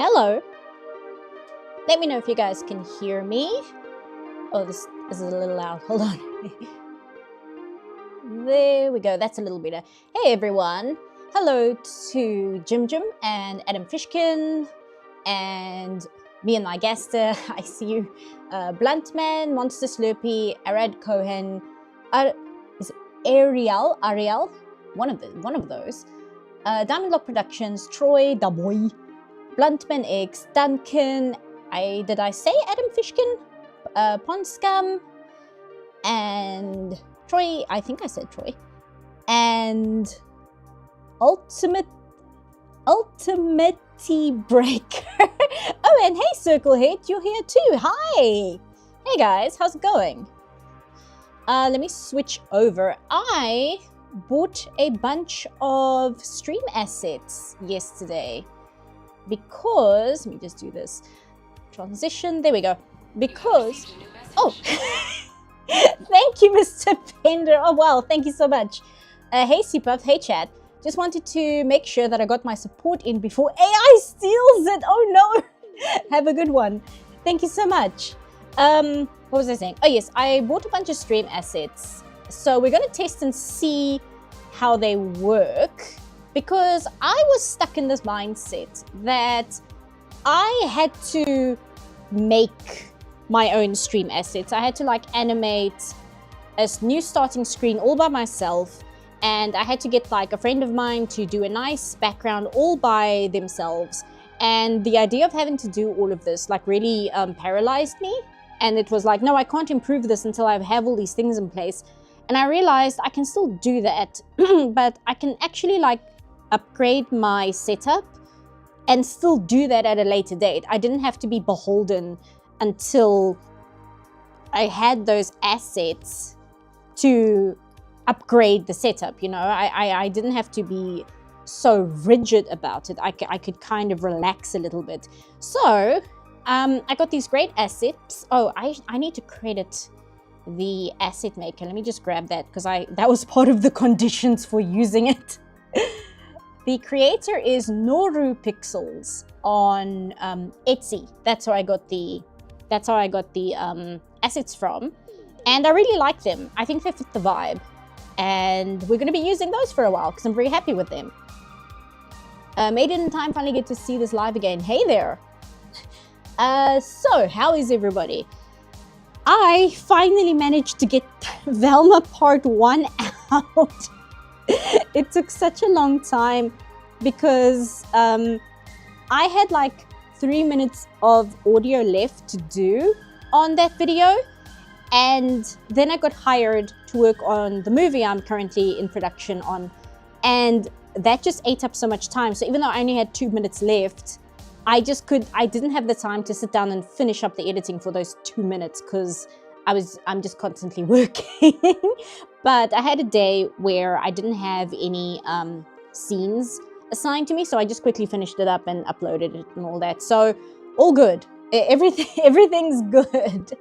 Hello. Let me know if you guys can hear me. Oh, this is a little loud. Hold on. There we go. That's a little better. Hey, everyone. Hello to Jim and Adam Fishkin and me and my guest. I see you. Bluntman, Monster Slurpee, Arad Cohen, is it Ariel? One of those. Diamond Lock Productions, Troy, Da Boy, Bluntman X, Duncan, did I say Adam Fishkin? Pond Scum, and Troy, I think I said Troy, and Ultimate Breaker. Oh, and hey Circlehead, you're here too. Hi. Hey guys, how's it going? Let me switch over. I bought a bunch of stream assets yesterday because, let me just do this transition. There we go. Because, oh, thank you, Mr. Pender. Oh, wow, thank you so much. Hey, Cpuff, hey, chat. Just wanted to make sure that I got my support in before AI steals it. Oh, no. Have a good one. Thank you so much. What was I saying? Oh, yes, I bought a bunch of stream assets. So we're going to test and see how they work, because I was stuck in this mindset that I had to make my own stream assets. I had to like animate a new starting screen all by myself, and I had to get like a friend of mine to do a nice background all by themselves. And the idea of having to do all of this like really paralyzed me. And it was like, no, I can't improve this until I have all these things in place. And I realized I can still do that, but I can actually like upgrade my setup and still do that at a later date. I didn't have to be beholden until I had those assets to upgrade the setup. You know, I didn't have to be so rigid about it. I could kind of relax a little bit. So I got these great assets. Oh, I need to credit the asset maker. Let me just grab that, because that was part of the conditions for using it. The creator is Noru Pixels on Etsy. That's how I got the assets from, and I really like them. I think they fit the vibe, and we're going to be using those for a while because I'm very happy with them. Made it in time, finally get to see this live again. Hey there. So how is everybody? I finally managed to get Velma Part 1 out. It took such a long time because I had like 3 minutes of audio left to do on that video, and then I got hired to work on the movie I'm currently in production on, and that just ate up so much time. So even though I only had 2 minutes left, I didn't have the time to sit down and finish up the editing for those 2 minutes because I'm just constantly working. But I had a day where I didn't have any scenes assigned to me, so I just quickly finished it up and uploaded it and all that. So all good. Everything's good.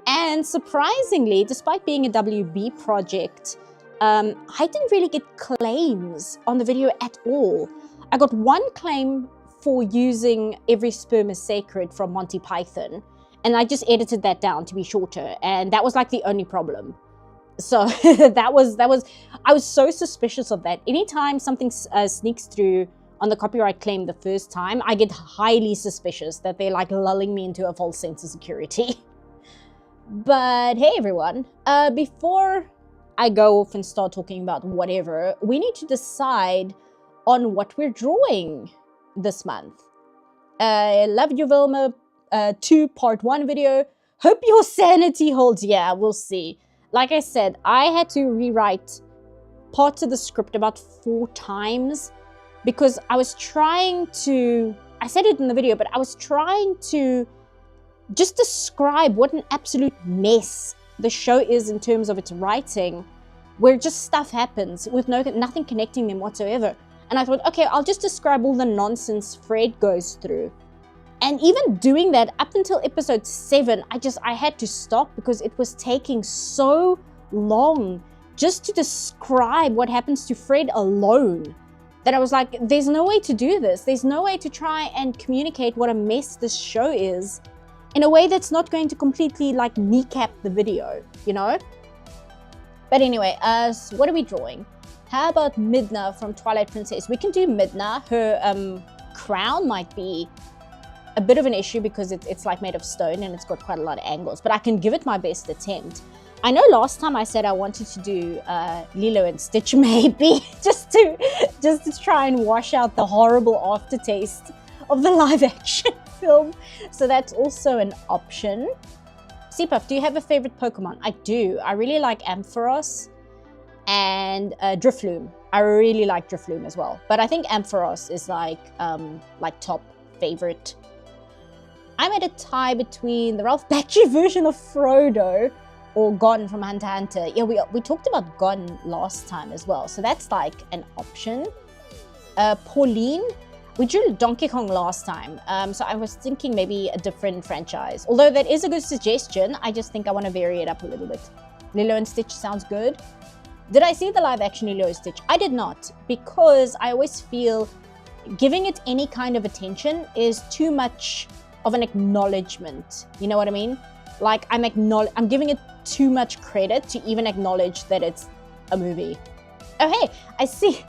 And surprisingly, despite being a WB project, I didn't really get claims on the video at all. I got one claim for using Every Sperm is Sacred from Monty Python, and I just edited that down to be shorter, and that was like the only problem. So that was I was so suspicious of that. Anytime something sneaks through on the copyright claim the first time, I get highly suspicious that they're like lulling me into a false sense of security. But hey everyone, before I go off and start talking about whatever, we need to decide on what we're drawing this month. Love you, Vilma. 2 part 1 video. Hope your sanity holds. Yeah, we'll see. Like I said, I had to rewrite parts of the script about 4 times because I was trying to, I said it in the video, but I was trying to just describe what an absolute mess the show is in terms of its writing, where just stuff happens with nothing connecting them whatsoever. And I thought, okay, I'll just describe all the nonsense Fred goes through. And even doing that up until episode 7, I had to stop because it was taking so long just to describe what happens to Fred alone, that I was like, there's no way to do this. There's no way to try and communicate what a mess this show is in a way that's not going to completely like kneecap the video, you know? But anyway, so what are we drawing? How about Midna from Twilight Princess? We can do Midna. Her crown might be a bit of an issue because it's like made of stone and it's got quite a lot of angles, but I can give it my best attempt. I know last time I said I wanted to do Lilo and Stitch maybe, just to try and wash out the horrible aftertaste of the live action film. So that's also an option. Seapuff, do you have a favorite Pokemon? I do. I really like Ampharos and Drifloon. I really like Drifloon as well. But I think Ampharos is like top favorite. I'm at a tie between the Ralph Bakshi version of Frodo or Gon from Hunter x Hunter. Yeah, we talked about Gon last time as well, so that's like an option. Pauline, we drew Donkey Kong last time, so I was thinking maybe a different franchise. Although that is a good suggestion, I just think I want to vary it up a little bit. Lilo and Stitch sounds good. Did I see the live action Lilo and Stitch? I did not, because I always feel giving it any kind of attention is too much of an acknowledgement. You know what I mean? Like I'm giving it too much credit to even acknowledge that it's a movie. Oh hey, I see.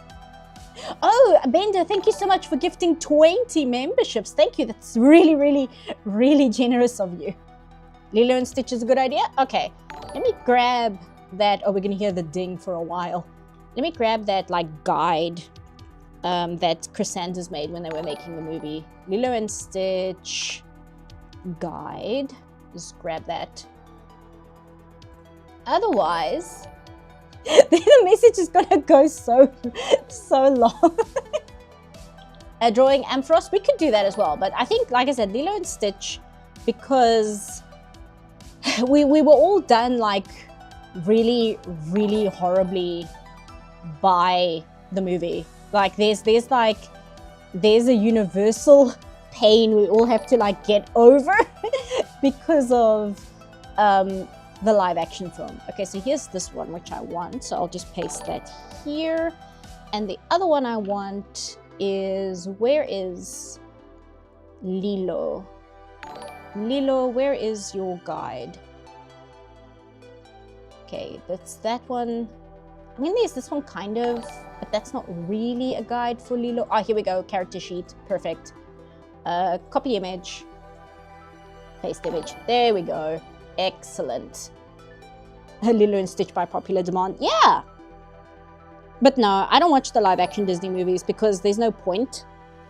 Oh, Bender, thank you so much for gifting 20 memberships. Thank you. That's really, really, really generous of you. Lilo and Stitch is a good idea? Okay, let me grab that. Oh, we're gonna hear the ding for a while. Let me grab that like guide that Chris Sanders made when they were making the movie. Lilo and Stitch guide. Just grab that. Otherwise, the message is gonna go so long. Drawing Ampharos, we could do that as well. But I think, like I said, Lilo and Stitch, because we were all done like really, really horribly by the movie. Like there's a universal pain we all have to like get over because of the live action film. Okay, so here's this one which I want, so I'll just paste that here. And the other one I want is, where is Lilo? Lilo, where is your guide? Okay, that's that one. I mean, there's this one kind of, but that's not really a guide for Lilo. Ah, here we go, character sheet, perfect. Copy image, paste image, there we go, excellent. Lilo and Stitch by popular demand, yeah! But no, I don't watch the live action Disney movies because there's no point.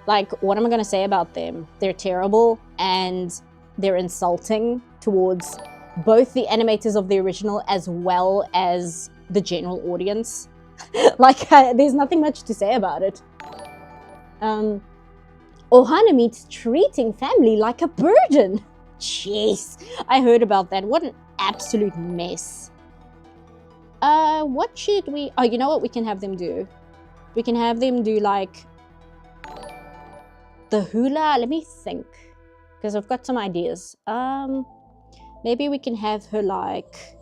Like, what am I gonna say about them? They're terrible and they're insulting towards both the animators of the original as well as the general audience. Like, there's nothing much to say about it. Ohana meets treating family like a burden. Jeez, I heard about that. What an absolute mess. What should we... Oh, you know what we can have them do? We can have them do, like, the hula. Let me think, because I've got some ideas. Maybe we can have her, like...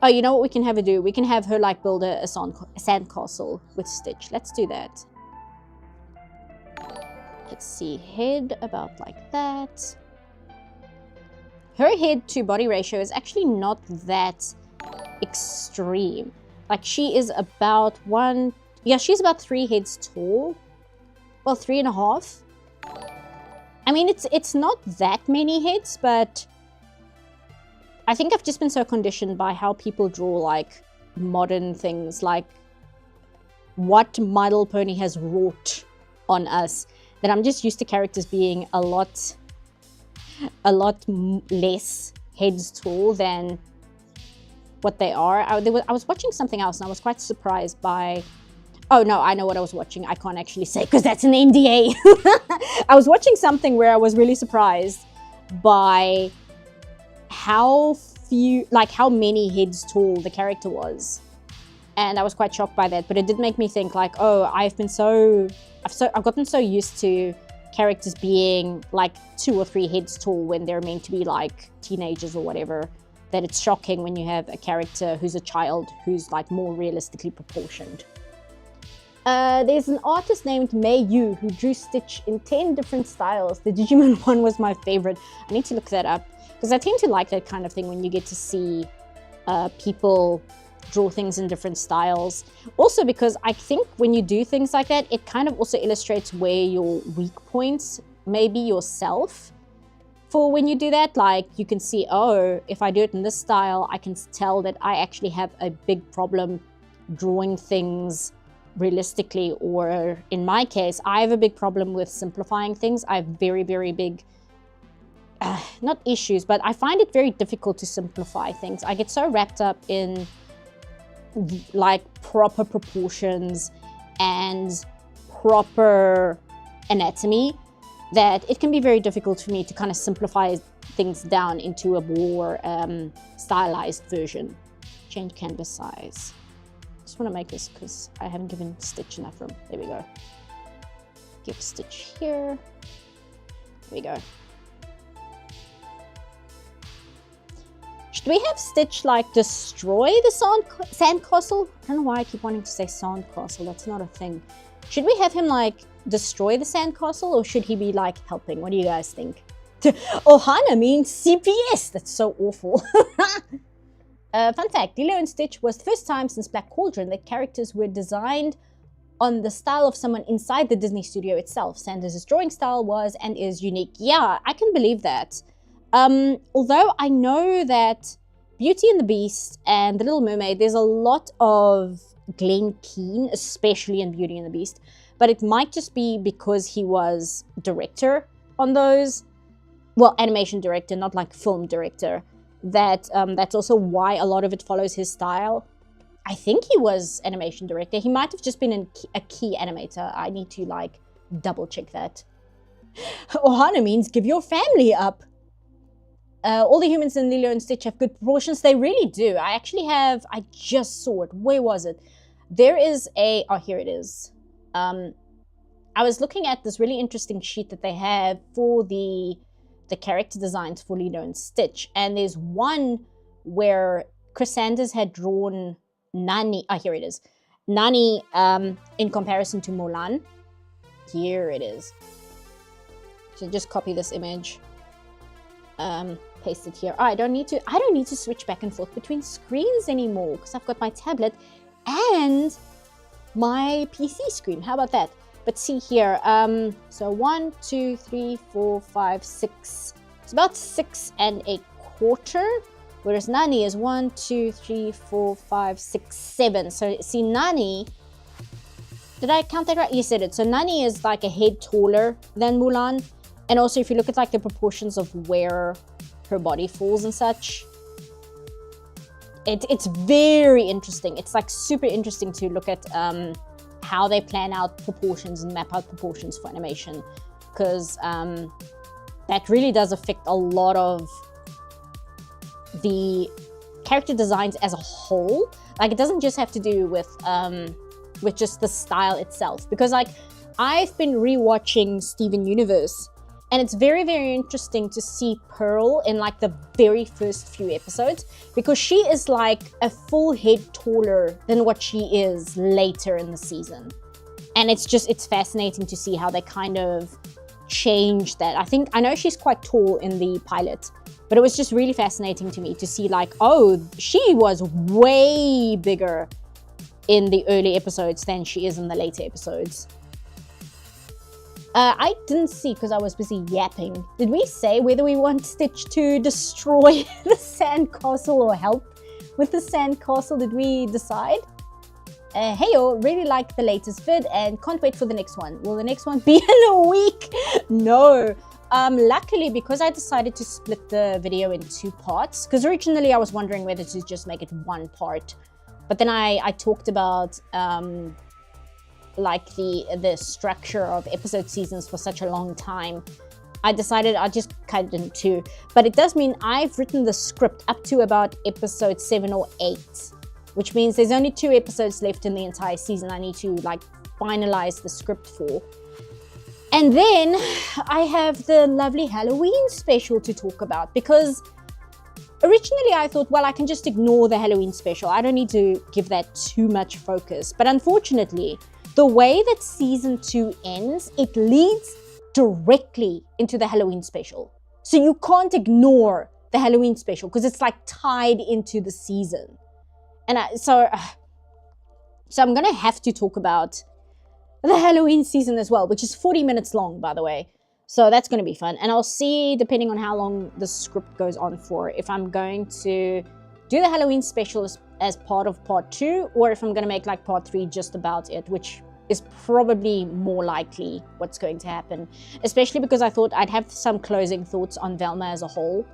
Oh, you know what we can have her do? We can have her, like, build a sandcastle with Stitch. Let's do that. Let's see, head about like that. Her head to body ratio is actually not that extreme. Like she is about she's about 3 heads tall. Well, 3.5. I mean, it's not that many heads, but I think I've just been so conditioned by how people draw like modern things, like what My Little Pony has wrought on us, that I'm just used to characters being a lot less heads tall than what they are. I was watching something else and I was quite surprised by... Oh no, I know what I was watching. I can't actually say because that's an NDA. I was watching something where I was really surprised by how many heads tall the character was. And I was quite shocked by that, but it did make me think like, oh, I've gotten so used to characters being like 2 or 3 heads tall when they're meant to be like teenagers or whatever, that it's shocking when you have a character who's a child who's like more realistically proportioned. There's an artist named Mei Yu who drew Stitch in 10 different styles. The Digimon one was my favorite. I need to look that up because I tend to like that kind of thing when you get to see people draw things in different styles. Also because I think when you do things like that, it kind of also illustrates where your weak points may be yourself. For when you do that, like you can see, oh, if I do it in this style, I can tell that I actually have a big problem drawing things realistically, or in my case, I have a big problem with simplifying things. I have very, very big, not issues, but I find it very difficult to simplify things. I get so wrapped up in like proper proportions and proper anatomy that it can be very difficult for me to kind of simplify things down into a more stylized version. Change canvas size. Just want to make this because I haven't given Stitch enough room. There we go. Give Stitch here. There we go. Should we have Stitch like destroy the sandcastle? I don't know why I keep wanting to say sandcastle. That's not a thing. Should we have him like destroy the sandcastle, or should he be like helping? What do you guys think? Ohana means CPS. That's so awful. Fun fact, Lilo and Stitch was the first time since Black Cauldron that characters were designed on the style of someone inside the Disney studio itself. Sanders' drawing style was and is unique. Yeah, I can believe that. Although I know that Beauty and the Beast and The Little Mermaid, there's a lot of Glen Keane, especially in Beauty and the Beast, but it might just be because he was director on those. Well, animation director, not like film director. That's also why a lot of it follows his style. I think he was animation director. He might have just been a key animator. I need to like double check that. Ohana means give your family up. All the humans in Lilo and Stitch have good proportions. They really do. I just saw it. Where was it? There is oh, here it is. I was looking at this really interesting sheet that they have for the character designs for Lilo and Stitch, and there's one where Chris Sanders had drawn Nani. Ah, here it is. Nani in comparison to Mulan. Here it is. So just copy this image. Paste it here. Oh, I don't need to switch back and forth between screens anymore because I've got my tablet and my PC screen. How about that? But see here, so 1, 2, 3, 4, 5, 6. It's about 6 1/4. Whereas Nani is 1, 2, 3, 4, 5, 6, 7. So see, Nani, did I count that right? Yes, I did. So Nani is like a head taller than Mulan. And also if you look at like the proportions of where her body falls and such, it's very interesting. It's like super interesting to look at how they plan out proportions and map out proportions for animation, because that really does affect a lot of the character designs as a whole. Like it doesn't just have to do with just the style itself, because like I've been rewatching Steven Universe, and it's very, very interesting to see Pearl in like the very first few episodes, because she is like a full head taller than what she is later in the season. And it's fascinating to see how they kind of change that. I know she's quite tall in the pilot, but it was just really fascinating to me to see like, oh, she was way bigger in the early episodes than she is in the later episodes. I didn't see because I was busy yapping. Did we say whether we want Stitch to destroy the sandcastle or help with the sandcastle? Did we decide? Hey yo, really like the latest vid and can't wait for the next one. Will the next one be in a week? No. Luckily, because I decided to split the video in 2 parts, because originally I was wondering whether to just make it 1 part. But then I talked about like the structure of episode seasons for such a long time. I decided I'll just cut it in 2. But it does mean I've written the script up to about episode 7 or 8, which means there's only 2 episodes left in the entire season I need to like finalize the script for. And then I have the lovely Halloween special to talk about, because originally I thought, well, I can just ignore the Halloween special. I don't need to give that too much focus. But unfortunately, the way that season 2 ends, it leads directly into the Halloween special. So you can't ignore the Halloween special because it's like tied into the season. And so I'm going to have to talk about the Halloween season as well, which is 40 minutes long, by the way. So that's going to be fun. And I'll see, depending on how long the script goes on for, if I'm going to do the Halloween special as part of part 2, or if I'm going to make like part 3 just about it, which is probably more likely what's going to happen. Especially because I thought I'd have some closing thoughts on Velma as a whole.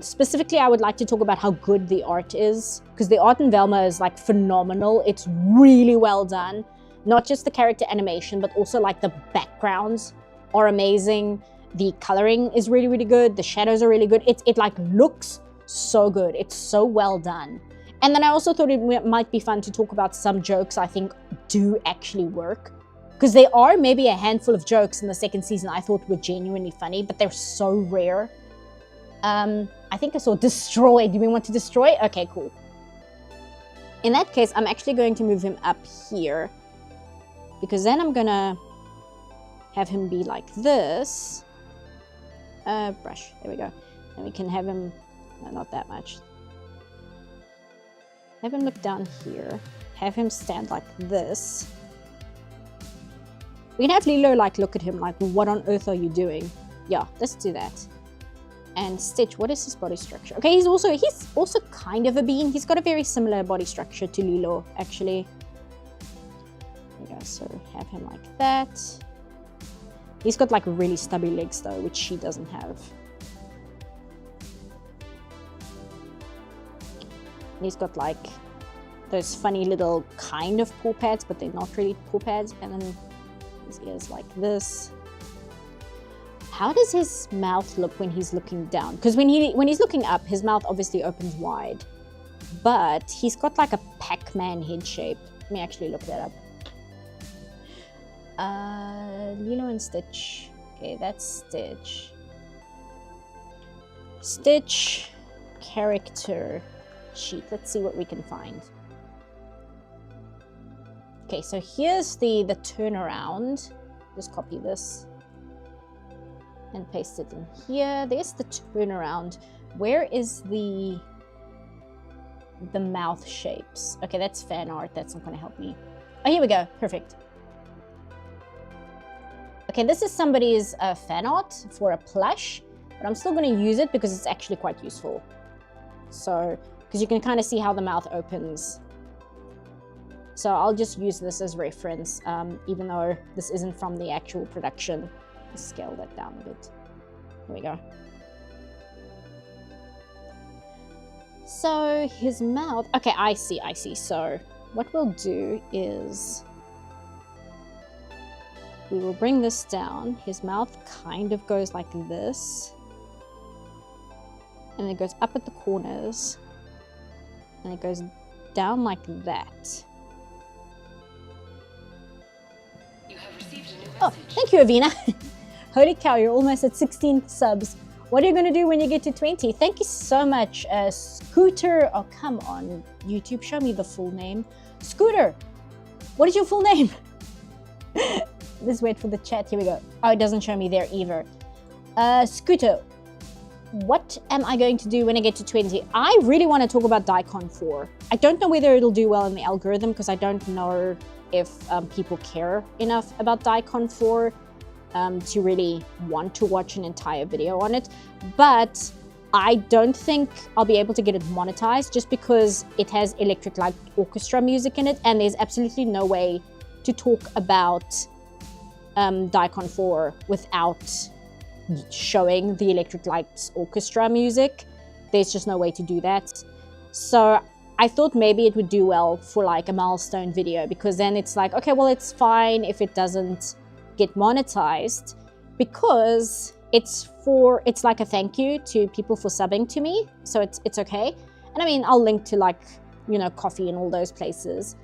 Specifically, I would like to talk about how good the art is, because the art in Velma is like phenomenal. It's really well done. Not just the character animation, but also like the backgrounds are amazing. The coloring is really, really good. The shadows are really good. It like looks so good. It's so well done. And then I also thought it might be fun to talk about some jokes I think do actually work, because there are maybe a handful of jokes in the second season I thought were genuinely funny, but they're so rare. I think I saw destroy. Do we want to destroy? Okay, cool. In that case, I'm actually going to move him up here, because then I'm gonna have him be like this. Brush, there we go. And we can have him, no, not that much. Have him look down here. Have him stand like this. We can have Lilo like look at him like, what on earth are you doing? Yeah, let's do that. And Stitch, what is his body structure? Okay, he's also kind of a being. He's got a very similar body structure to Lilo, actually. There we go, so have him like that. He's got like really stubby legs though, which she doesn't have. And he's got like those funny little kind of paw pads, but they're not really paw pads. And then his ears like this. How does his mouth look when he's looking down? Because when he's looking up, his mouth obviously opens wide. But he's got like a Pac-Man head shape. Let me actually look that up. Lilo and Stitch. Okay, that's Stitch. Stitch character sheet. Let's see what we can find. Okay, so here's the turnaround. Just copy this and paste it in here. There's the turnaround. Where is the mouth shapes? Okay, that's fan art. That's not going to help me. Oh, here we go. Perfect. Okay, this is somebody's fan art for a plush, but I'm still going to use it because it's actually quite useful. So, because you can kind of see how the mouth opens. So I'll just use this as reference, even though this isn't from the actual production. Let's scale that down a bit. There we go. So his mouth, okay, I see. So what we'll do is we will bring this down. His mouth kind of goes like this. And it goes up at the corners. And it goes down like that. You have received a new message. Oh, thank you, Avina. Holy cow, you're almost at 16 subs. What are you going to do when you get to 20? Thank you so much, Scooter. Oh, come on, YouTube. Show me the full name. Scooter, what is your full name? let's wait for the chat. Here we go. Oh, it doesn't show me there either. Scooter, what am I going to do when I get to 20? I really want to talk about Daikon 4. I don't know whether it'll do well in the algorithm because I don't know if people care enough about Daikon 4 to really want to watch an entire video on it. But I don't think I'll be able to get it monetized just because it has Electric Light Orchestra music in it, and there's absolutely no way to talk about Daikon 4 without showing the Electric Light Orchestra music. There's just no way to do that. So I thought maybe it would do well for like a milestone video, because then it's like, okay, well, it's fine if it doesn't get monetized, because it's like a thank you to people for subbing to me, so it's okay. And I mean, I'll link to like, you know, coffee and all those places,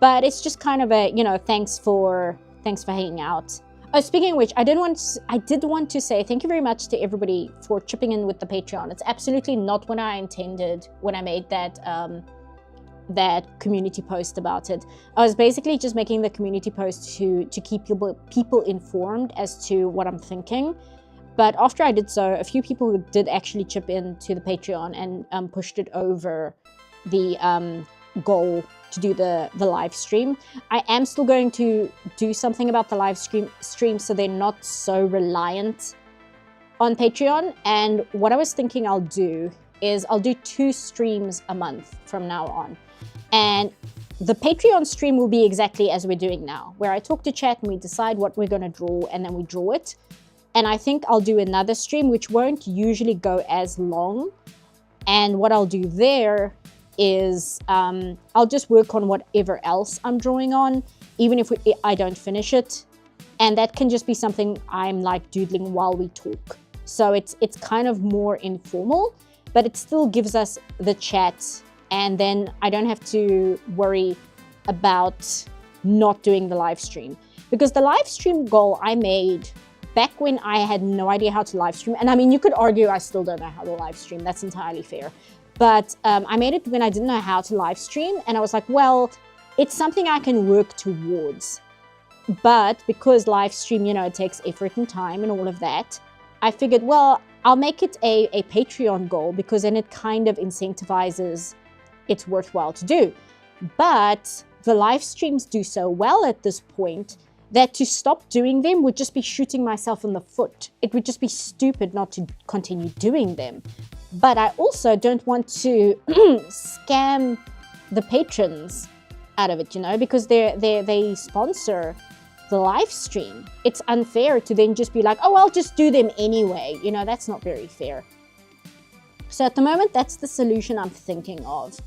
but it's just kind of a, you know, thanks for hanging out. Oh, speaking of which, I did want to say thank you very much to everybody for chipping in with the Patreon. It's absolutely not what I intended when I made that that community post about it. I was basically just making the community post to keep people informed as to what I'm thinking. But after I did so, a few people did actually chip in to the Patreon and pushed it over the goal to do the live stream. I am still going to do something about the live stream so they're not so reliant on Patreon. And what I was thinking I'll do is I'll do 2 streams a month from now on. And the Patreon stream will be exactly as we're doing now, where I talk to chat and we decide what we're going to draw, and then we draw it. And I think I'll do another stream which won't usually go as long. And what I'll do there is I'll just work on whatever else I'm drawing on, even if I don't finish it. And that can just be something I'm like doodling while we talk. So it's kind of more informal, but it still gives us the chat. And then I don't have to worry about not doing the live stream. Because the live stream goal I made back when I had no idea how to live stream, and I mean, you could argue I still don't know how to live stream, that's entirely fair. But I made it when I didn't know how to live stream, and I was like, well, it's something I can work towards. But because live stream, you know, it takes effort and time and all of that, I figured, well, I'll make it a Patreon goal, because then it kind of incentivizes it's worthwhile to do. But the live streams do so well at this point that to stop doing them would just be shooting myself in the foot. It would just be stupid not to continue doing them. But I also don't want to scam the patrons out of it, you know, because they sponsor the live stream. It's unfair to then just be like, oh, I'll just do them anyway. You know, that's not very fair. So at the moment, that's the solution I'm thinking of,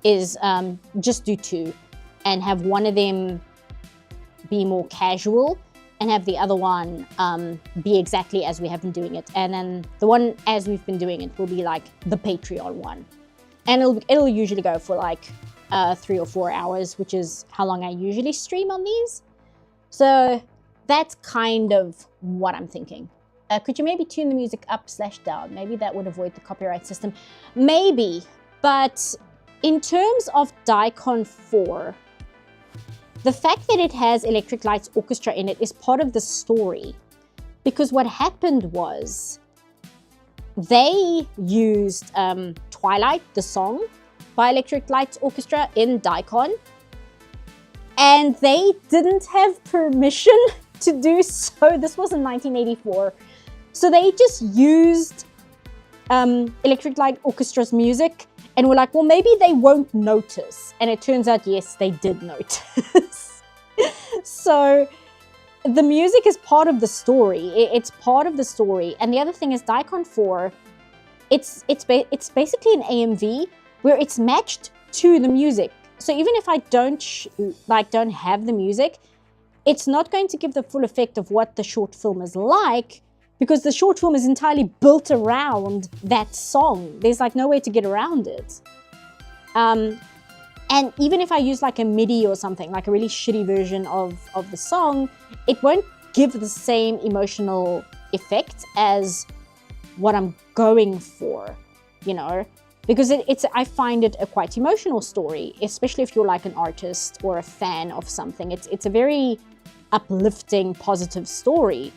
is just do 2 and have one of them be more casual and have the other one be exactly as we have been doing it. And then the one as we've been doing it will be like the Patreon one. And it'll usually go for like 3 or 4 hours, which is how long I usually stream on these. So that's kind of what I'm thinking. Could you maybe tune the music up/down? Maybe that would avoid the copyright system. Maybe, but in terms of Daikon 4, the fact that it has Electric Light Orchestra in it is part of the story. Because what happened was they used Twilight, the song, by Electric Light Orchestra in Daikon. And they didn't have permission to do so. This was in 1984. So they just used Electric Light Orchestra's music and were like, well, maybe they won't notice. And it turns out, yes, they did notice. So the music is part of the story. It's part of the story. And the other thing is Daikon 4, it's basically an AMV where it's matched to the music. So even if I don't have the music, it's not going to give the full effect of what the short film is like, because the short film is entirely built around that song. There's like no way to get around it. And even if I use like a MIDI or something, like a really shitty version of the song, it won't give the same emotional effect as what I'm going for, you know? Because I find it a quite emotional story, especially if you're like an artist or a fan of something. It's a very uplifting, positive story.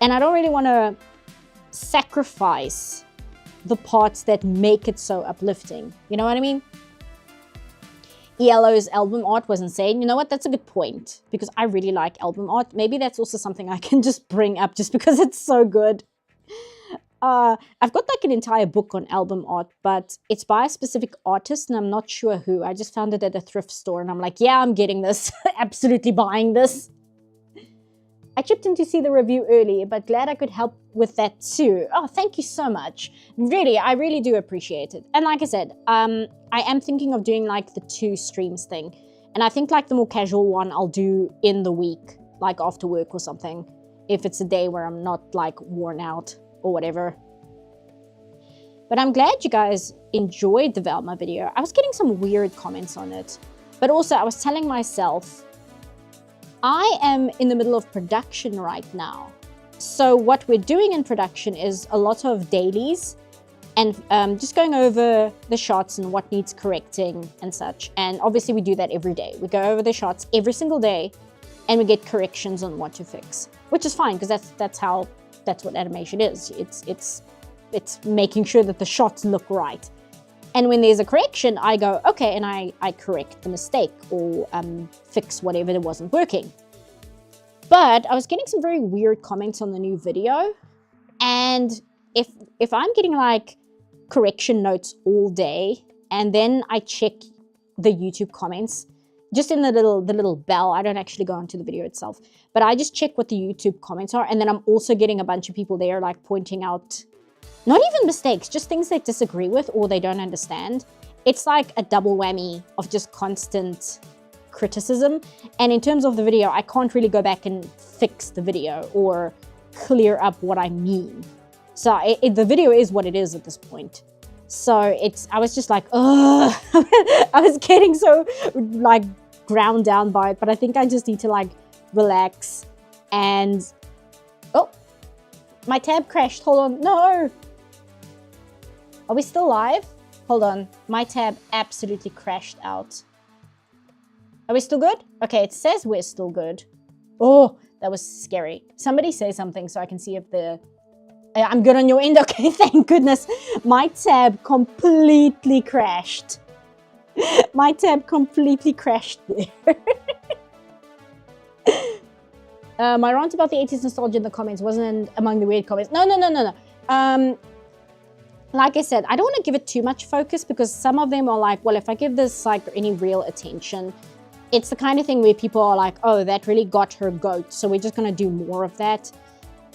And I don't really want to sacrifice the parts that make it so uplifting. You know what I mean? ELO's album art was insane. You know what? That's a good point, because I really like album art. Maybe that's also something I can just bring up just because it's so good. I've got like an entire book on album art, but it's by a specific artist and I'm not sure who. I just found it at a thrift store and I'm like, yeah, I'm getting this. Absolutely buying this. I chipped in to see the review early, but glad I could help with that too. Oh, thank you so much. Really, I really do appreciate it. And like I said, I am thinking of doing like the 2 streams thing. And I think like the more casual one I'll do in the week, like after work or something, if it's a day where I'm not like worn out or whatever. But I'm glad you guys enjoyed the Velma video. I was getting some weird comments on it. But also I was telling myself, I am in the middle of production right now. So what we're doing in production is a lot of dailies and just going over the shots and what needs correcting and such. And obviously we do that every day. We go over the shots every single day and we get corrections on what to fix, which is fine because that's what animation is. It's making sure that the shots look right. And when there's a correction, I go, okay, and I correct the mistake or fix whatever that wasn't working. But I was getting some very weird comments on the new video. And if I'm getting like correction notes all day, and then I check the YouTube comments, just in the little bell, I don't actually go into the video itself, but I just check what the YouTube comments are. And then I'm also getting a bunch of people there like pointing out, not even mistakes, just things they disagree with or they don't understand. It's like a double whammy of just constant criticism. And in terms of the video, I can't really go back and fix the video or clear up what I mean. So the video is what it is at this point. So I was just like, ugh. I was getting so like ground down by it, but I think I just need to like relax and, oh, my tab crashed, hold on, no. Are we still live? Hold on, my tab absolutely crashed out. Are we still good? Okay, it says we're still good. Oh, that was scary. Somebody say something so I can see if I'm good on your end. Okay, thank goodness. My tab completely crashed. My tab completely crashed there. My rant about the 80s nostalgia in the comments wasn't among the weird comments. No. Like I said, I don't want to give it too much focus because some of them are like, well, if I give this like any real attention, it's the kind of thing where people are like, oh, that really got her goat, so we're just going to do more of that.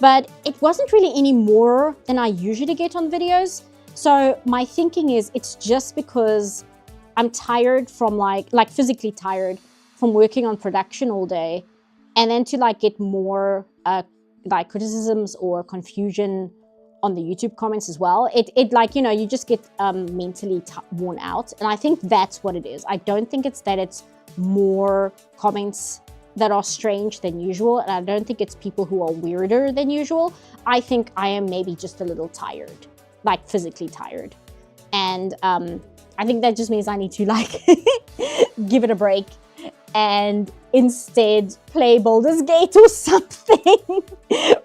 But it wasn't really any more than I usually get on videos. So my thinking is it's just because I'm tired from like physically tired from working on production all day, and then to like get more like criticisms or confusion on the YouTube comments as well. It like, you know, you just get mentally worn out. And I think that's what it is. I don't think it's that it's more comments that are strange than usual. And I don't think it's people who are weirder than usual. I think I am maybe just a little tired, like physically tired. And I think that just means I need to like give it a break and instead play Baldur's Gate or something,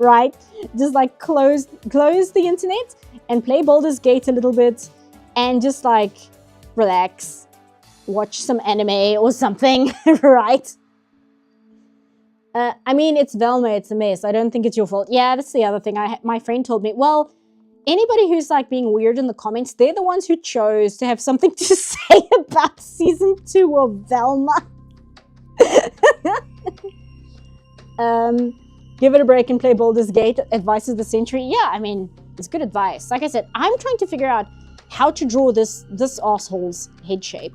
right? Just like close the internet and play Baldur's Gate a little bit and just like relax, watch some anime or something, right? I mean, it's Velma, it's a mess. I don't think it's your fault. Yeah, that's the other thing. My friend told me, well, anybody who's like being weird in the comments, they're the ones who chose to have something to say about season 2 of Velma. Give it a break and play Baldur's Gate. Advice of the century. Yeah, I mean, it's good advice. Like I said, I'm trying to figure out how to draw this asshole's head shape.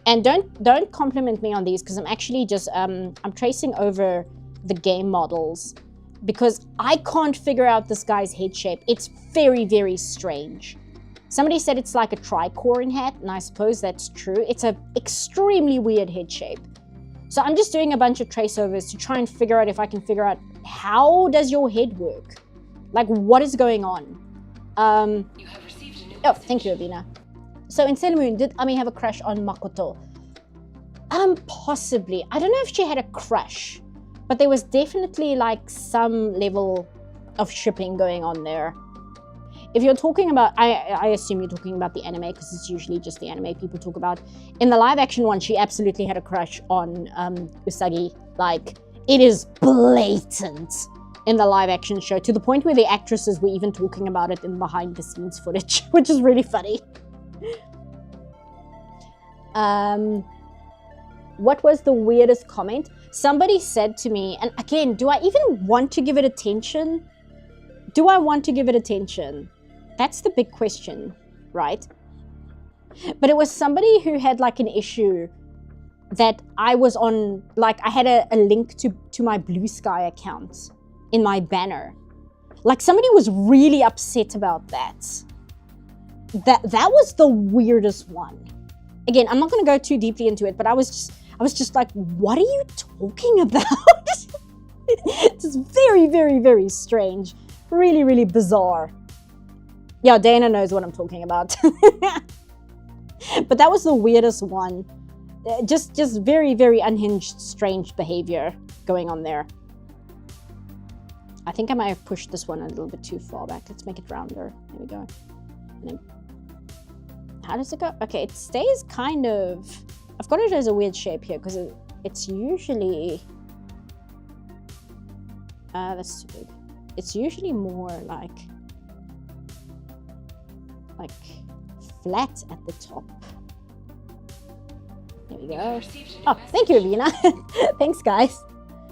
And don't compliment me on these because I'm actually just I'm tracing over the game models because I can't figure out this guy's head shape. It's very, very strange. Somebody said it's like a tricorn hat, and I suppose that's true. It's an extremely weird head shape. So I'm just doing a bunch of trace overs to try and figure out if I can figure out how does your head work? Like, what is going on? You have received a new Oh, thank you, Abina. So in Sailor Moon, did Ami have a crush on Makoto? Possibly. I don't know if she had a crush, But there was definitely like some level of shipping going on there. If you're talking about, I assume you're talking about the anime, because it's usually just the anime people talk about. In the live action one, she absolutely had a crush on Usagi. Like, it is blatant in the live action show, to the point where the actresses were even talking about it in behind the scenes footage, which is really funny. What was the weirdest comment? Somebody said to me, and again, do I even want to give it attention? Do I want to give it attention? That's the big question, right? But it was somebody who had like an issue that I was on, like I had a link to my Blue Sky account in my banner. Like somebody was really upset about that. That was the weirdest one. Again, I'm not going to go too deeply into it, but I was just like, what are you talking about? It's very, very, very strange. Really, really bizarre. Yeah, Dana knows what I'm talking about. But that was the weirdest one. Just very, very unhinged, strange behavior going on there. I think I might have pushed this one a little bit too far back. Let's make it rounder. There we go. And then, how does it go? Okay, it stays kind of... I've got it as a weird shape here because it's usually... that's too big. It's usually more like flat at the top. There we go. Oh, thank you, Ravina. Thanks, guys.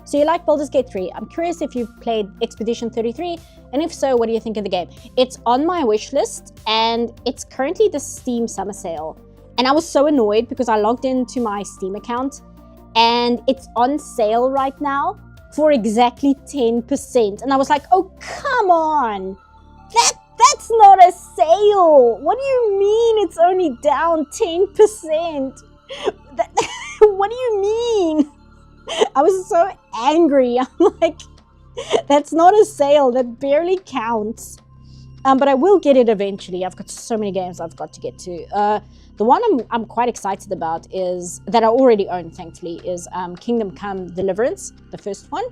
So you like Baldur's Gate 3. I'm curious if you've played Expedition 33, and if so, what do you think of the game? It's on my wish list, and it's currently the Steam summer sale. And I was so annoyed because I logged into my Steam account, and it's on sale right now for exactly 10%. And I was like, oh, come on. That's not a sale. What do you mean it's only down 10%? What do you mean? I was so angry. I'm like, that's not a sale. That barely counts. But I will get it eventually. I've got so many games I've got to get to. The one I'm quite excited about is, that I already own, thankfully, is Kingdom Come Deliverance, the first one.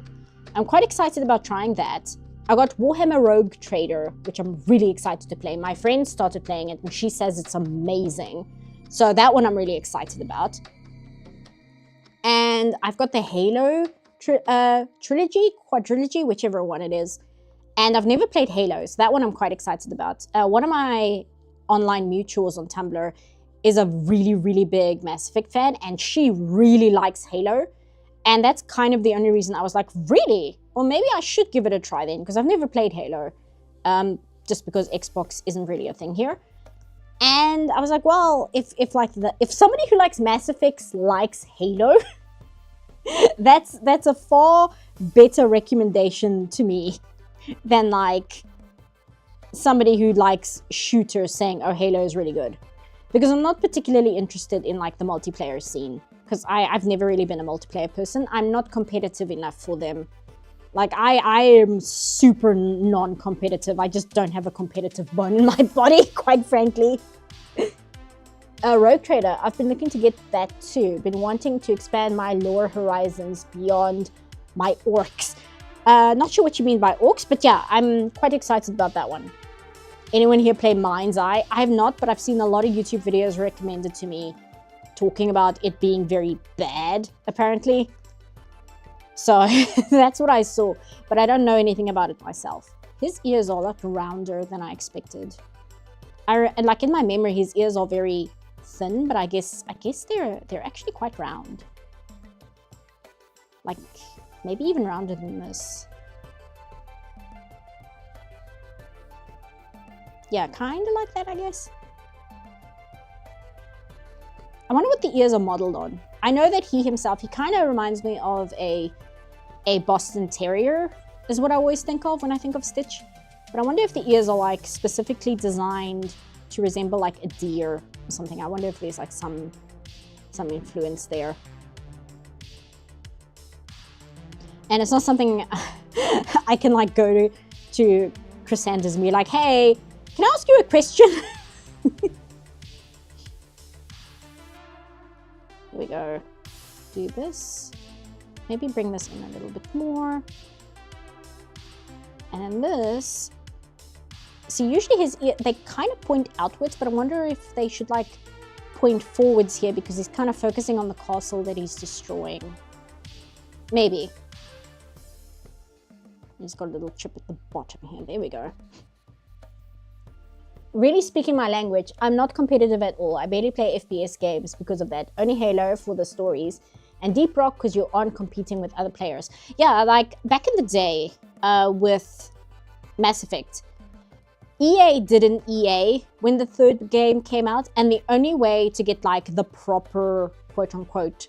I'm quite excited about trying that. I got Warhammer Rogue Trader, which I'm really excited to play. My friend started playing it, and she says it's amazing. So that one I'm really excited about. And I've got the Halo trilogy, quadrilogy, whichever one it is. And I've never played Halo, so that one I'm quite excited about. One of my online mutuals on Tumblr is a really, really big Mass Effect fan, and she really likes Halo. And that's kind of the only reason I was like, really? Well, maybe I should give it a try then, because I've never played Halo, just because Xbox isn't really a thing here. And I was like, well, if somebody who likes Mass Effects likes Halo, that's a far better recommendation to me than like somebody who likes shooters saying, oh, Halo is really good. Because I'm not particularly interested in like the multiplayer scene, because I've never really been a multiplayer person. I'm not competitive enough for them. Like, I am super non-competitive. I just don't have a competitive bone in my body, quite frankly. Rogue Trader, I've been looking to get that too. Been wanting to expand my lore horizons beyond my orcs. Not sure what you mean by orcs, but yeah, I'm quite excited about that one. Anyone here play Mind's Eye? I have not, but I've seen a lot of YouTube videos recommended to me talking about it being very bad, apparently. So that's what I saw, but I don't know anything about it myself. His ears are a lot rounder than I expected. And like in my memory, his ears are very thin, but I guess they're actually quite round. Like maybe even rounder than this. Yeah, kind of like that, I guess. I wonder what the ears are modeled on. I know that he himself, he kind of reminds me of a Boston Terrier, is what I always think of when I think of Stitch. But I wonder if the ears are like specifically designed to resemble like a deer or something. I wonder if there's like some influence there. And it's not something I can like go to Chris Sanders and be like, hey, can I ask you a question? Here we go. Do this. maybe bring this in a little bit more. And then this, see, usually his ear, they kind of point outwards, but I wonder if they should like point forwards here because he's kind of focusing on the castle that he's destroying. Maybe. He's got a little chip at the bottom here. There we go. Really speaking my language, I'm not competitive at all. I barely play FPS games because of that. Only Halo for the stories. And Deep Rock because you aren't competing with other players. Yeah, like back in the day with Mass Effect, EA did an EA when the third game came out. And the only way to get like the proper quote unquote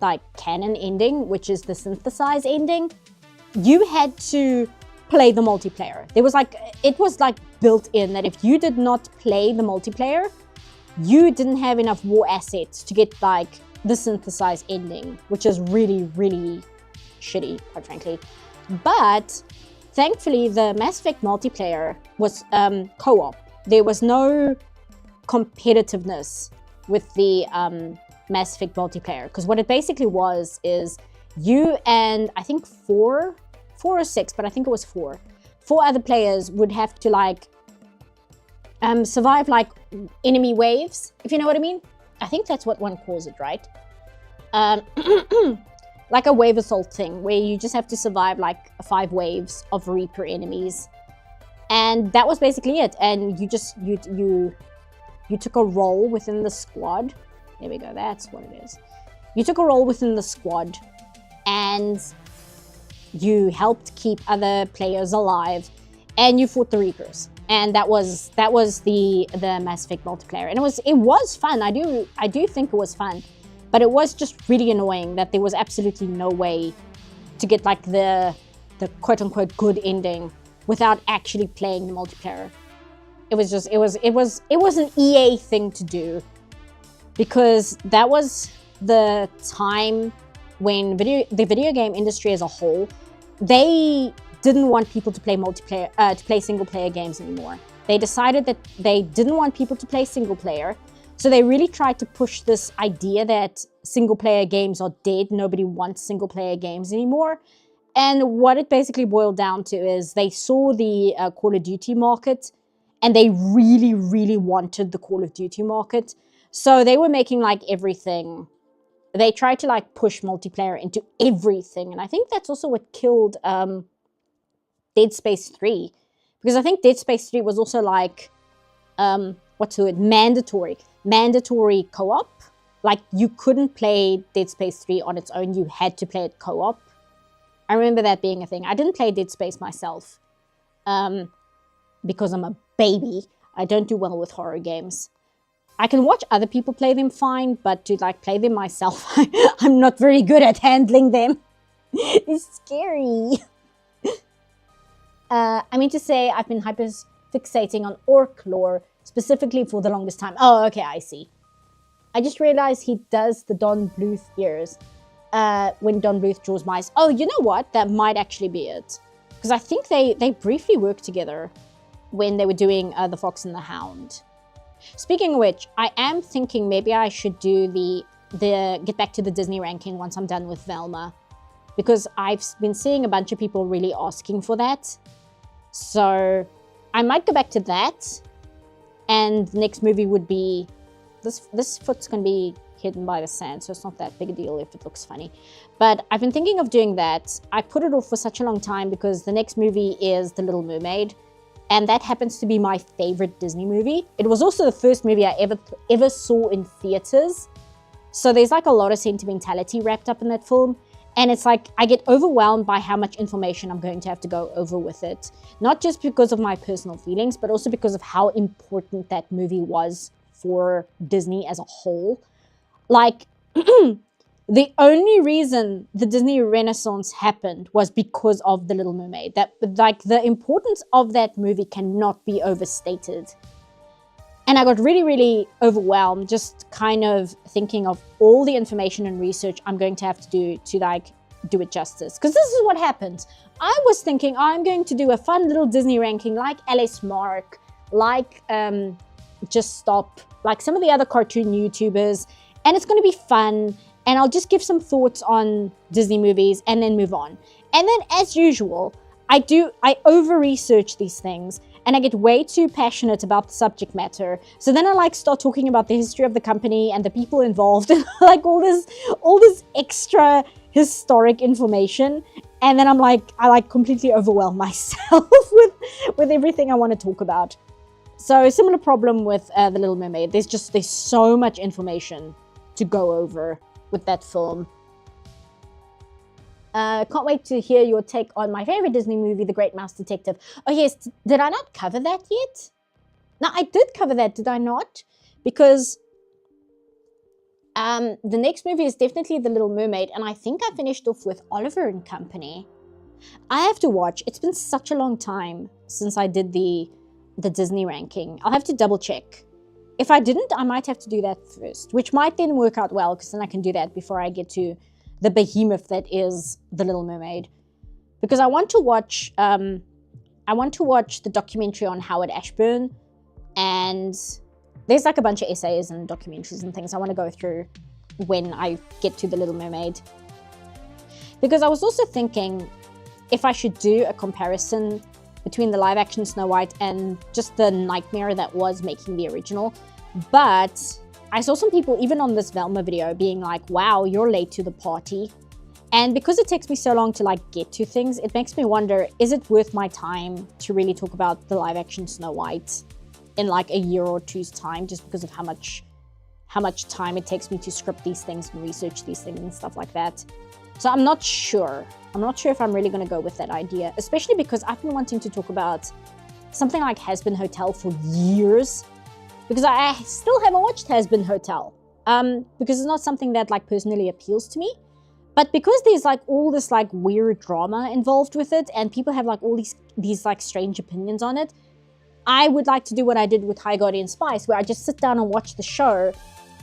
like canon ending, which is the synthesized ending, you had to play the multiplayer. There was like, it was like built in that if you did not play the multiplayer, you didn't have enough war assets to get like the synthesized ending, which is really, really shitty, quite frankly. But thankfully, the Mass Effect multiplayer was co-op. There was no competitiveness with the Mass Effect multiplayer, because what it basically was is you and I think four or six, but I think it was four other players would have to like survive like enemy waves, if you know what I mean. I think that's what one calls it, right? Like a wave assault thing where you just have to survive like 5 waves of Reaper enemies, and that was basically it. And you just you took a role within the squad. There we go, that's what it is. You took a role within the squad and you helped keep other players alive, and you fought the Reapers, and that was the Mass Effect multiplayer, and it was fun. I do think it was fun, but it was just really annoying that there was absolutely no way to get like the quote unquote good ending without actually playing the multiplayer. It was an EA thing to do, because that was the time when the video game industry as a whole, they didn't want people to play multiplayer, to play single player games anymore. They decided that they didn't want people to play single player. So they really tried to push this idea that single player games are dead. Nobody wants single player games anymore. And what it basically boiled down to is they saw the Call of Duty market, and they really, really wanted the Call of Duty market. So they were making like everything. They tried to like push multiplayer into everything. And I think that's also what killed Dead Space 3. Because I think Dead Space 3 was also like, what's the word? Mandatory co-op. Like you couldn't play Dead Space 3 on its own. You had to play it co-op. I remember that being a thing. I didn't play Dead Space myself because I'm a baby. I don't do well with horror games. I can watch other people play them fine, but to like play them myself, I'm not very good at handling them. It's scary. I mean to say I've been hyper-fixating on orc lore specifically for the longest time. Oh, okay, I see. I just realized he does the Don Bluth ears when Don Bluth draws mice. Oh, you know what? That might actually be it. Because I think they briefly worked together when they were doing The Fox and the Hound. Speaking of which, I am thinking maybe I should do the get back to the Disney ranking once I'm done with Velma, because I've been seeing a bunch of people really asking for that. So I might go back to that, and the next movie would be this foot's gonna be hidden by the sand, so it's not that big a deal if it looks funny. But I've been thinking of doing that. I put it off for such a long time because the next movie is The Little Mermaid. And that happens to be my favorite Disney movie. It was also the first movie I ever saw in theaters. So there's like a lot of sentimentality wrapped up in that film. And it's like, I get overwhelmed by how much information I'm going to have to go over with it. Not just because of my personal feelings, but also because of how important that movie was for Disney as a whole. Like, the only reason the Disney Renaissance happened was because of The Little Mermaid. That, like, the importance of that movie cannot be overstated. And I got really, really overwhelmed just kind of thinking of all the information and research I'm going to have to do to, like, do it justice. Because this is what happened. I was thinking I'm going to do a fun little Disney ranking like Alice Mark, like Just Stop, like some of the other cartoon YouTubers. And it's going to be fun. and I'll just give some thoughts on Disney movies and then move on. And then, as usual, I over-research these things, and I get way too passionate about the subject matter. So then I like start talking about the history of the company and the people involved, and like all this extra historic information. And then I like completely overwhelm myself with everything I want to talk about. So similar problem with The Little Mermaid. There's so much information to go over with that film. Can't wait to hear your take on my favorite Disney movie, The Great Mouse Detective. Oh yes, did I not cover that yet? No, I did cover that, did I not? Because the next movie is definitely The Little Mermaid, and I think I finished off with Oliver and Company. I have to watch. It's been such a long time since I did the Disney ranking. I'll have to double check. If I didn't, I might have to do that first, which might then work out well, because then I can do that before I get to the behemoth that is The Little Mermaid. Because I want to watch the documentary on Howard Ashburn, and there's like a bunch of essays and documentaries and things I want to go through when I get to The Little Mermaid. Because I was also thinking if I should do a comparison between the live-action Snow White and just the nightmare that was making the original. But I saw some people, even on this Velma video, being like, wow, you're late to the party. And because it takes me so long to like get to things, it makes me wonder, is it worth my time to really talk about the live-action Snow White in like a year or two's time, just because of how much time it takes me to script these things and research these things and stuff like that. So I'm not sure. I'm not sure if I'm really going to go with that idea, especially because I've been wanting to talk about something like Hazbin Hotel for years, because I still haven't watched Hazbin Hotel, because it's not something that like personally appeals to me. But because there's like all this like weird drama involved with it, and people have like all these like strange opinions on it, I would like to do what I did with High Guardian Spice, where I just sit down and watch the show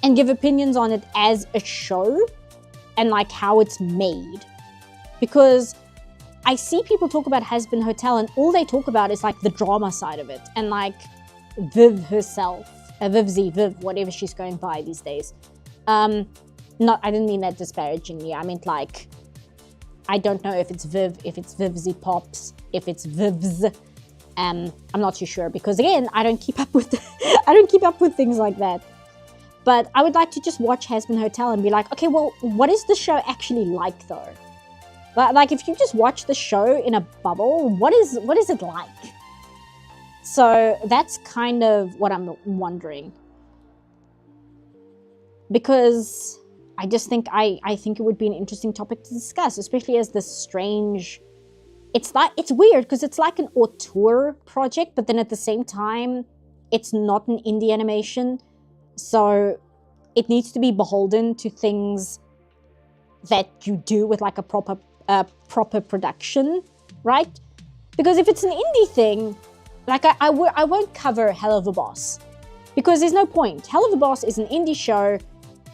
and give opinions on it as a show and like how it's made. Because I see people talk about Hazbin Hotel and all they talk about is like the drama side of it, and like Viv herself, Viv, whatever she's going by these days. I didn't mean that disparagingly. I meant like, I don't know if it's Viv, if it's Vivzy Pops, if it's Vivs. I'm not too sure, because again, I don't keep up with things like that. But I would like to just watch Hazbin Hotel and be like, okay, well, what is the show actually like though? Like, if you just watch the show in a bubble, what is it like? So that's kind of what I'm wondering. Because I just think I think it would be an interesting topic to discuss, especially as this strange. It's weird because it's like an auteur project, but then at the same time, it's not an indie animation. So it needs to be beholden to things that you do with like a proper production, right? Because if it's an indie thing, like I won't cover Hell of a Boss, because there's no point. Hell of a Boss is an indie show,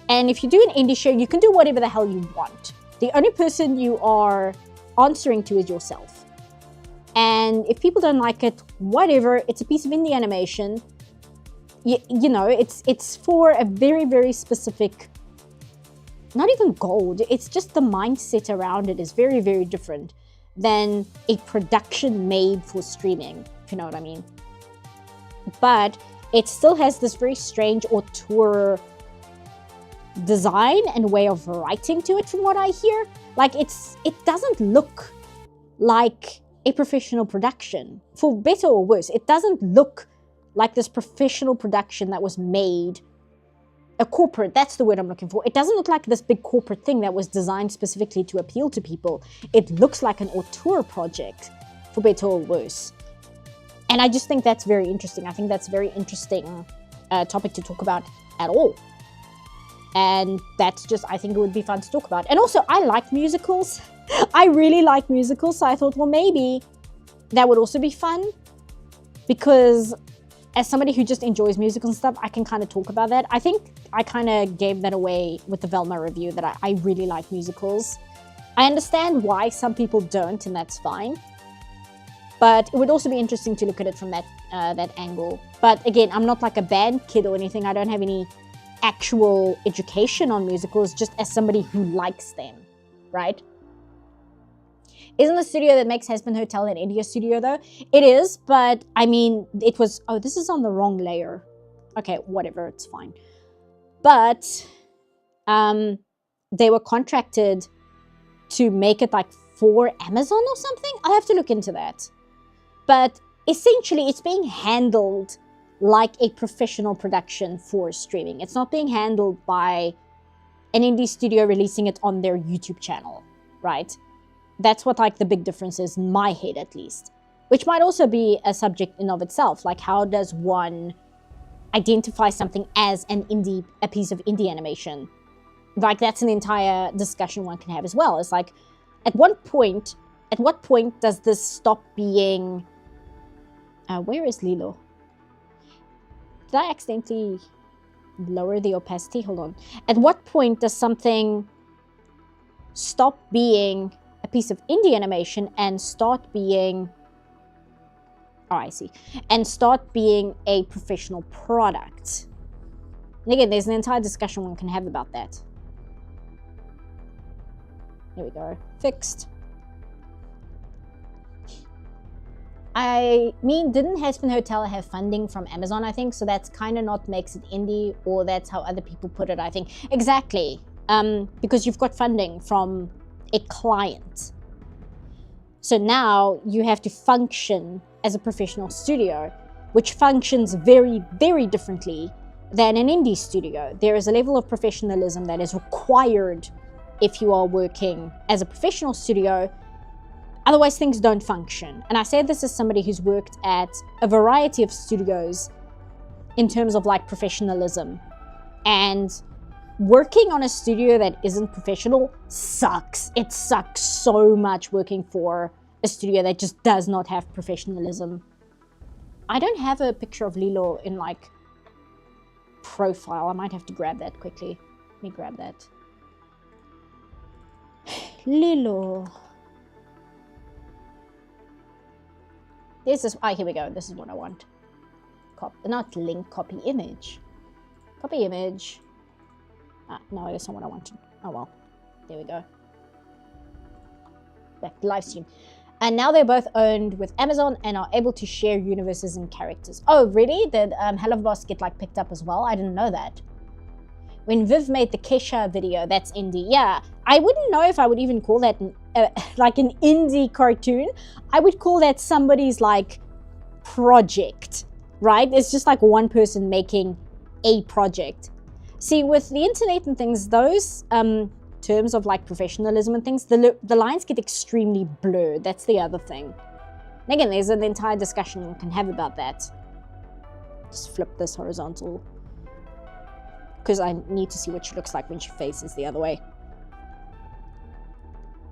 and if you do an indie show, you can do whatever the hell you want. The only person you are answering to is yourself. And if people don't like it, whatever, it's a piece of indie animation. You know, it's for a very, very specific, not even gold, it's just the mindset around it is very, very different than a production made for streaming, if you know what I mean. But it still has this very strange auteur design and way of writing to it, from what I hear. Like, it doesn't look like a professional production, for better or worse. It doesn't look like this professional production that was made, a corporate, that's the word I'm looking for. It doesn't look like this big corporate thing that was designed specifically to appeal to people. It looks like an auteur project, for better or worse. And I just think that's very interesting. I think that's a very interesting topic to talk about at all. And that's just, I think it would be fun to talk about. And also, I like musicals. I really like musicals, so I thought, well, maybe that would also be fun, because as somebody who just enjoys music and stuff, I can kind of talk about that. I think I kind of gave that away with the Velma review, that I really like musicals. I understand why some people don't, and that's fine. But it would also be interesting to look at it from that angle. But again, I'm not like a band kid or anything. I don't have any actual education on musicals, just as somebody who likes them, right? Isn't the studio that makes Hazbin Hotel an India studio though? It is, but I mean, it was, oh, this is on the wrong layer. Okay, whatever, it's fine. But they were contracted to make it like for Amazon or something. I'll have to look into that. But essentially, it's being handled like a professional production for streaming. It's not being handled by an indie studio releasing it on their YouTube channel, right? That's what like the big difference is in my head, at least. Which might also be a subject in of itself. Like, how does one identify something as a piece of indie animation? Like, that's an entire discussion one can have as well. It's like, at what point does this stop being... where is Lilo? Did I accidentally lower the opacity? Hold on. At what point does something stop being a piece of indie animation and start being... Oh, I see. And start being a professional product? And again, there's an entire discussion one can have about that. There we go. Fixed. I mean, didn't Hazbin Hotel have funding from Amazon, I think? So that's kind of not makes it indie, or that's how other people put it, I think. Exactly. Because you've got funding from a client. So now you have to function as a professional studio, which functions very, very differently than an indie studio. There is a level of professionalism that is required if you are working as a professional studio. Otherwise, things don't function. And I say this as somebody who's worked at a variety of studios in terms of like professionalism. And working on a studio that isn't professional sucks. It sucks so much working for a studio that just does not have professionalism. I don't have a picture of Lilo in like profile. I might have to grab that quickly. Let me grab that. Lilo. This is, here we go. This is what I want. Not link, copy image. Copy image. No, that's not what I wanted. Oh well. There we go. Back to live stream. And now they're both owned with Amazon and are able to share universes and characters. Oh, really? Did Hell of Boss get like picked up as well? I didn't know that. When Viv made the Kesha video, that's indie. Yeah, I wouldn't know if I would even call that like an indie cartoon. I would call that somebody's like project, right? It's just like one person making a project. See, with the internet and things, those terms of like professionalism and things, the lines get extremely blurred. That's the other thing. And again, there's an entire discussion we can have about that. Just flip this horizontal, because I need to see what she looks like when she faces the other way.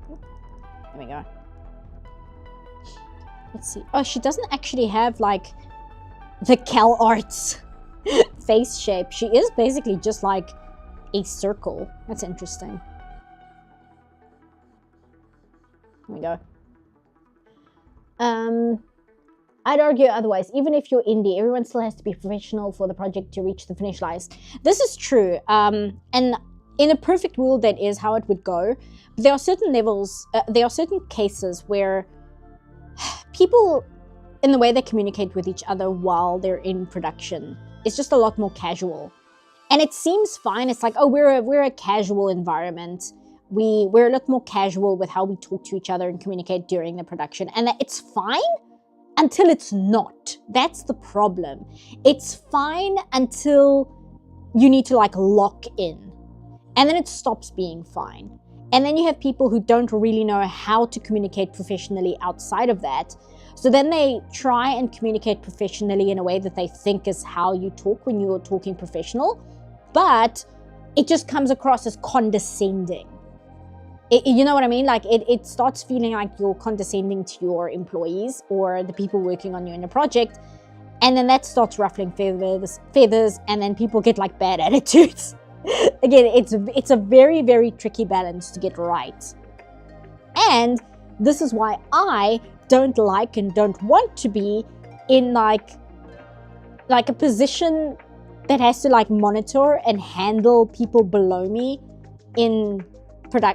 There we go. Let's see. Oh, she doesn't actually have like the Cal Arts face shape. She is basically just like a circle. That's interesting. There we go. I'd argue otherwise. Even if you're indie, everyone still has to be professional for the project to reach the finish line. This is true. And in a perfect world, that is how it would go. But there are certain levels, there are certain cases where people, in the way they communicate with each other while they're in production, is just a lot more casual. And it seems fine. It's like, oh, we're a casual environment. We're a lot more casual with how we talk to each other and communicate during the production. And that it's fine until it's not. That's the problem. It's fine until you need to like lock in. And then it stops being fine. And then you have people who don't really know how to communicate professionally outside of that. So then they try and communicate professionally in a way that they think is how you talk when you're talking professional. But it just comes across as condescending. You know what I mean? Like it starts feeling like you're condescending to your employees or the people working on you in a project. And then that starts ruffling feathers, and then people get like bad attitudes. Again, it's a very, very tricky balance to get right. And this is why I don't like and don't want to be in like a position that has to like monitor and handle people below me in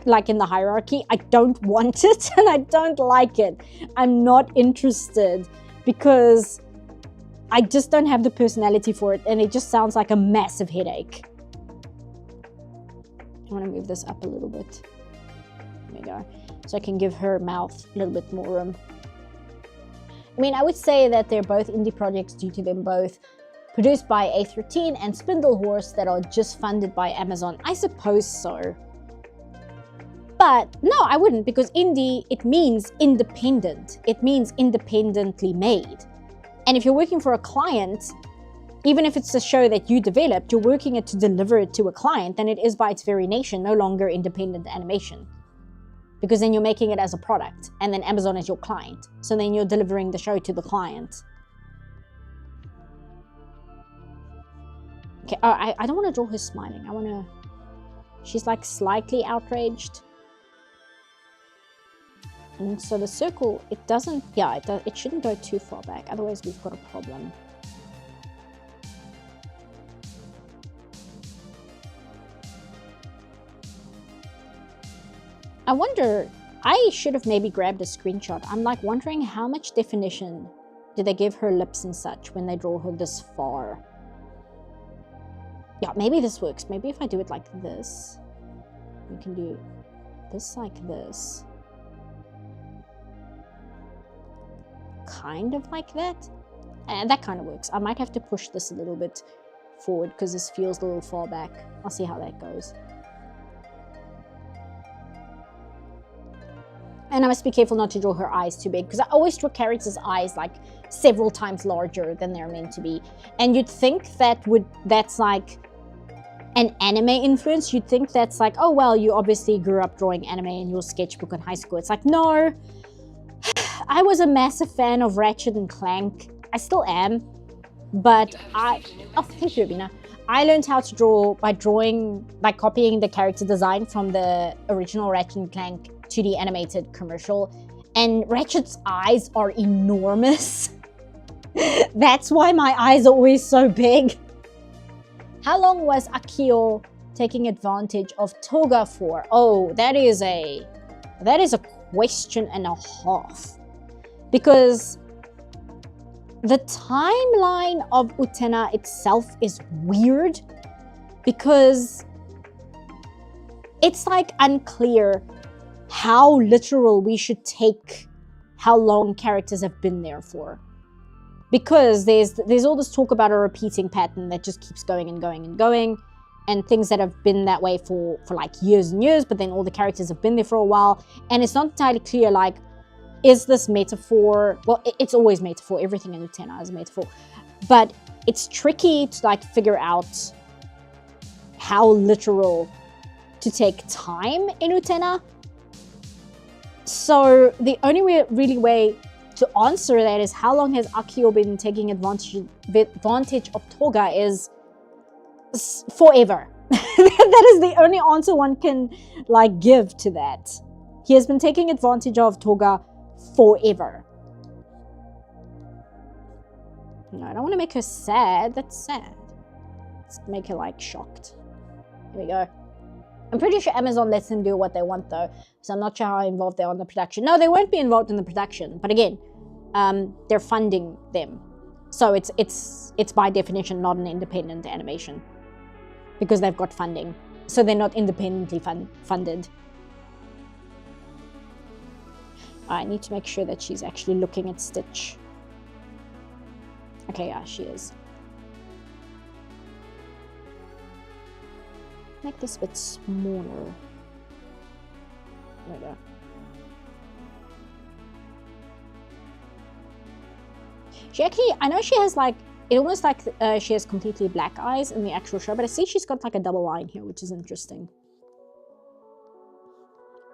like in the hierarchy. I don't want it and I don't like it. I'm not interested because I just don't have the personality for it, and it just sounds like a massive headache. I want to move this up a little bit. There we go. So I can give her mouth a little bit more room. I mean, I would say that they're both indie projects due to them both produced by A13 and Spindle Horse that are just funded by Amazon. I suppose so. But no, I wouldn't, because indie, it means independent. It means independently made. And if you're working for a client, even if it's a show that you developed, you're working it to deliver it to a client, then it is by its very nation no longer independent animation. Because then you're making it as a product, and then Amazon is your client. So then you're delivering the show to the client. Okay, I don't want to draw her smiling. I want to... She's like slightly outraged. And so the circle, it doesn't... Yeah, it shouldn't go too far back. Otherwise, we've got a problem. I wonder... I should have maybe grabbed a screenshot. I'm like wondering how much definition did they give her lips and such when they draw her this far. Yeah, maybe this works. Maybe if I do it like this, we can do this like this. Kind of like that. And that kind of works. I might have to push this a little bit forward because this feels a little far back. I'll see how that goes. And I must be careful not to draw her eyes too big, because I always draw characters' eyes like several times larger than they're meant to be. And you'd think that's like an anime influence. You'd think that's like, oh, well, you obviously grew up drawing anime in your sketchbook in high school. It's like, no, I was a massive fan of Ratchet and Clank. I still am. But oh, thank you, Ravina. I learned how to draw by copying the character design from the original Ratchet and Clank 2D animated commercial, and Ratchet's eyes are enormous. That's why my eyes are always so big. How long was Akio taking advantage of Toga for? Oh, that is a question and a half. Because the timeline of Utena itself is weird, because it's like unclear how literal we should take how long characters have been there for. Because there's all this talk about a repeating pattern that just keeps going and going and going, and things that have been that way for like years and years, but then all the characters have been there for a while, and it's not entirely clear, like, is this metaphor? Well, it's always metaphor. Everything in Utena is metaphor. But it's tricky to like figure out how literal to take time in Utena. So the only way to answer that is, how long has Akio been taking advantage of Toga is forever. That is the only answer one can like give to that. He has been taking advantage of Toga forever. No, I don't want to make her sad. That's sad. Let's make her like shocked. Here we go. I'm pretty sure Amazon lets them do what they want though, so I'm not sure how involved they are in the production. No, they won't be involved in the production, but again, they're funding them. So it's by definition not an independent animation, because they've got funding. So they're not independently funded. I need to make sure that she's actually looking at Stitch. Okay, yeah, she is. Make this a bit smaller. There we go. She actually, I know she has like, it almost like she has completely black eyes in the actual show, but I see she's got like a double line here, which is interesting.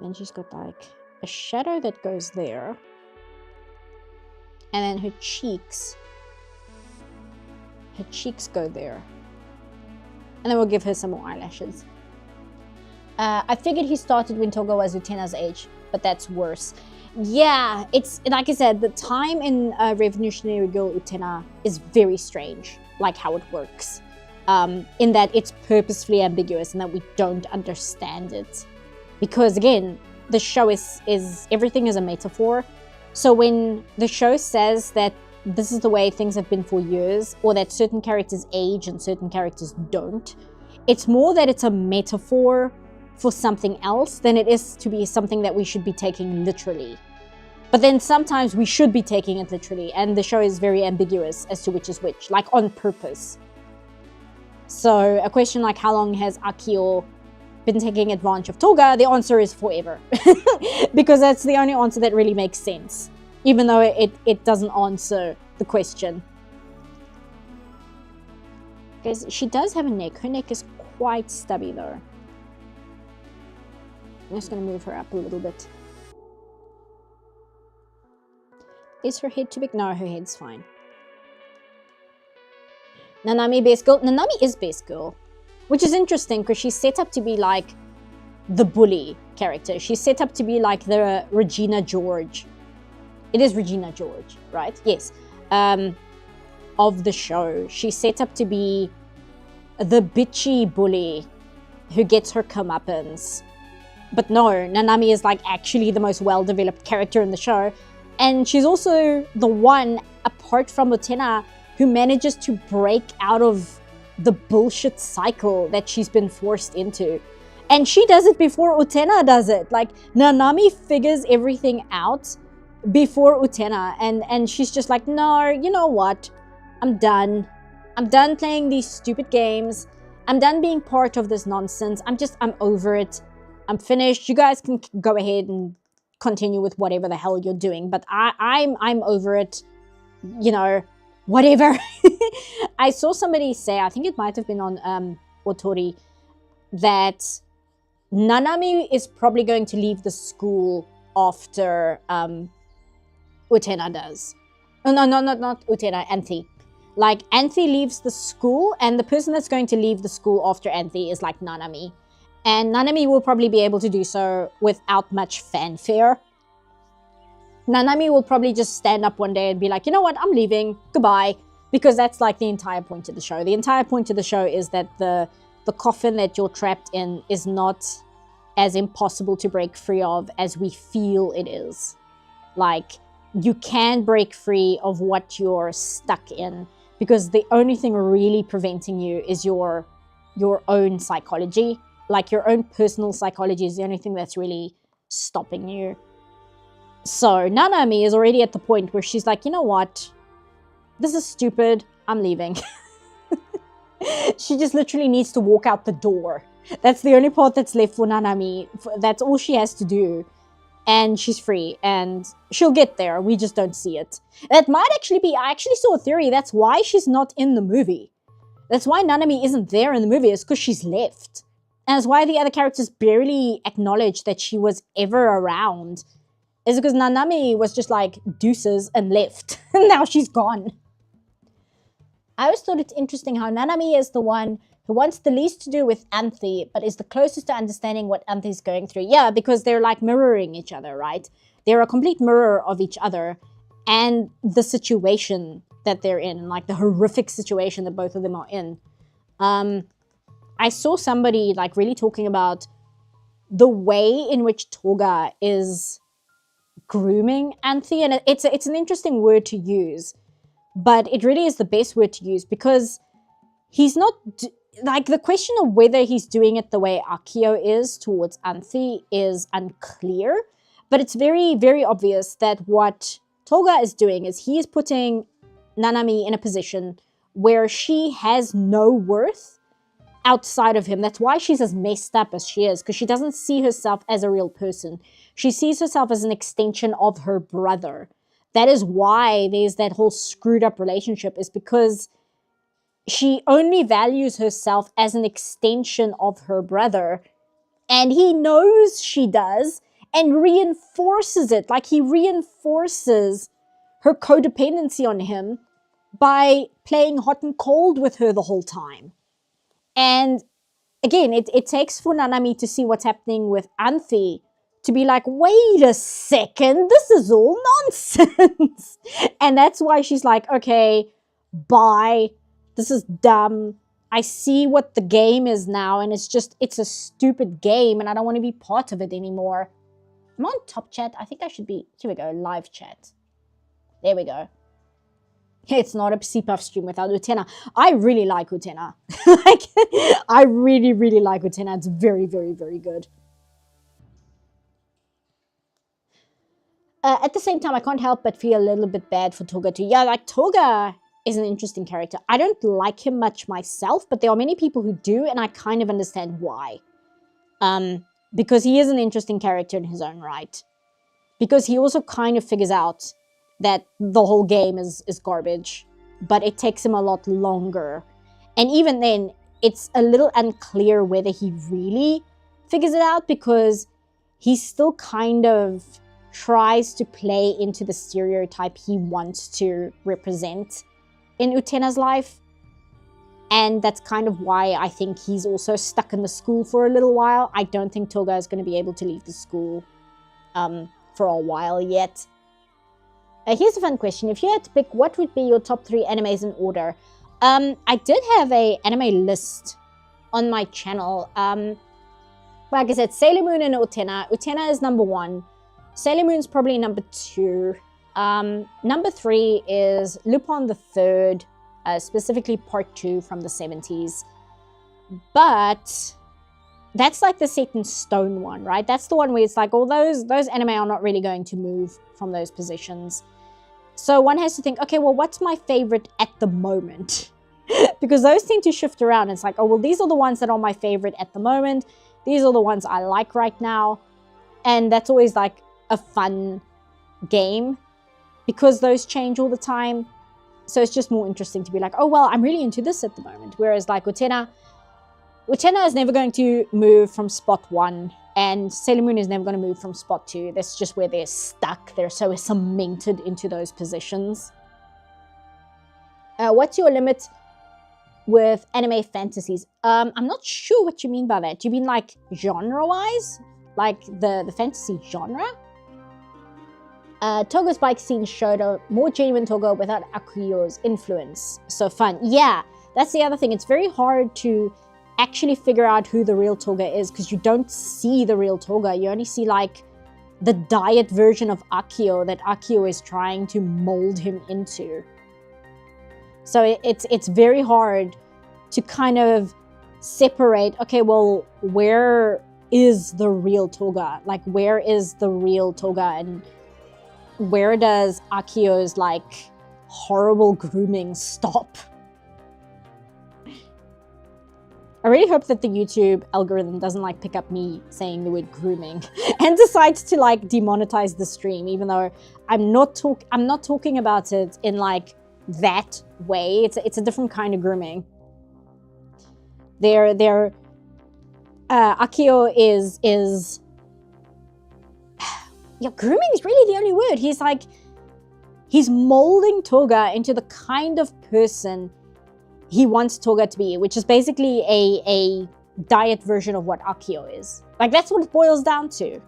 Then she's got like a shadow that goes there. And then her cheeks go there. And then we'll give her some more eyelashes. I figured he started when Toga was Utena's age, but that's worse. Yeah, it's like I said, the time in Revolutionary Girl Utena is very strange, like how it works. in that it's purposefully ambiguous and that we don't understand it. Because again, the show is everything is a metaphor. So when the show says that this is the way things have been for years, or that certain characters age and certain characters don't, it's more that it's a metaphor for something else than it is to be something that we should be taking literally. But then sometimes we should be taking it literally, and the show is very ambiguous as to which is which, like on purpose. So a question like, how long has Akio been taking advantage of Toga? The answer is forever. Because that's the only answer that really makes sense, even though it doesn't answer the question. Because she does have a neck. Her neck is quite stubby though. I'm just going to move her up a little bit. Is her head too big? No, her head's fine. Nanami, best girl. Nanami is best girl. Which is interesting because she's set up to be like the bully character. She's set up to be like the Regina George. It is Regina George, right? Yes. Of the show. She's set up to be the bitchy bully who gets her comeuppance. But no, Nanami is like actually the most well-developed character in the show. And she's also the one, apart from Utena, who manages to break out of the bullshit cycle that she's been forced into. And she does it before Utena does it. Like, Nanami figures everything out before Utena. And she's just like, no, you know what? I'm done. I'm done playing these stupid games. I'm done being part of this nonsense. I'm over it. I'm finished. You guys can go ahead and continue with whatever the hell you're doing. But I'm over it. You know, whatever. I saw somebody say, I think it might have been on Otori, that Nanami is probably going to leave the school after Utena does. Oh, no, not Utena, Anthy. Like, Anthy leaves the school, and the person that's going to leave the school after Anthy is like Nanami. And Nanami will probably be able to do so without much fanfare. Nanami will probably just stand up one day and be like, you know what, I'm leaving, goodbye. Because that's like the entire point of the show. The entire point of the show is that the coffin that you're trapped in is not as impossible to break free of as we feel it is. Like, you can break free of what you're stuck in, because the only thing really preventing you is your own psychology. Like, your own personal psychology is the only thing that's really stopping you. So Nanami is already at the point where she's like, you know what? This is stupid. I'm leaving. She just literally needs to walk out the door. That's the only part that's left for Nanami. That's all she has to do. And she's free. And she'll get there. We just don't see it. That might actually be... I actually saw a theory. That's why she's not in the movie. That's why Nanami isn't there in the movie. Is because she's left. And that's why the other characters barely acknowledge that she was ever around. Is because Nanami was just like deuces and left. And now she's gone. I always thought it's interesting how Nanami is the one who wants the least to do with Anthy, but is the closest to understanding what Anthy's going through. Yeah, because they're like mirroring each other, right? They're a complete mirror of each other and the situation that they're in, like the horrific situation that both of them are in. I saw somebody like really talking about the way in which Toga is grooming Anthy, and it's an interesting word to use, but it really is the best word to use, because he's not, like, the question of whether he's doing it the way Akio is towards Anthy is unclear, but it's very, very obvious that what Toga is doing is he is putting Nanami in a position where she has no worth outside of him. That's why she's as messed up as she is, because she doesn't see herself as a real person. She sees herself as an extension of her brother. That is why there's that whole screwed up relationship, is because she only values herself as an extension of her brother, and he knows she does and reinforces it. Like, he reinforces her codependency on him by playing hot and cold with her the whole time. And again, it takes for Nanami to see what's happening with Anthy to be like, wait a second, this is all nonsense. And that's why she's like, okay, bye. This is dumb. I see what the game is now, and it's a stupid game, and I don't want to be part of it anymore. I'm on top chat. I think I should be, here we go, live chat. There we go. It's not a CPUF stream without Utena. I really like Utena. Like, I really, really like Utena. It's very, very, very good. At the same time, I can't help but feel a little bit bad for Toga too. Yeah, like Toga is an interesting character. I don't like him much myself, but there are many people who do, and I kind of understand why. Because he is an interesting character in his own right. Because he also kind of figures out that the whole game is garbage, but it takes him a lot longer. And even then, it's a little unclear whether he really figures it out, because he still kind of tries to play into the stereotype he wants to represent in Utena's life. And that's kind of why I think he's also stuck in the school for a little while. I don't think Toga is going to be able to leave the school for a while yet. Here's a fun question. If you had to pick, what would be your top 3 animes in order? I did have a anime list on my channel. Like I said, Sailor Moon and Utena. Utena is number 1. Sailor Moon's probably number 2. Number 3 is Lupin the Third, specifically part 2 from the 70s. But that's like the set in stone one, right? That's the one where it's like, all those anime are not really going to move from those positions. So one has to think, okay, well, what's my favorite at the moment? Because those tend to shift around. It's like, oh, well, these are the ones that are my favorite at the moment. These are the ones I like right now. And that's always like a fun game, because those change all the time. So it's just more interesting to be like, oh, well, I'm really into this at the moment. Whereas like Utena is never going to move from spot 1, and Sailor Moon is never going to move from spot 2. That's just where they're stuck. They're so cemented into those positions. What's your limit with anime fantasies? I'm not sure what you mean by that. Do you mean like genre-wise? Like the fantasy genre? Toga's bike scene showed a more genuine Toga without Akuyo's influence. So fun. Yeah, that's the other thing. It's very hard to actually figure out who the real Toga is, because you don't see the real Toga. You only see like the diet version of Akio that Akio is trying to mold him into. So it's very hard to kind of separate, okay, well, where is the real Toga? Like, where is the real Toga, and where does Akio's like horrible grooming stop? I really hope that the YouTube algorithm doesn't like pick up me saying the word grooming and decides to like demonetize the stream, even though I'm not talking about it in like that way. It's a different kind of grooming. Akio is yeah, grooming is really the only word. He's molding Toga into the kind of person he wants Toga to be, which is basically a diet version of what Akio is. Like, that's what it boils down to.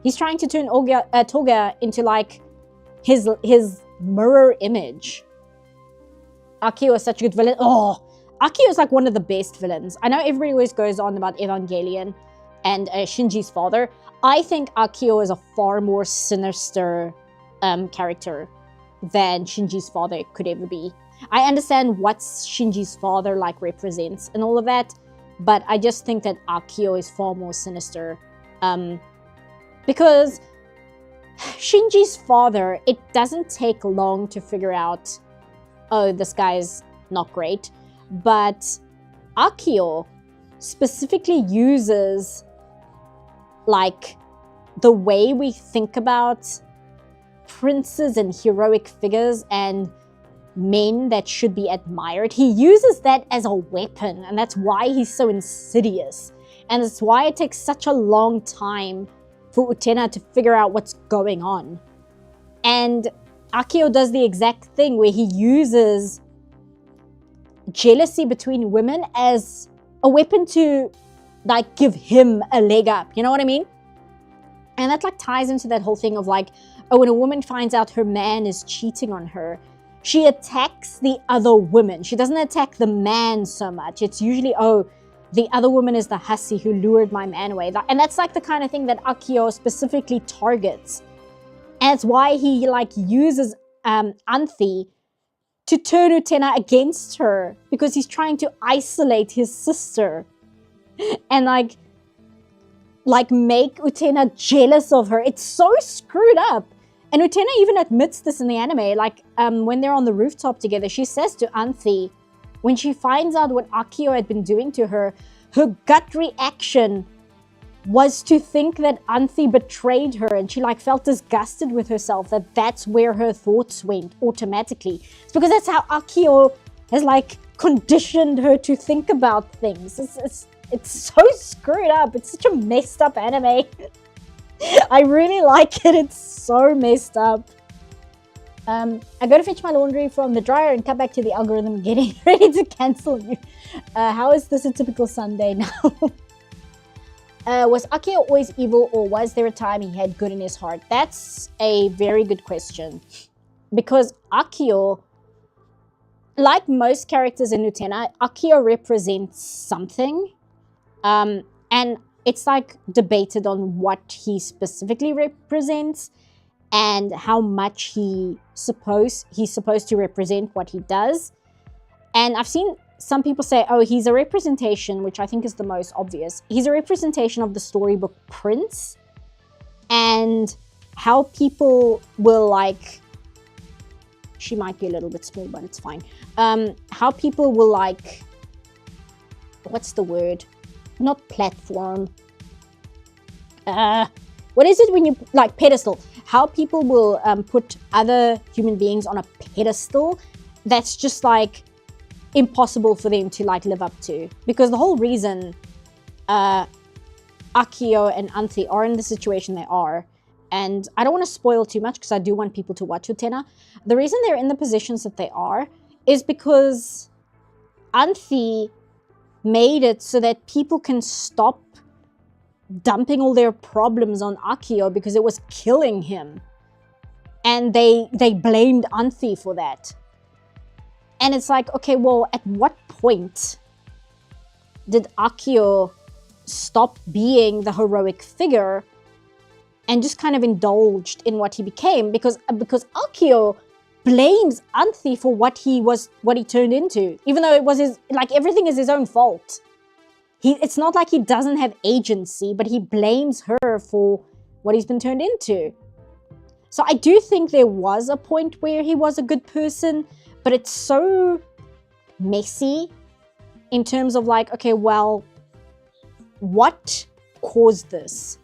He's trying to turn Toga into like his mirror image. Akio is such a good villain. Oh, Akio is like one of the best villains. I know everybody always goes on about Evangelion and Shinji's father. I think Akio is a far more sinister character than Shinji's father could ever be. I understand what Shinji's father like represents and all of that, but I just think that Akio is far more sinister. Because Shinji's father, it doesn't take long to figure out, oh, this guy's not great. But Akio specifically uses like the way we think about princes and heroic figures and men that should be admired. He uses that as a weapon, and that's why he's so insidious. And it's why it takes such a long time for Utena to figure out what's going on. And Akio does the exact thing where he uses jealousy between women as a weapon to like give him a leg up. You know what I mean? And that like ties into that whole thing of like, oh, when a woman finds out her man is cheating on her, she attacks the other women. She doesn't attack the man so much. It's usually, oh, the other woman is the hussy who lured my man away. And that's like the kind of thing that Akio specifically targets. And it's why he like uses Anthe to turn Utena against her, because he's trying to isolate his sister and like make Utena jealous of her. It's so screwed up. And Utena even admits this in the anime. Like when they're on the rooftop together, she says to Anthe, when she finds out what Akio had been doing to her, her gut reaction was to think that Anthe betrayed her, and she like felt disgusted with herself, that's where her thoughts went automatically. It's because that's how Akio has like conditioned her to think about things. It's so screwed up. It's such a messed up anime. I really like it. It's so messed up. I go to fetch my laundry from the dryer and come back to the algorithm getting ready to cancel you. How is this a typical Sunday now? Was Akio always evil, or was there a time he had good in his heart? That's a very good question. Because Akio, like most characters in Utena, Akio represents something. And it's like debated on what he specifically represents and how much he's supposed to represent what he does. And I've seen some people say, oh, he's a representation, which I think is the most obvious. He's a representation of the storybook Prince, and how people will like, she might be a little bit small, but it's fine. How people will like, what's the word? Not platform. What is it when you, like pedestal? How people will put other human beings on a pedestal that's just like impossible for them to like live up to. Because the whole reason Akio and Anthe are in the situation they are, and I don't want to spoil too much because I do want people to watch Utena. The reason they're in the positions that they are is because Anthe made it so that people can stop dumping all their problems on Akio because it was killing him. And they blamed Anthe for that. And it's like, okay, well, at what point did Akio stop being the heroic figure and just kind of indulged in what he became? Because Akio blames Anthe for what he turned into, even though it was his, like, everything is his own fault. It's not like he doesn't have agency, but he blames her for what he's been turned into. So I do think there was a point where he was a good person, but it's so messy in terms of like, okay, well, what caused this?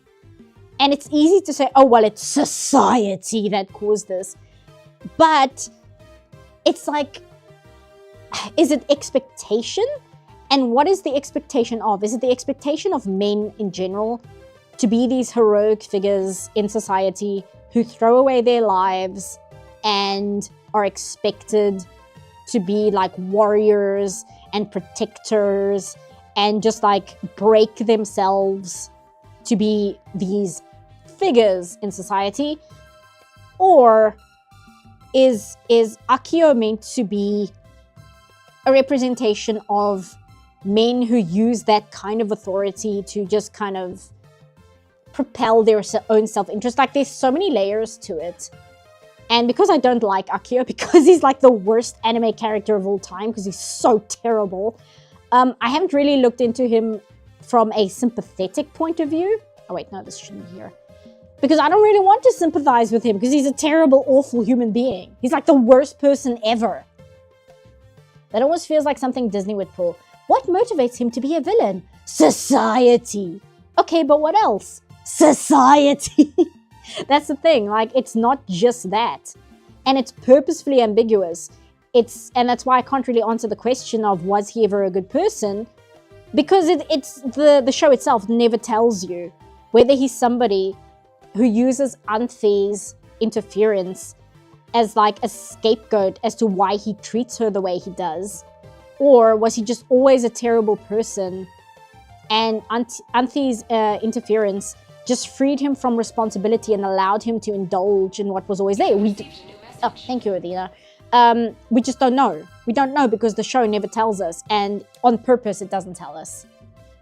And it's easy to say, oh, well, it's society that caused this. But it's like, is it expectation? And what is the expectation of? Is it the expectation of men in general to be these heroic figures in society who throw away their lives and are expected to be like warriors and protectors and just like break themselves to be these figures in society? Or is Akio meant to be a representation of men who use that kind of authority to just kind of propel their own self-interest? Like, there's so many layers to it. And because I don't like Akio, because he's like the worst anime character of all time, because he's so terrible, I haven't really looked into him from a sympathetic point of view. Oh wait, no, this shouldn't be here. Because I don't really want to sympathize with him, because he's a terrible, awful human being. He's like the worst person ever. That almost feels like something Disney would pull. What motivates him to be a villain? Society. Okay, but what else? Society. That's the thing. Like, it's not just that. And it's purposefully ambiguous. And that's why I can't really answer the question of, was he ever a good person? Because it's the show itself never tells you whether he's somebody who uses Anthe's interference as like a scapegoat as to why he treats her the way he does. Or was he just always a terrible person, and Anthe's interference just freed him from responsibility and allowed him to indulge in what was always there? Oh, thank you, Adina. We just don't know. We don't know because the show never tells us, and on purpose it doesn't tell us.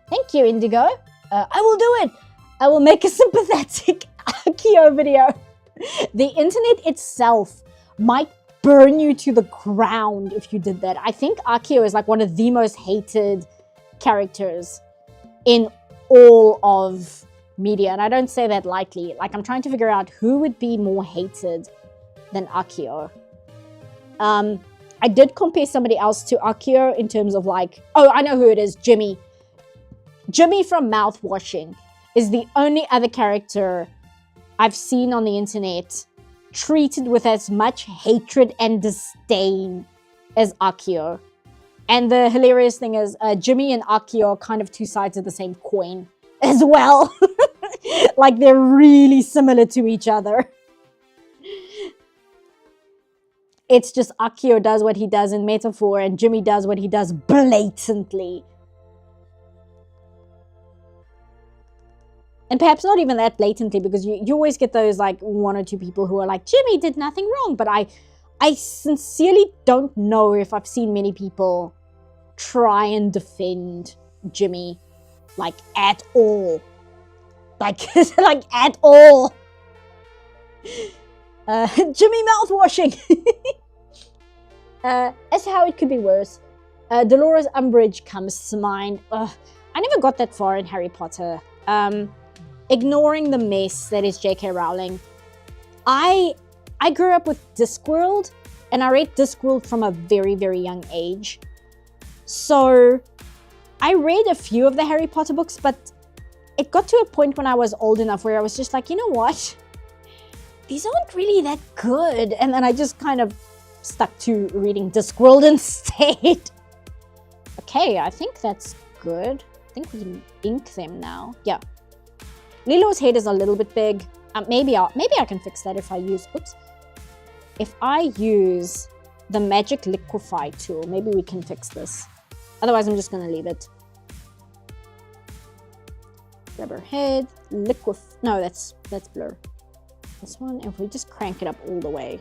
Thank you, Indigo. I will do it. I will make a sympathetic Akio video. The internet itself might burn you to the ground if you did that. I think Akio is like one of the most hated characters in all of media, and I don't say that lightly. Like, I'm trying to figure out who would be more hated than Akio. I did compare somebody else to Akio in terms of like, oh, I know who it is, Jimmy. Jimmy from Mouthwashing is the only other character I've seen on the internet treated with as much hatred and disdain as Akio. And the hilarious thing is, Jimmy and Akio are kind of two sides of the same coin as well. Like, they're really similar to each other. It's just Akio does what he does in metaphor and Jimmy does what he does blatantly. And perhaps not even that blatantly, because you always get those like one or two people who are like, Jimmy did nothing wrong. But I sincerely don't know if I've seen many people try and defend Jimmy like at all. Like, like at all. Jimmy Mouthwashing. As to how it could be worse, Dolores Umbridge comes to mind. I never got that far in Harry Potter. Ignoring the mess that is J.K. Rowling, I grew up with Discworld, and I read Discworld from a very, very young age. So I read a few of the Harry Potter books, but it got to a point when I was old enough where I was just like, you know what? These aren't really that good. And then I just kind of stuck to reading Discworld instead. Okay, I think that's good. I think we can ink them now. Yeah. Lilo's head is a little bit big. Maybe I can fix that if I use... Oops. If I use the magic liquefy tool, maybe we can fix this. Otherwise, I'm just going to leave it. Grab her head. No, that's blur. This one, if we just crank it up all the way.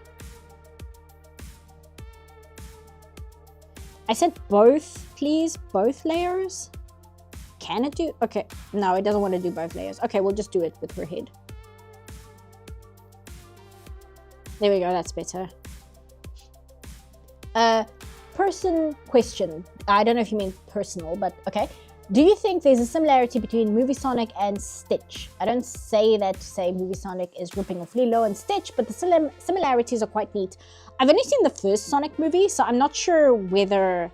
I said both, please. Both layers. Can it do? Okay. No, it doesn't want to do both layers. Okay, we'll just do it with her head. There we go. That's better. Person question. I don't know if you mean personal, but okay. Do you think there's a similarity between Movie Sonic and Stitch? I don't say that to say Movie Sonic is ripping off Lilo and Stitch, but the similarities are quite neat. I've only seen the first Sonic movie, so I'm not sure whether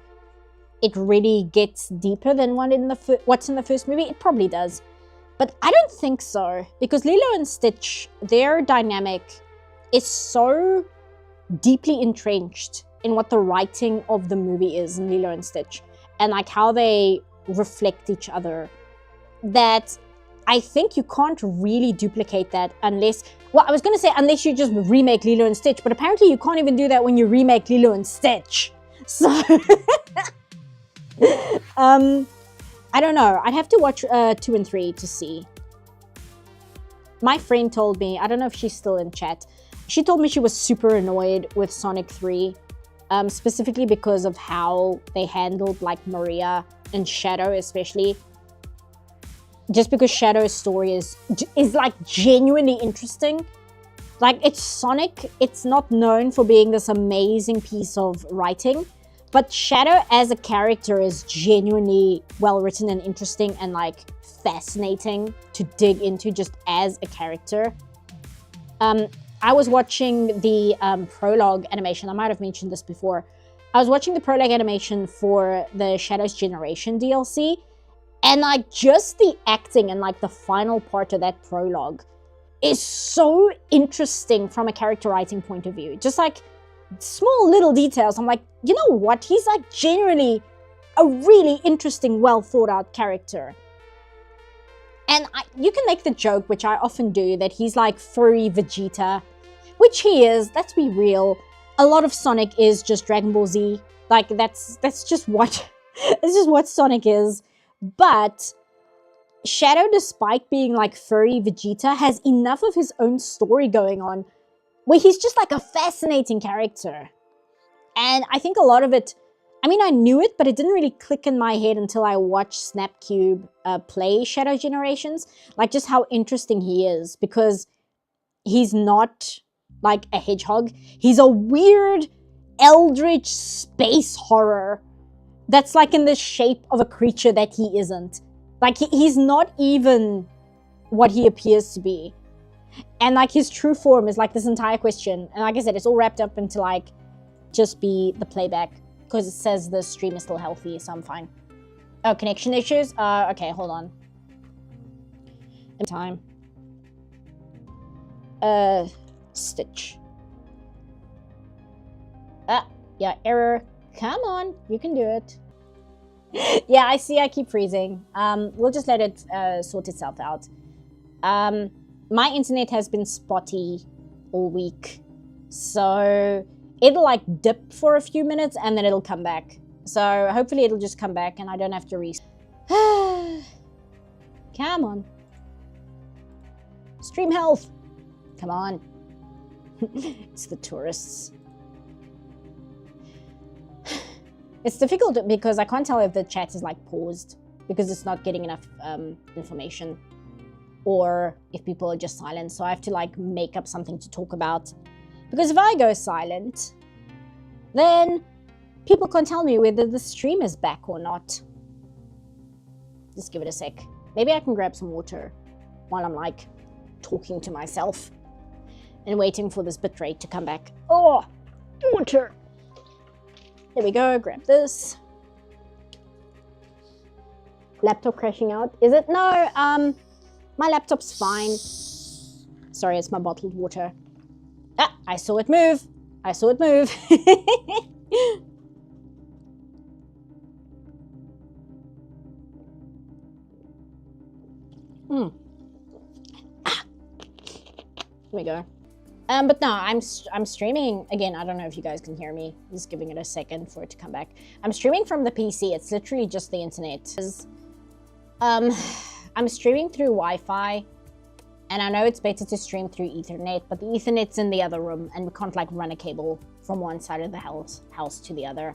it really gets deeper than what's in the first movie. It probably does. But I don't think so, because Lilo and Stitch, their dynamic is so deeply entrenched in what the writing of the movie is in Lilo and Stitch, and like how they reflect each other, that I think you can't really duplicate that unless, well, I was going to say unless you just remake Lilo and Stitch, but apparently you can't even do that when you remake Lilo and Stitch. So, I don't know. I'd have to watch 2 and 3 to see. My friend told me, I don't know if she's still in chat, she told me she was super annoyed with Sonic 3, specifically because of how they handled like Maria and Shadow especially. Just because Shadow's story is like genuinely interesting. Like, it's Sonic, it's not known for being this amazing piece of writing, but Shadow as a character is genuinely well written and interesting and like fascinating to dig into just as a character. I was watching the prologue animation. I might have mentioned this before. I was watching the prologue animation for the Shadows Generation DLC, and like just the acting and like the final part of that prologue is so interesting from a character writing point of view. Just like small little details. I'm like, you know what? He's like genuinely a really interesting, well thought out character. And you can make the joke, which I often do, that he's like furry Vegeta, which he is. Let's be real. A lot of Sonic is just Dragon Ball Z. Like, that's just what it's just what Sonic is. But Shadow, despite being like furry Vegeta, has enough of his own story going on where he's just like a fascinating character. And I think a lot of it, I mean, I knew it, but it didn't really click in my head until I watched Snapcube play Shadow Generations. Like, just how interesting he is, because he's not like a hedgehog. He's a weird eldritch space horror that's like in the shape of a creature that he isn't. Like, he's not even what he appears to be. And like, his true form is like this entire question. And like I said, it's all wrapped up into like just be the playback, because it says the stream is still healthy, so I'm fine. Oh, connection issues? Okay, hold on. Time. Stitch. Yeah, error. Come on, you can do it. Yeah, I see I keep freezing. We'll just let it sort itself out. My internet has been spotty all week, so it'll like dip for a few minutes and then it'll come back. So hopefully it'll just come back and I don't have to restart. Come on. Stream health. Come on. It's the tourists. It's difficult because I can't tell if the chat is like paused because it's not getting enough information, or if people are just silent. So I have to like make up something to talk about, because if I go silent, then people can't tell me whether the stream is back or not. Just give it a sec. Maybe I can grab some water while I'm like talking to myself and waiting for this bitrate to come back. Oh, water. There we go, grab this. Laptop crashing out. Is it? No, my laptop's fine. Sorry, it's my bottled water. Ah, I saw it move. I saw it move. Ah. There we go. But no, I'm streaming again. I don't know if you guys can hear me. Just giving it a second for it to come back. I'm streaming from the PC. It's literally just the internet. I'm streaming through Wi-Fi, and I know it's better to stream through Ethernet, but the Ethernet's in the other room, and we can't like run a cable from one side of the house to the other.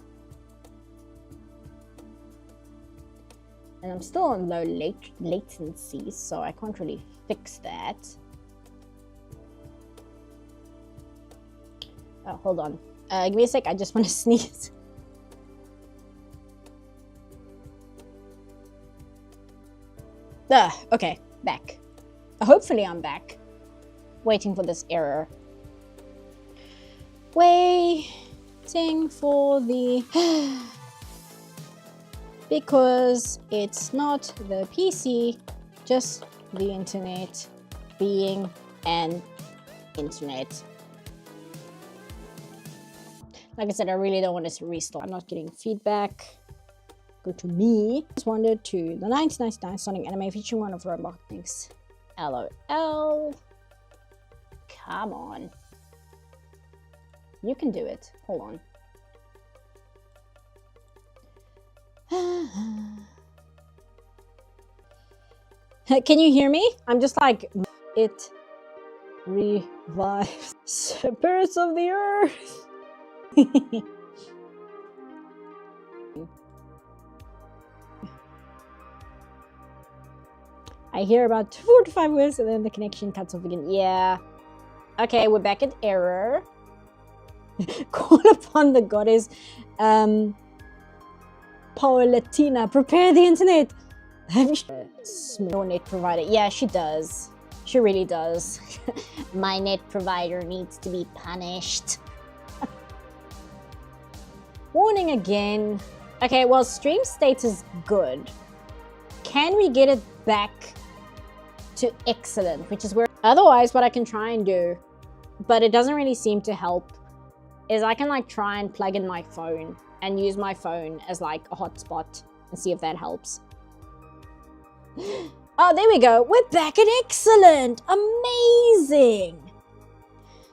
And I'm still on low latency, so I can't really fix that. Oh, hold on. Give me a sec. I just want to sneeze. Okay, back. Hopefully I'm back. Waiting for this error. Waiting for the... because it's not the PC, just the internet being an internet. Like I said, I really don't want to restart. I'm not getting feedback. Go to me. Just wandered to the 1999 Sonic anime featuring one of Robotnik's. LOL. Come on. You can do it. Hold on. Can you hear me? I'm just like, it revives spirits of the earth. I hear about 4 to 5 words and then the connection cuts off again. Yeah. Okay, we're back at error. Call upon the goddess Paulatina. Prepare the internet. Have you your net provider? Yeah, she does. She really does. My net provider needs to be punished. Warning again. Okay, well, stream state is good. Can we get it back to excellent, which is where... Otherwise, what I can try and do, but it doesn't really seem to help, is I can like try and plug in my phone and use my phone as like a hotspot and see if that helps. Oh, there we go. We're back at excellent. Amazing.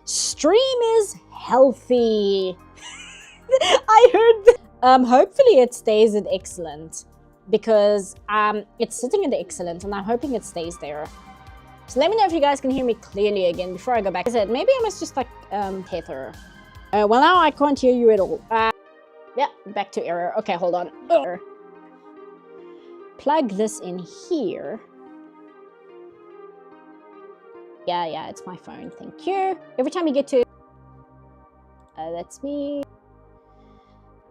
Stream is healthy. I heard. Hopefully it stays at excellent, because it's sitting at excellent, and I'm hoping it stays there. So let me know if you guys can hear me clearly again before I go back. I said maybe I must just like tether Well, now I can't hear you at all. Yeah, back to error. Okay, hold on. Plug this in here. Yeah, it's my phone. Thank you. Every time you get to... that's me.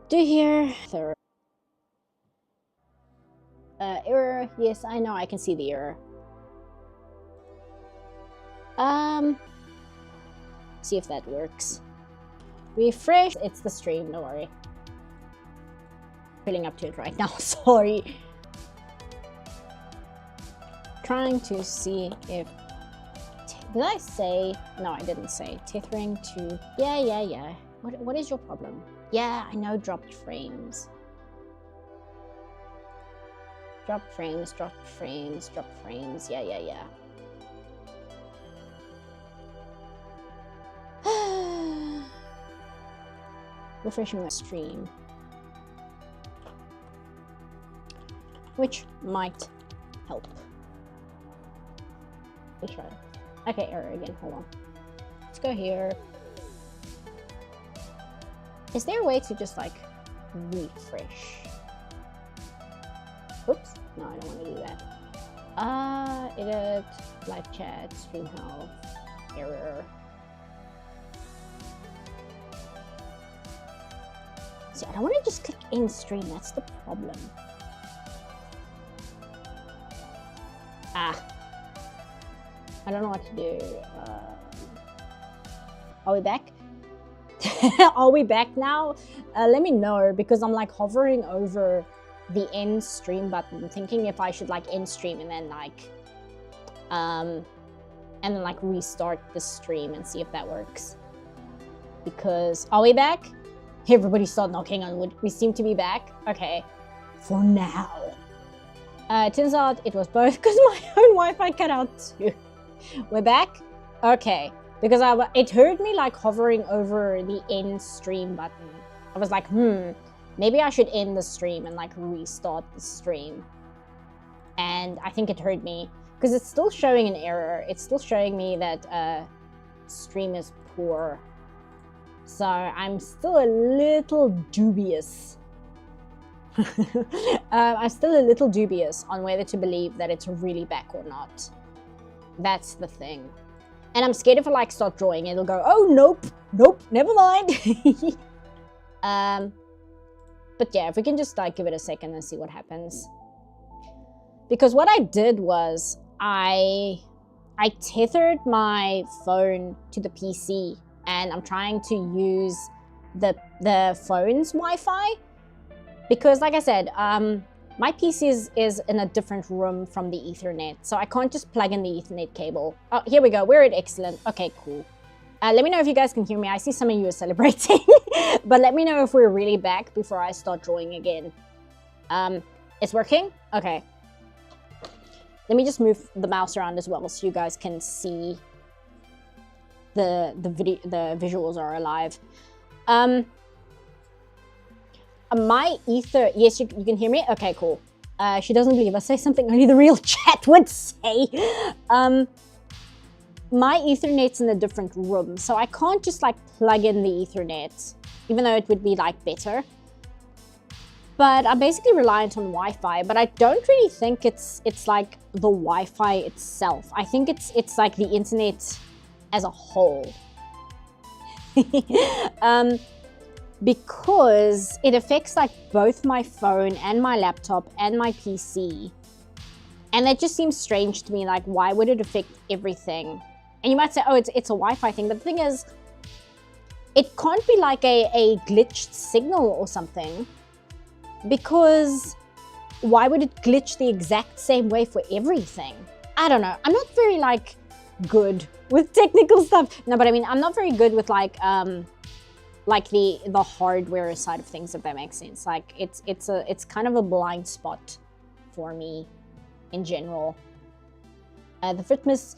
Do here. Third. Error. Yes, I know. I can see the error. See if that works. Refresh. It's the stream. Don't worry. Filling up to it right now. Sorry. Trying to see if... Did I say... No, I didn't say. Tethering to... Yeah. What is your problem? Yeah, I know dropped frames. Dropped frames. Yeah. Refreshing the stream. Which might help. Let's try it. Okay, error again. Hold on. Let's go here. Is there a way to just like refresh? Oops. No, I don't want to do that. Edit, live chat, stream health, error. See, I don't want to just click in stream. That's the problem. I don't know what to do. Are we back? Are we back now? Let me know, because I'm like hovering over the end stream button, thinking if I should like end stream and then like restart the stream and see if that works. Because are we back? Everybody start knocking on wood. We seem to be back. Okay, for now. It turns out it was both because my own Wi-Fi cut out too. We're back? Okay. Because it heard me like hovering over the end stream button. I was like, maybe I should end the stream and like restart the stream. And I think it heard me because it's still showing an error. It's still showing me that stream is poor. So I'm still a little dubious. I'm still a little dubious on whether to believe that it's really back or not. That's the thing. And I'm scared if I like start drawing, it'll go, oh, nope, never mind. But yeah, if we can just like give it a second and see what happens. Because what I did was I tethered my phone to the PC and I'm trying to use the phone's Wi-Fi. Because like I said, my PC is in a different room from the Ethernet, so I can't just plug in the Ethernet cable. Oh, here we go. We're at excellent. Okay, cool. Let me know if you guys can hear me. I see some of you are celebrating, but let me know if we're really back before I start drawing again. It's working? Okay. Let me just move the mouse around as well so you guys can see the visuals are alive. My ether, yes, you can hear me? Okay, cool. She doesn't believe I say something only the real chat would say. My Ethernet's in a different room, so I can't just like plug in the Ethernet, even though it would be like better. But I'm basically reliant on Wi-Fi, but I don't really think it's like the Wi-Fi itself. I think it's like the internet as a whole. Because it affects like both my phone and my laptop and my PC. And that just seems strange to me, like why would it affect everything? And you might say, oh, it's a Wi-Fi thing, but the thing is, it can't be like a glitched signal or something, because why would it glitch the exact same way for everything? I don't know. I'm not very like good with technical stuff. No, but I mean, I'm not very good with like the hardware side of things, if that makes sense. Like it's kind of a blind spot for me in general. The fitness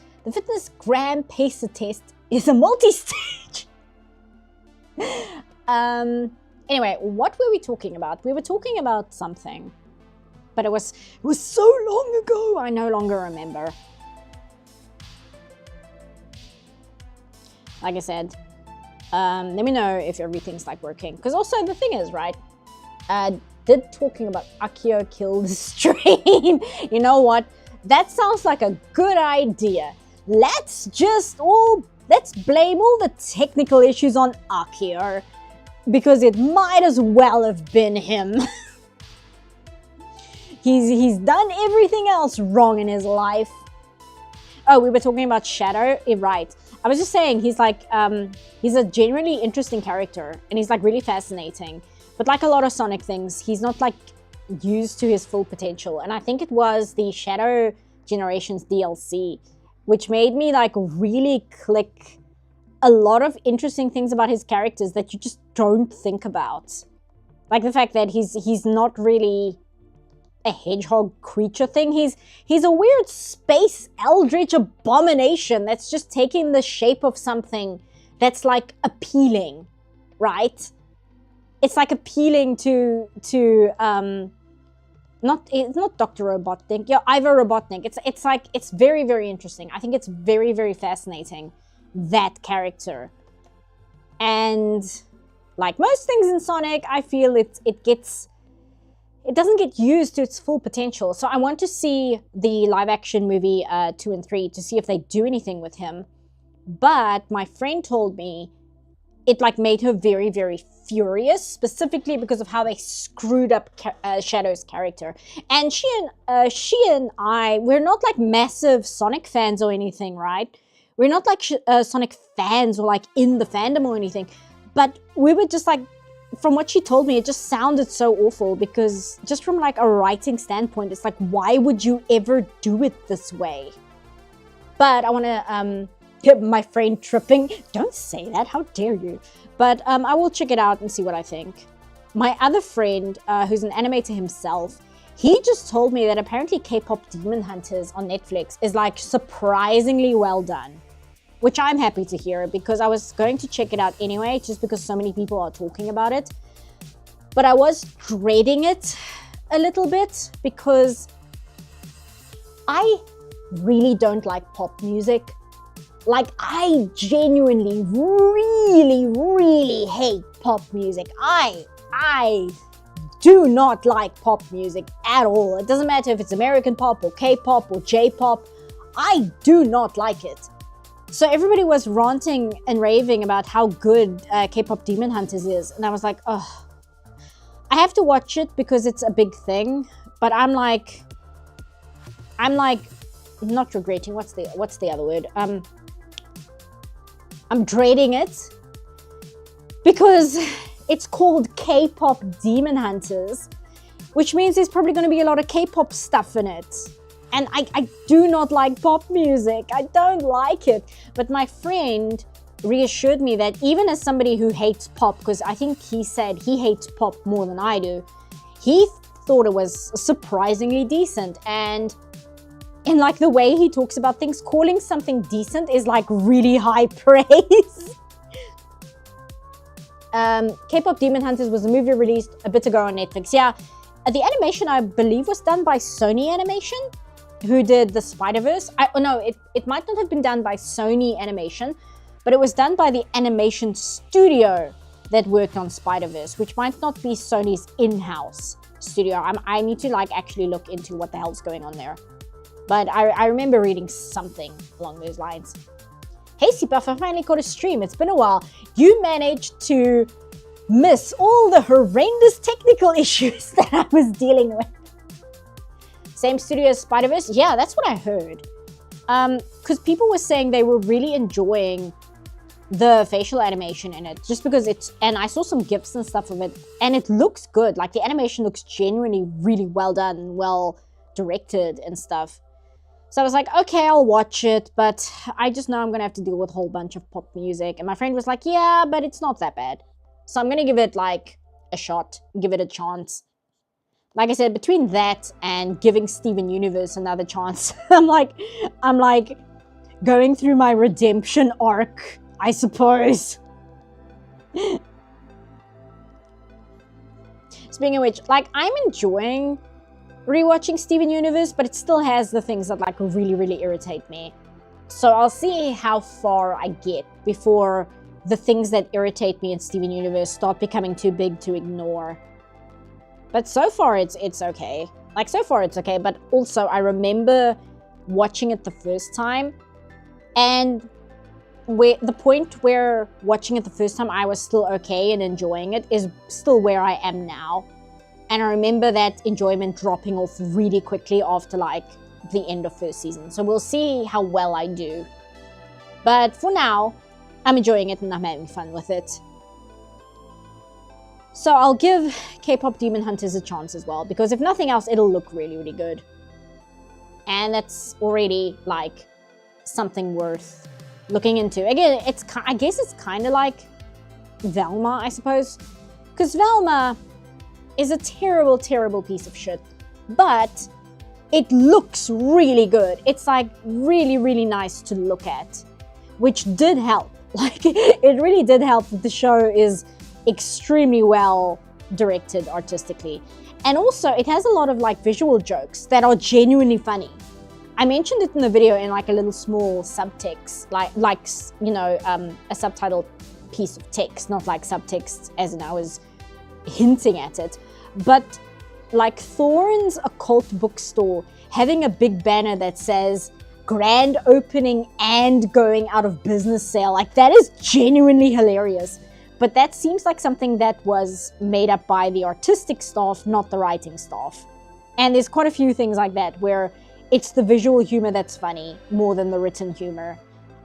gram pacer test is a multi-stage. Anyway, what were we talking about? We were talking about something, but it was so long ago, I no longer remember. Like I said, Let me know if everything's like working. Because also the thing is, right? Did talking about Akio kill the strain? You know what? That sounds like a good idea. Let's blame all the technical issues on Akio, because it might as well have been him. He's done everything else wrong in his life. Oh, we were talking about Shadow. Right. I was just saying he's like he's a genuinely interesting character, and he's like really fascinating. But like a lot of Sonic things, he's not like used to his full potential. And I think it was the Shadow Generations DLC, which made me like really click a lot of interesting things about his characters that you just don't think about. Like the fact that he's not really a hedgehog creature thing. He's a weird space eldritch abomination that's just taking the shape of something that's like appealing, right? It's like appealing to it's not Dr. Robotnik, yeah, Ivo Robotnik. It's like, it's very, very interesting. I think it's very, very fascinating, that character. And like most things in Sonic, I feel it doesn't get used to its full potential. So I want to see the live action movie 2 and 3 to see if they do anything with him. But my friend told me it like made her very, very furious, specifically because of how they screwed up Shadow's character. And she and I, we're not like massive Sonic fans or anything, right? We're not like Sonic fans or like in the fandom or anything. But we were just like, from what she told me, it just sounded so awful, because just from like a writing standpoint, it's like, why would you ever do it this way? But I want to get my friend tripping. Don't say that, how dare you? But I will check it out and see what I think. My other friend, who's an animator himself, he just told me that apparently K-pop Demon Hunters on Netflix is like surprisingly well done. Which I'm happy to hear, because I was going to check it out anyway, just because so many people are talking about it. But I was dreading it a little bit, because I really don't like pop music. Like, I genuinely, really, really hate pop music. I do not like pop music at all. It doesn't matter if it's American pop or K-pop or J-pop. I do not like it. So everybody was ranting and raving about how good K-pop Demon Hunters is. And I was like, oh, I have to watch it because it's a big thing. But I'm like, not regretting. What's the other word? I'm dreading it because it's called K-pop Demon Hunters, which means there's probably going to be a lot of K-pop stuff in it. And I do not like pop music. I don't like it. But my friend reassured me that even as somebody who hates pop, because I think he said he hates pop more than I do, he thought it was surprisingly decent. And in like the way he talks about things, calling something decent is like really high praise. K-pop Demon Hunters was a movie released a bit ago on Netflix. Yeah, the animation I believe was done by Sony Animation, who did the Spider-Verse. It might not have been done by Sony Animation, but it was done by the animation studio that worked on Spider-Verse, which might not be Sony's in-house studio. I need to like actually look into what the hell's going on there. But I remember reading something along those lines. Hey Seapuff, I finally caught a stream. It's been a while. You managed to miss all the horrendous technical issues that I was dealing with. Same studio as Spider-Verse? Yeah, that's what I heard. Because people were saying they were really enjoying the facial animation in it, just because and I saw some GIFs and stuff of it, and it looks good. Like, the animation looks genuinely really well done and well directed and stuff. So I was like, okay, I'll watch it, but I just know I'm gonna have to deal with a whole bunch of pop music. And my friend was like, yeah, but it's not that bad. So I'm gonna give it like a shot, give it a chance. Like I said, between that and giving Steven Universe another chance, I'm like going through my redemption arc, I suppose. Speaking of which, like, I'm enjoying rewatching Steven Universe, but it still has the things that like really, really irritate me. So I'll see how far I get before the things that irritate me in Steven Universe start becoming too big to ignore. But so far it's okay. Like, so far it's okay, but also I remember watching it the first time, and the point where watching it the first time I was still okay and enjoying it is still where I am now. And I remember that enjoyment dropping off really quickly after like the end of first season. So we'll see how well I do. But for now, I'm enjoying it and I'm having fun with it. So I'll give K-pop Demon Hunters a chance as well, because if nothing else, it'll look really, really good. And that's already like something worth looking into. Again, I guess it's kind of like Velma, I suppose. Because Velma is a terrible, terrible piece of shit. But it looks really good. It's like really, really nice to look at. Which did help. Like, it really did help that the show is extremely well directed artistically. And also, it has a lot of like visual jokes that are genuinely funny. I mentioned it in the video in like a little small subtext, like you know, a subtitle piece of text, not like subtext as in I was hinting at it. But like Thorne's occult bookstore having a big banner that says grand opening and going out of business sale, like that is genuinely hilarious. But that seems like something that was made up by the artistic staff, not the writing staff. And there's quite a few things like that where it's the visual humor that's funny more than the written humor.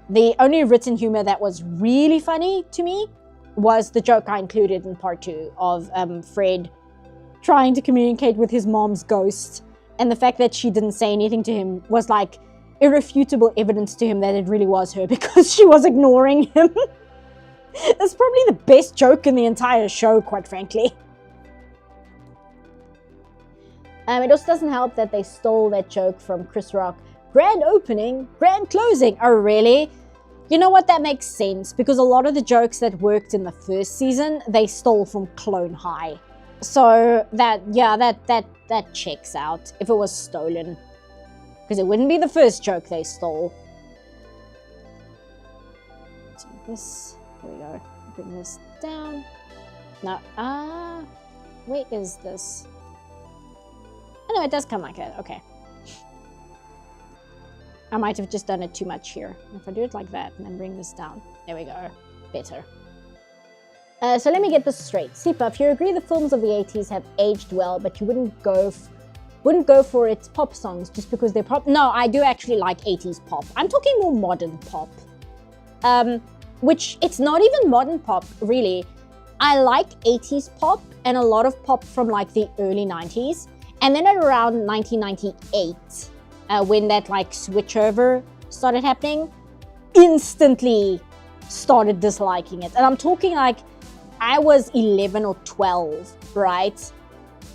The only written humor that was really funny to me was the joke I included in part 2 of Fred trying to communicate with his mom's ghost. And the fact that she didn't say anything to him was like irrefutable evidence to him that it really was her, because she was ignoring him. That's probably the best joke in the entire show, quite frankly. It also doesn't help that they stole that joke from Chris Rock. Grand opening, grand closing. Oh, really? You know what? That makes sense, because a lot of the jokes that worked in the first season, they stole from Clone High. So that checks out if it was stolen. Because it wouldn't be the first joke they stole. So this, there we go. Bring this down. No, where is this? Oh no, it does come like that, okay. I might have just done it too much here. If I do it like that and then bring this down, there we go, better. So let me get this straight. Sipa, if you agree the films of the 80s have aged well, but you wouldn't go for its pop songs just because they're pop. No, I do actually like 80s pop. I'm talking more modern pop. Which, it's not even modern pop, really. I like 80s pop and a lot of pop from like the early 90s. And then at around 1998, when that like switchover started happening, instantly started disliking it. And I'm talking like I was 11 or 12, right?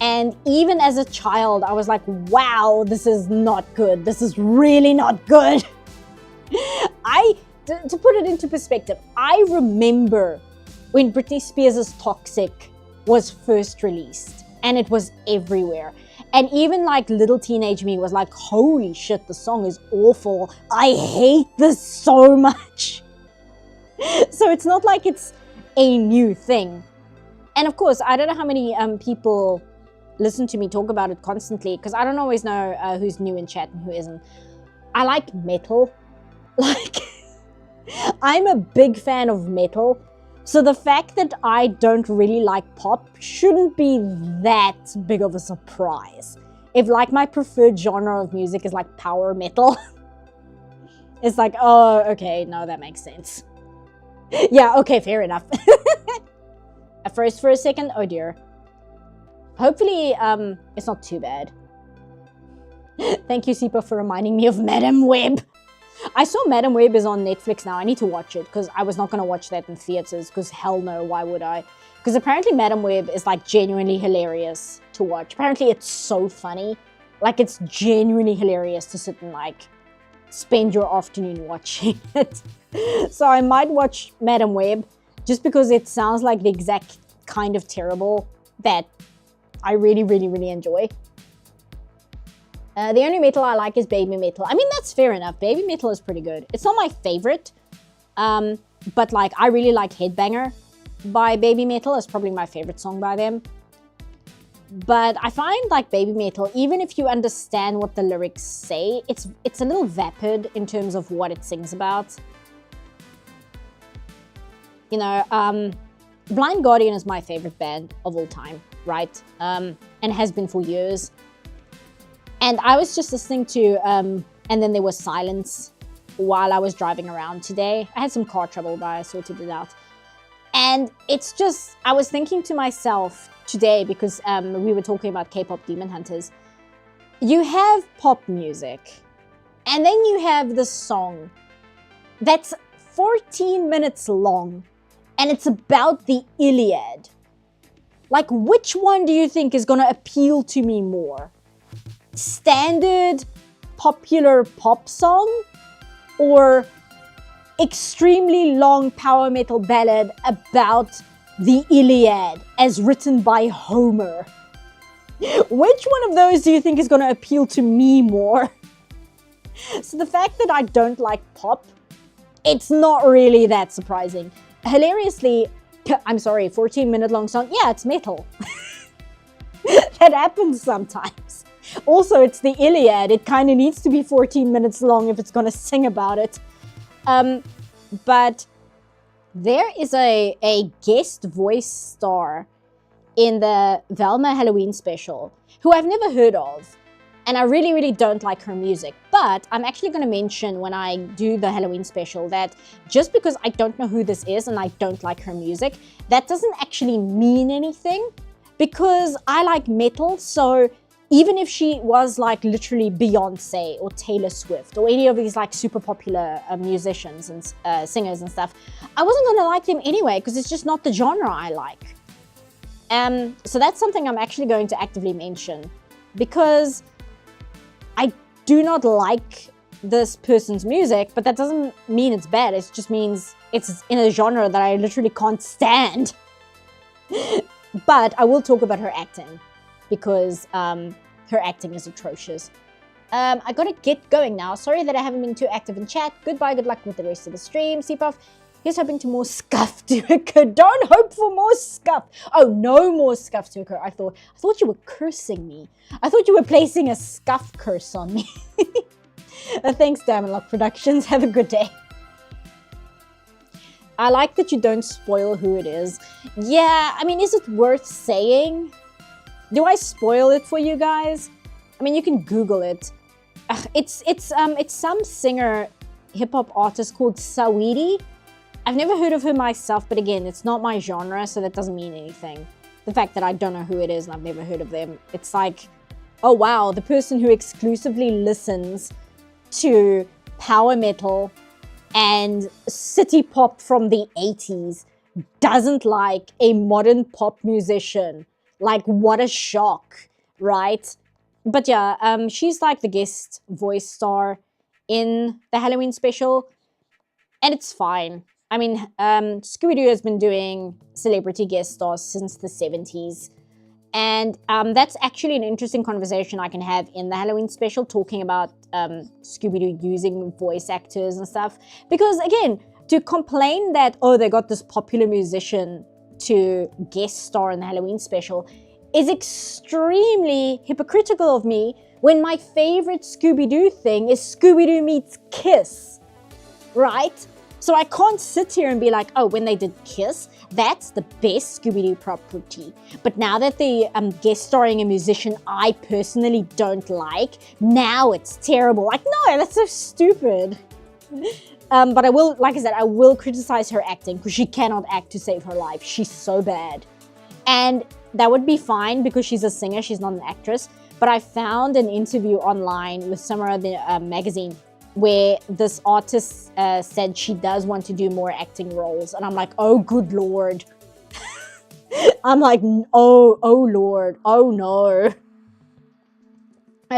And even as a child, I was like, wow, this is not good. This is really not good. To put it into perspective, I remember when Britney Spears' Toxic was first released and it was everywhere. And even like little teenage me was like, holy shit, the song is awful. I hate this so much. So it's not like it's a new thing. And of course, I don't know how many people listen to me talk about it constantly, because I don't always know who's new in chat and who isn't. I like metal. Like, I'm a big fan of metal. So the fact that I don't really like pop shouldn't be that big of a surprise. If like my preferred genre of music is like power metal, it's like, oh, okay, no, that makes sense. Yeah, okay, fair enough. I froze for a second, oh dear. Hopefully, it's not too bad. Thank you, Sipa, for reminding me of Madam Web. I saw Madam Web is on Netflix now. I need to watch it because I was not going to watch that in theaters because hell no, why would I? Because apparently Madam Web is like genuinely hilarious to watch. Apparently it's so funny. Like it's genuinely hilarious to sit and like spend your afternoon watching it. So I might watch Madam Web just because it sounds like the exact kind of terrible that I really, really, really enjoy. The only metal I like is baby metal. I mean, that's fair enough. Baby metal is pretty good. It's not my favorite, But like, I really like Headbanger by Baby Metal. It's probably my favorite song by them. But I find like Baby Metal, even if you understand what the lyrics say, it's a little vapid in terms of what it sings about. You know, Blind Guardian is my favorite band of all time, right? And has been for years. And I was just listening to, and then there was silence while I was driving around today. I had some car trouble, but I sorted it out. And it's just, I was thinking to myself today, because we were talking about K-pop Demon Hunters. You have pop music, and then you have this song that's 14 minutes long, and it's about the Iliad. Like, which one do you think is gonna appeal to me more? Standard popular pop song, or extremely long power metal ballad about the Iliad as written by Homer? Which one of those do you think is going to appeal to me more? So the fact that I don't like pop, it's not really that surprising. Hilariously, I'm sorry, 14-minute long song, yeah, it's metal. That happens sometimes. Also, it's the Iliad. It kind of needs to be 14 minutes long if it's going to sing about it. But there is a guest voice star in the Velma Halloween special who I've never heard of. And I really, really don't like her music. But I'm actually going to mention when I do the Halloween special that just because I don't know who this is and I don't like her music, that doesn't actually mean anything. Because I like metal, so even if she was like literally Beyonce or Taylor Swift or any of these like super popular musicians and singers and stuff, I wasn't going to like them anyway because it's just not the genre I like. So that's something I'm actually going to actively mention because I do not like this person's music, but that doesn't mean it's bad. It just means it's in a genre that I literally can't stand. But I will talk about her acting because her acting is atrocious. I gotta get going now. Sorry that I haven't been too active in chat. Goodbye, good luck with the rest of the stream. Seapuff, here's hoping to more scuff to occur. Don't hope for more scuff. Oh, no more scuff to occur. I thought you were cursing me. I thought you were placing a scuff curse on me. Thanks, Diamond Lock Productions. Have a good day. I like that you don't spoil who it is. Yeah, I mean, is it worth saying? Do I spoil it for you guys? I mean, you can Google it. It's some singer, hip-hop artist called Saweetie. I've never heard of her myself, but again, it's not my genre, so that doesn't mean anything. The fact that I don't know who it is and I've never heard of them, it's like, oh wow, the person who exclusively listens to power metal and city pop from the 80s doesn't like a modern pop musician. Like, what a shock, right? But yeah, she's like the guest voice star in the Halloween special, and it's fine. I mean, Scooby-Doo has been doing celebrity guest stars since the 70s. And that's actually an interesting conversation I can have in the Halloween special, talking about Scooby-Doo using voice actors and stuff. Because again, to complain that, oh, they got this popular musician to guest star in the Halloween special is extremely hypocritical of me when my favorite Scooby-Doo thing is Scooby-Doo meets Kiss, right? So I can't sit here and be like, oh, when they did Kiss, that's the best Scooby-Doo property. But now that they guest starring a musician I personally don't like, now it's terrible. Like, no, that's so stupid. But I will, like I said, I will criticize her acting because she cannot act to save her life. She's so bad. And that would be fine because she's a singer, she's not an actress. But I found an interview online with Summer the magazine where this artist said she does want to do more acting roles. And I'm like, oh, good Lord. I'm like, oh Lord, oh no.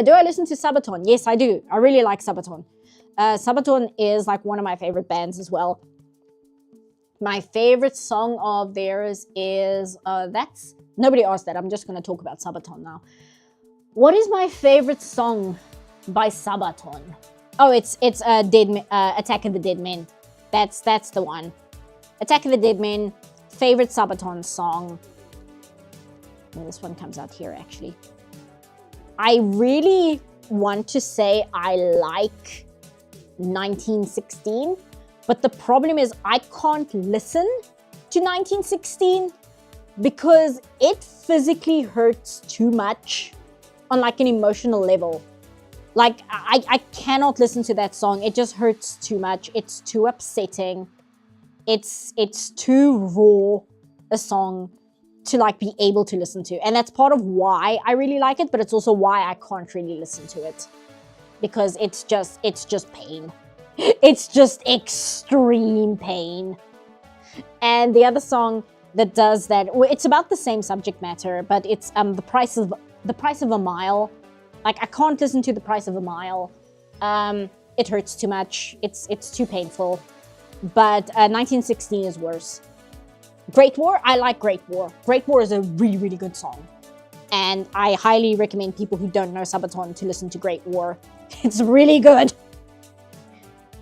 Do I listen to Sabaton? Yes, I do. I really like Sabaton. Sabaton is like one of my favorite bands as well. My favorite song of theirs is, nobody asked that. I'm just going to talk about Sabaton now. What is my favorite song by Sabaton? Oh, it's Attack of the Dead Men. That's the one. Attack of the Dead Men, favorite Sabaton song. And this one comes out here, actually. I really want to say I like 1916, but the problem is I can't listen to 1916 because it physically hurts too much on like an emotional level. Like I cannot listen to that song. It just hurts too much. It's too upsetting. It's too raw a song to like be able to listen to. And that's part of why I really like it, but it's also why I can't really listen to it. Because it's just pain. It's just extreme pain. And the other song that does that, well, it's about the same subject matter, but it's the price of a mile. Like I can't listen to The Price of a Mile. It hurts too much. It's too painful. But 1916 is worse. Great War, I like Great War. Great War is a really, really good song. And I highly recommend people who don't know Sabaton to listen to Great War. It's really good.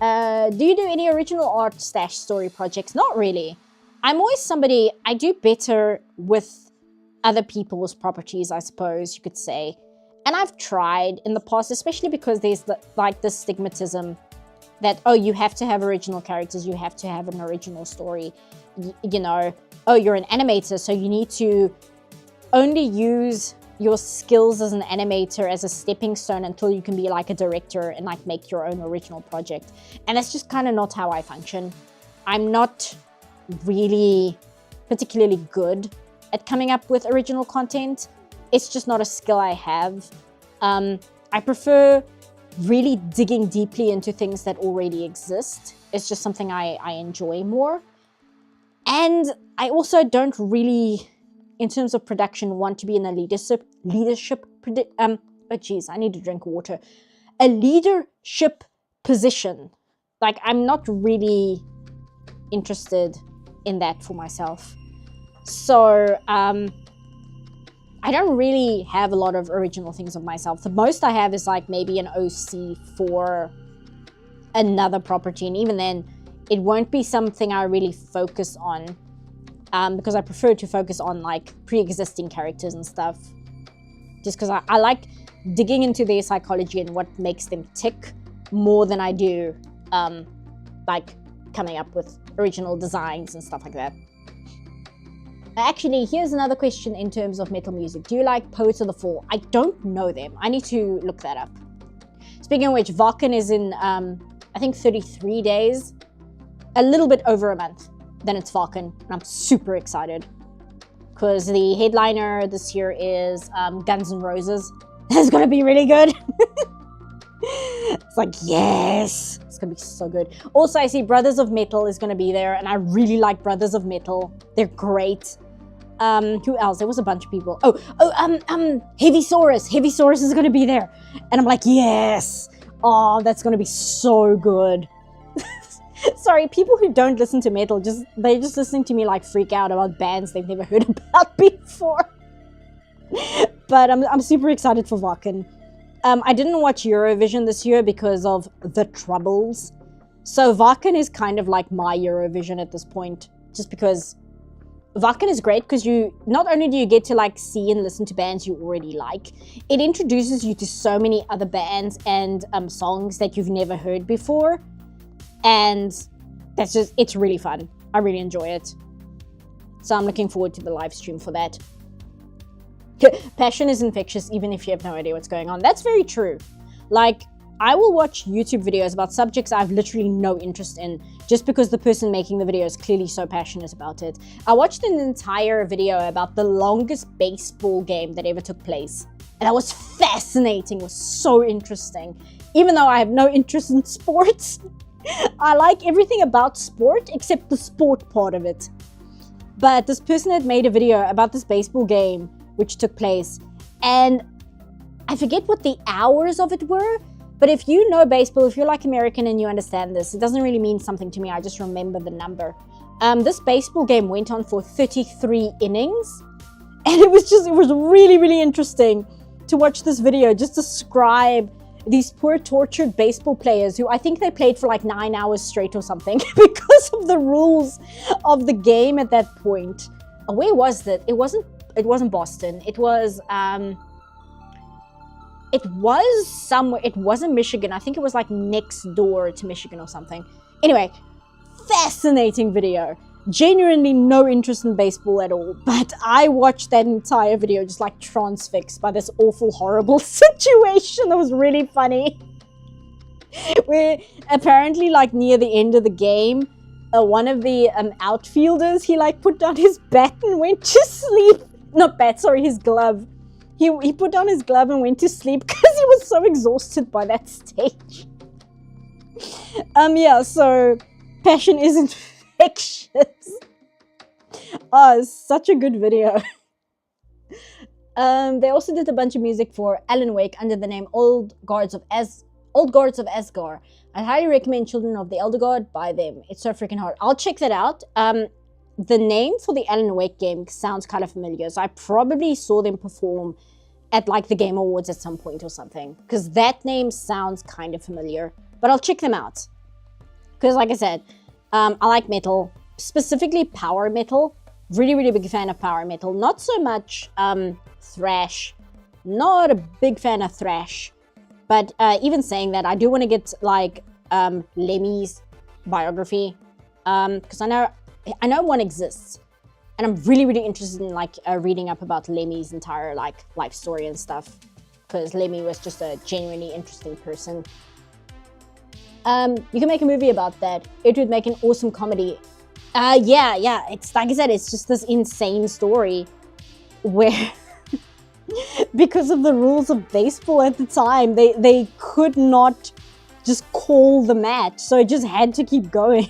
Do you do any original art / story projects? Not really. I'm always somebody, I do better with other people's properties, I suppose you could say. And I've tried in the past, especially because there's like this stigmatism that, oh, you have to have original characters, you have to have an original story. You know, oh, you're an animator, so you need to only use your skills as an animator as a stepping stone until you can be like a director and like make your own original project. And that's just kind of not how I function. I'm not really particularly good at coming up with original content. It's just not a skill I have. I prefer really digging deeply into things that already exist. It's just something I enjoy more. And I also don't really, in terms of production, want to be in a leadership I need to drink water. A leadership position. Like, I'm not really interested in that for myself. So, I don't really have a lot of original things of myself. The most I have is like maybe an OC for another property. And even then, it won't be something I really focus on because I prefer to focus on like pre-existing characters and stuff. Just because I like digging into their psychology and what makes them tick more than I do like coming up with original designs and stuff like that. Actually, here's another question in terms of metal music. Do you like Poets of the Fall? I don't know them. I need to look that up. Speaking of which, Wacken is in, I think 33 days. A little bit over a month. Then it's Wacken. And I'm super excited. Because the headliner this year is Guns N' Roses. That's going to be really good. It's like, yes. It's going to be so good. Also, I see Brothers of Metal is going to be there. And I really like Brothers of Metal. They're great. Who else? There was a bunch of people. Heavysaurus. Heavysaurus is going to be there. And I'm like, yes. Oh, that's going to be so good. Sorry, people who don't listen to metal, they're just listening to me like freak out about bands they've never heard about before. But I'm super excited for Wacken. I didn't watch Eurovision this year because of the troubles. So Wacken is kind of like my Eurovision at this point. Just because Wacken is great because you not only do you get to like see and listen to bands you already like, it introduces you to so many other bands and songs that you've never heard before. And it's really fun. I really enjoy it. So I'm looking forward to the live stream for that. Passion is infectious even if you have no idea what's going on. That's very true. Like, I will watch YouTube videos about subjects I've literally no interest in just because the person making the video is clearly so passionate about it. I watched an entire video about the longest baseball game that ever took place. And that was fascinating. It was so interesting. Even though I have no interest in sports, I like everything about sport except the sport part of it. But this person had made a video about this baseball game which took place. And I forget what the hours of it were. But if you know baseball, if you're like American and you understand this, it doesn't really mean something to me. I just remember the number. This baseball game went on for 33 innings. And it was really, really interesting to watch this video just describe these poor tortured baseball players who I think they played for like 9 hours straight or something because because of the rules of the game at that point. Where was that? It wasn't Boston. It was somewhere. It wasn't Michigan. I think it was like next door to Michigan or something. Anyway, fascinating video. Genuinely no interest in baseball at all, but I watched that entire video just like transfixed by this awful, horrible situation. That was really funny. Where apparently like near the end of the game, one of the outfielders, he like put down his bat and went to sleep. Not bat, sorry, his glove. He put down his glove and went to sleep because he was so exhausted by that stage. Yeah, so passion is infectious. Oh, it's such a good video. They also did a bunch of music for Alan Wake under the name Old Guards of Asgard. I highly recommend Children of the Elder God by them. It's so freaking hard. I'll check that out. The name for the Alan Wake game sounds kind of familiar, so I probably saw them perform at like the Game Awards at some point or something, because that name sounds kind of familiar. But I'll check them out, because like I said, I like metal, specifically power metal. Really, really big fan of power metal. Not so much thrash. Not a big fan of thrash. But even saying that, I do want to get like Lemmy's biography, because I know one exists, and I'm really, really interested in like reading up about Lemmy's entire like life story and stuff, because Lemmy was just a genuinely interesting person. You can make a movie about that. It would make an awesome comedy. Yeah. It's like I said, it's just this insane story where because of the rules of baseball at the time, they could not just call the match, so it just had to keep going.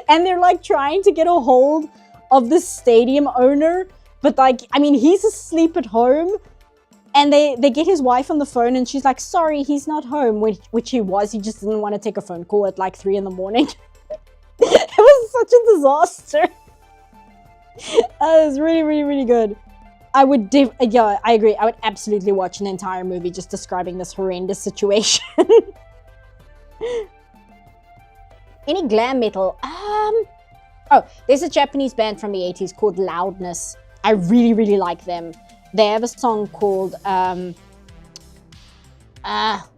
And they're like trying to get a hold of the stadium owner, but like, I mean, he's asleep at home, and they get his wife on the phone, and she's like, sorry, he's not home, which he was. He just didn't want to take a phone call at like 3 a.m. It was such a disaster. It was really, really, really good. I would, yeah, I agree. I would absolutely watch an entire movie just describing this horrendous situation. Any glam metal? Oh, there's a Japanese band from the 80s called Loudness. I really, really like them. They have a song called,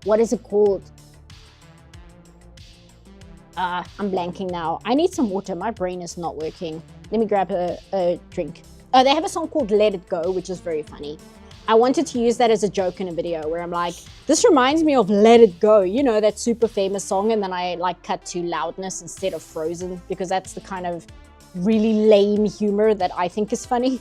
what is it called? I'm blanking now. I need some water. My brain is not working. Let me grab a drink. They have a song called Let It Go, which is very funny. I wanted to use that as a joke in a video where I'm like, this reminds me of Let It Go, you know, that super famous song, and then I like cut to Loudness instead of Frozen, because that's the kind of really lame humor that I think is funny.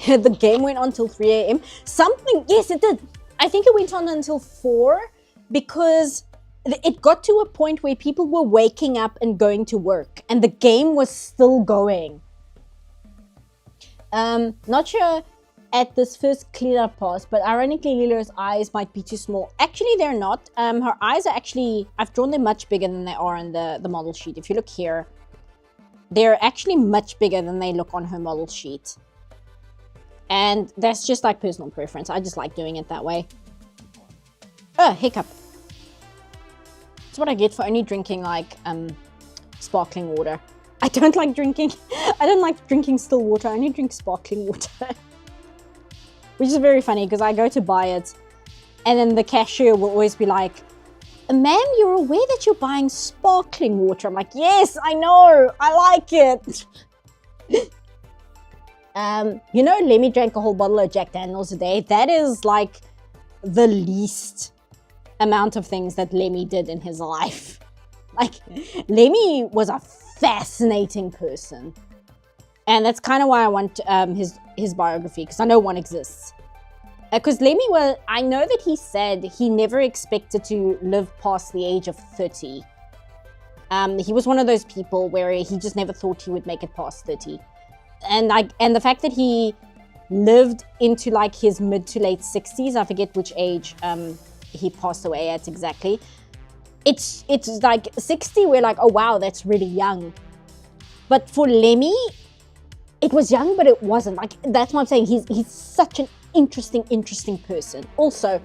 The game went on till 3 a.m. Something, yes, it did. I think it went on until 4 because it got to a point where people were waking up and going to work, and the game was still going. Not sure at this first cleanup pass, but ironically, Lilo's eyes might be too small. Actually, they're not. Her eyes are actually, I've drawn them much bigger than they are on the model sheet. If you look here, they're actually much bigger than they look on her model sheet. And that's just like personal preference. I just like doing it that way. Oh, hiccup. That's what I get for only drinking like sparkling water. I don't like drinking still water. I only drink sparkling water. Which is very funny because I go to buy it and then the cashier will always be like, ma'am, you're aware that you're buying sparkling water? I'm like, yes, I know, I like it. You know, Lemmy drank a whole bottle of Jack Daniels a day. That is like the least amount of things that Lemmy did in his life. Like, Lemmy was a fascinating person. And that's kind of why I want his biography, because I know one exists. Because Lemmy was, I know that he said he never expected to live past the age of 30. He was one of those people where he just never thought he would make it past 30. And the fact that he lived into like his mid to late 60s, I forget which age he passed away at exactly. It's like 60, we're like, oh wow, that's really young. But for Lemmy, it was young, but it wasn't. Like, that's what I'm saying. He's such an interesting person. Also,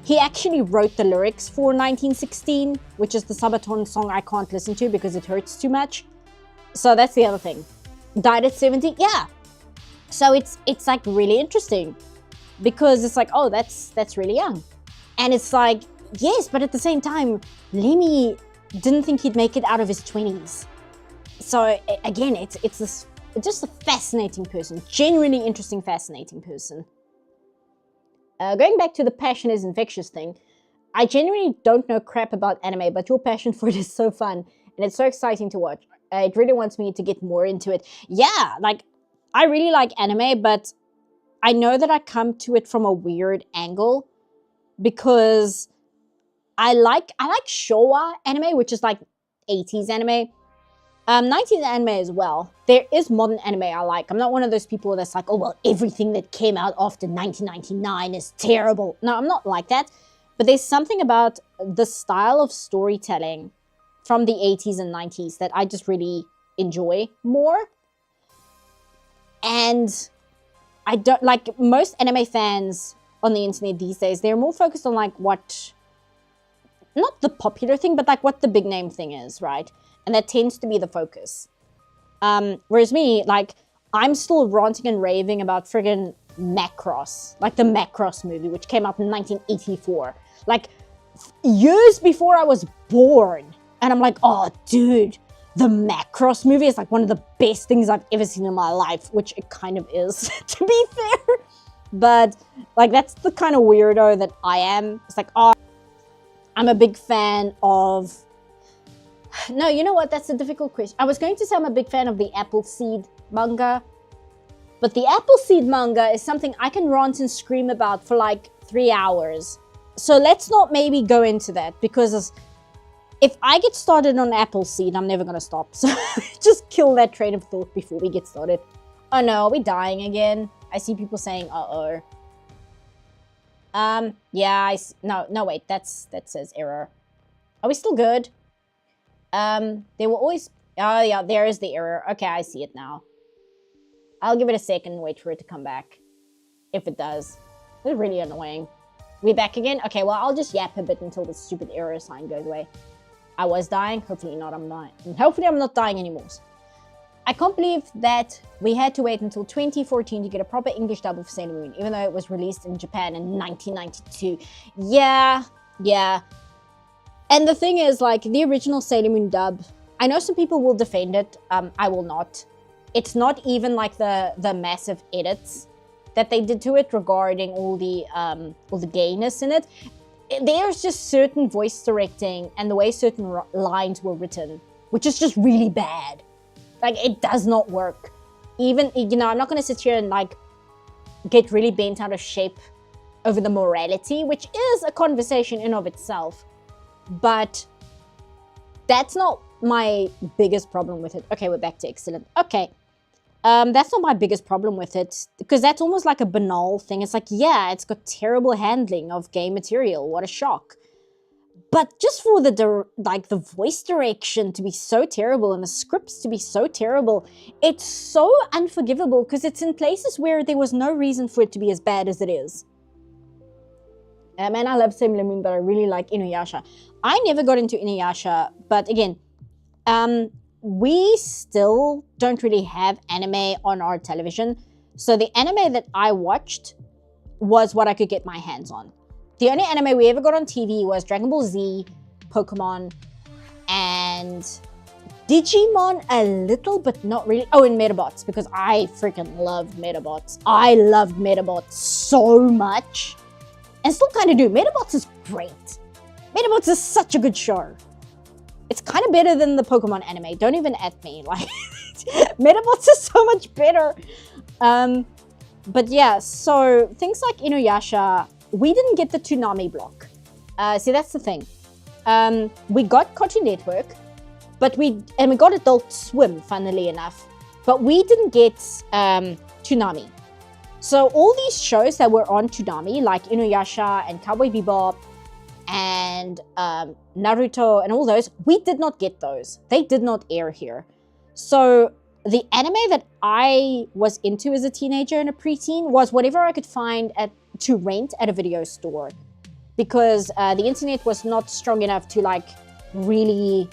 he actually wrote the lyrics for 1916, which is the Sabaton song I can't listen to because it hurts too much. So that's the other thing. Died at 70? Yeah. So it's like really interesting because it's like, oh, that's really young. And it's like, yes, but at the same time, Lemmy didn't think he'd make it out of his 20s. So again, it's just a fascinating person, genuinely interesting, fascinating person. Going back to the passion is infectious thing, I genuinely don't know crap about anime, but your passion for it is so fun and it's so exciting to watch. It really wants me to get more into it. Yeah, like I really like anime, but I know that I come to it from a weird angle because I like Showa anime, which is like 80s anime. 90s anime as well. There is modern anime I like. I'm not one of those people that's like, oh, well, everything that came out after 1999 is terrible. No, I'm not like that. But there's something about the style of storytelling from the 80s and 90s that I just really enjoy more. And I don't like most anime fans on the internet these days. They're more focused on like what, not the popular thing, but like what the big name thing is, right? And that tends to be the focus. Whereas me, like, I'm still ranting and raving about friggin' Macross. Like the Macross movie, which came out in 1984. Like, years before I was born. And I'm like, oh, dude, the Macross movie is like one of the best things I've ever seen in my life. Which it kind of is, to be fair. But, like, that's the kind of weirdo that I am. It's like, oh, I'm a big fan of... No, you know what? That's a difficult question. I was going to say I'm a big fan of the Appleseed manga. But the Appleseed manga is something I can rant and scream about for like 3 hours. So let's not maybe go into that. Because if I get started on Appleseed, I'm never going to stop. So just kill that train of thought before we get started. Oh no, are we dying again? I see people saying, uh-oh. Yeah, no, wait. That says error. Are we still good? They will always... Oh, yeah, there is the error. Okay, I see it now. I'll give it a second and wait for it to come back. If it does. It's really annoying. We back again? Okay, well, I'll just yap a bit until the stupid error sign goes away. I was dying. Hopefully not, I'm dying. Hopefully I'm not dying anymore. I can't believe that we had to wait until 2014 to get a proper English dub of Sailor Moon, even though it was released in Japan in 1992. Yeah. And the thing is, like, the original Sailor Moon dub, I know some people will defend it. I will not. It's not even like the massive edits that they did to it regarding all the gayness in it. There's just certain voice directing and the way certain lines were written, which is just really bad. Like, it does not work. Even, you know, I'm not going to sit here and, like, get really bent out of shape over the morality, which is a conversation in of itself. But that's not my biggest problem with it. Okay, we're back to excellent. Okay. That's not my biggest problem with it, because that's almost like a banal thing. It's like, yeah, it's got terrible handling of gay material. What a shock. But just for the voice direction to be so terrible and the scripts to be so terrible, it's so unforgivable because it's in places where there was no reason for it to be as bad as it is. Man, I love Sailor Moon, but I really like Inuyasha. I never got into Inuyasha, but again, we still don't really have anime on our television. So the anime that I watched was what I could get my hands on. The only anime we ever got on TV was Dragon Ball Z, Pokemon, and Digimon a little, but not really. Oh, and Metabots, because I freaking loved Metabots. I loved Metabots so much. And still kind of do. Metabots is great. Metabots is such a good show. It's kind of better than the Pokemon anime. Don't even at me. Like, Metabots is so much better. But yeah, so things like Inuyasha, we didn't get the Toonami block. See, that's the thing. We got Cartoon Network, but we got Adult Swim, funnily enough. But we didn't get Toonami. So all these shows that were on Toonami, like Inuyasha and Cowboy Bebop and Naruto and all those, we did not get those. They did not air here. So the anime that I was into as a teenager and a preteen was whatever I could find to rent at a video store, because the internet was not strong enough to like really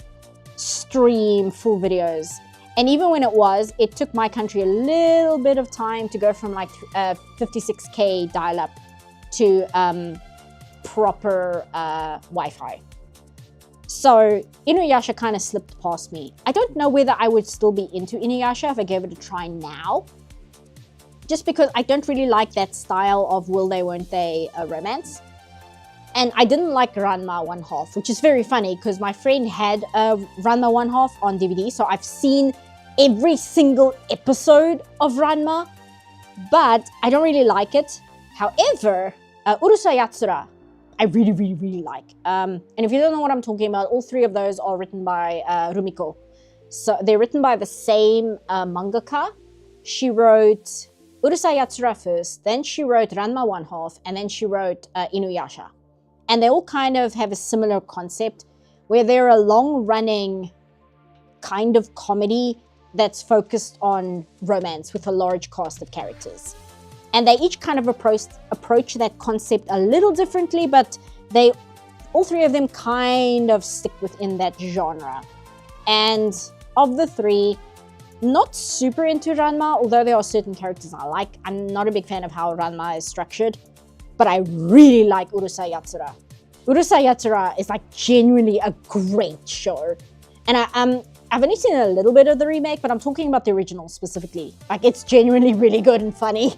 stream full videos. And even when it took my country a little bit of time to go from like 56K dial-up to proper Wi-Fi. So Inuyasha kind of slipped past me. I don't know whether I would still be into Inuyasha if I gave it a try now, just because I don't really like that style of will they, won't they romance. And I didn't like Ranma 1/2, which is very funny because my friend had Ranma 1/2 on DVD, so I've seen every single episode of Ranma, but I don't really like it. However, Urusei Yatsura, I really, really, really like. And if you don't know what I'm talking about, all three of those are written by Rumiko. So they're written by the same mangaka. She wrote Urusei Yatsura first, then she wrote Ranma 1/2, and then she wrote Inuyasha. And they all kind of have a similar concept where they're a long-running kind of comedy that's focused on romance with a large cast of characters. And they each kind of approach that concept a little differently, but all three of them kind of stick within that genre. And of the three, not super into Ranma, although there are certain characters I like. I'm not a big fan of how Ranma is structured, but I really like Urusei Yatsura. Urusei Yatsura is like genuinely a great show. And I've only seen a little bit of the remake, but I'm talking about the original specifically. Like, it's genuinely really good and funny.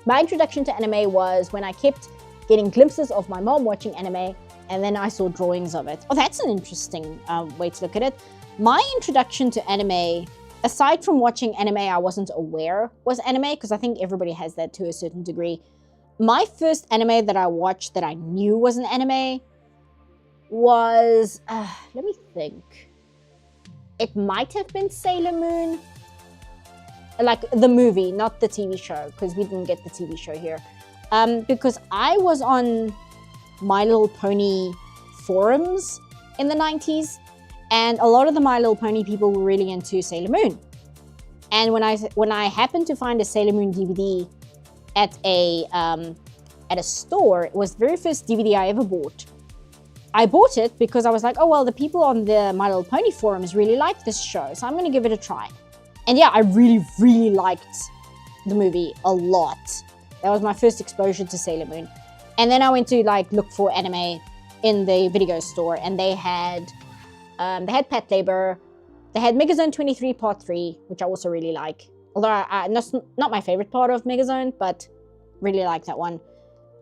My introduction to anime was when I kept getting glimpses of my mom watching anime, and then I saw drawings of it. Oh, that's an interesting way to look at it. My introduction to anime, aside from watching anime I wasn't aware was anime, because I think everybody has that to a certain degree. My first anime that I watched that I knew was an anime was, let me think. It might have been Sailor Moon. Like the movie, not the TV show, because we didn't get the TV show here. Because I was on My Little Pony forums in the 90s, and a lot of the My Little Pony people were really into Sailor Moon. And when I happened to find a Sailor Moon DVD at a store, it was the very first DVD I ever bought. I bought it because I was like, oh well, the people on the My Little Pony forums really like this show, so I'm going to give it a try. And yeah, I really, really liked the movie a lot. That was my first exposure to Sailor Moon. And then I went to like look for anime in the video store, and they had Pat Labor, they had Megazone 23 Part 3, which I also really like. Although not my favorite part of Megazone, but really like that one.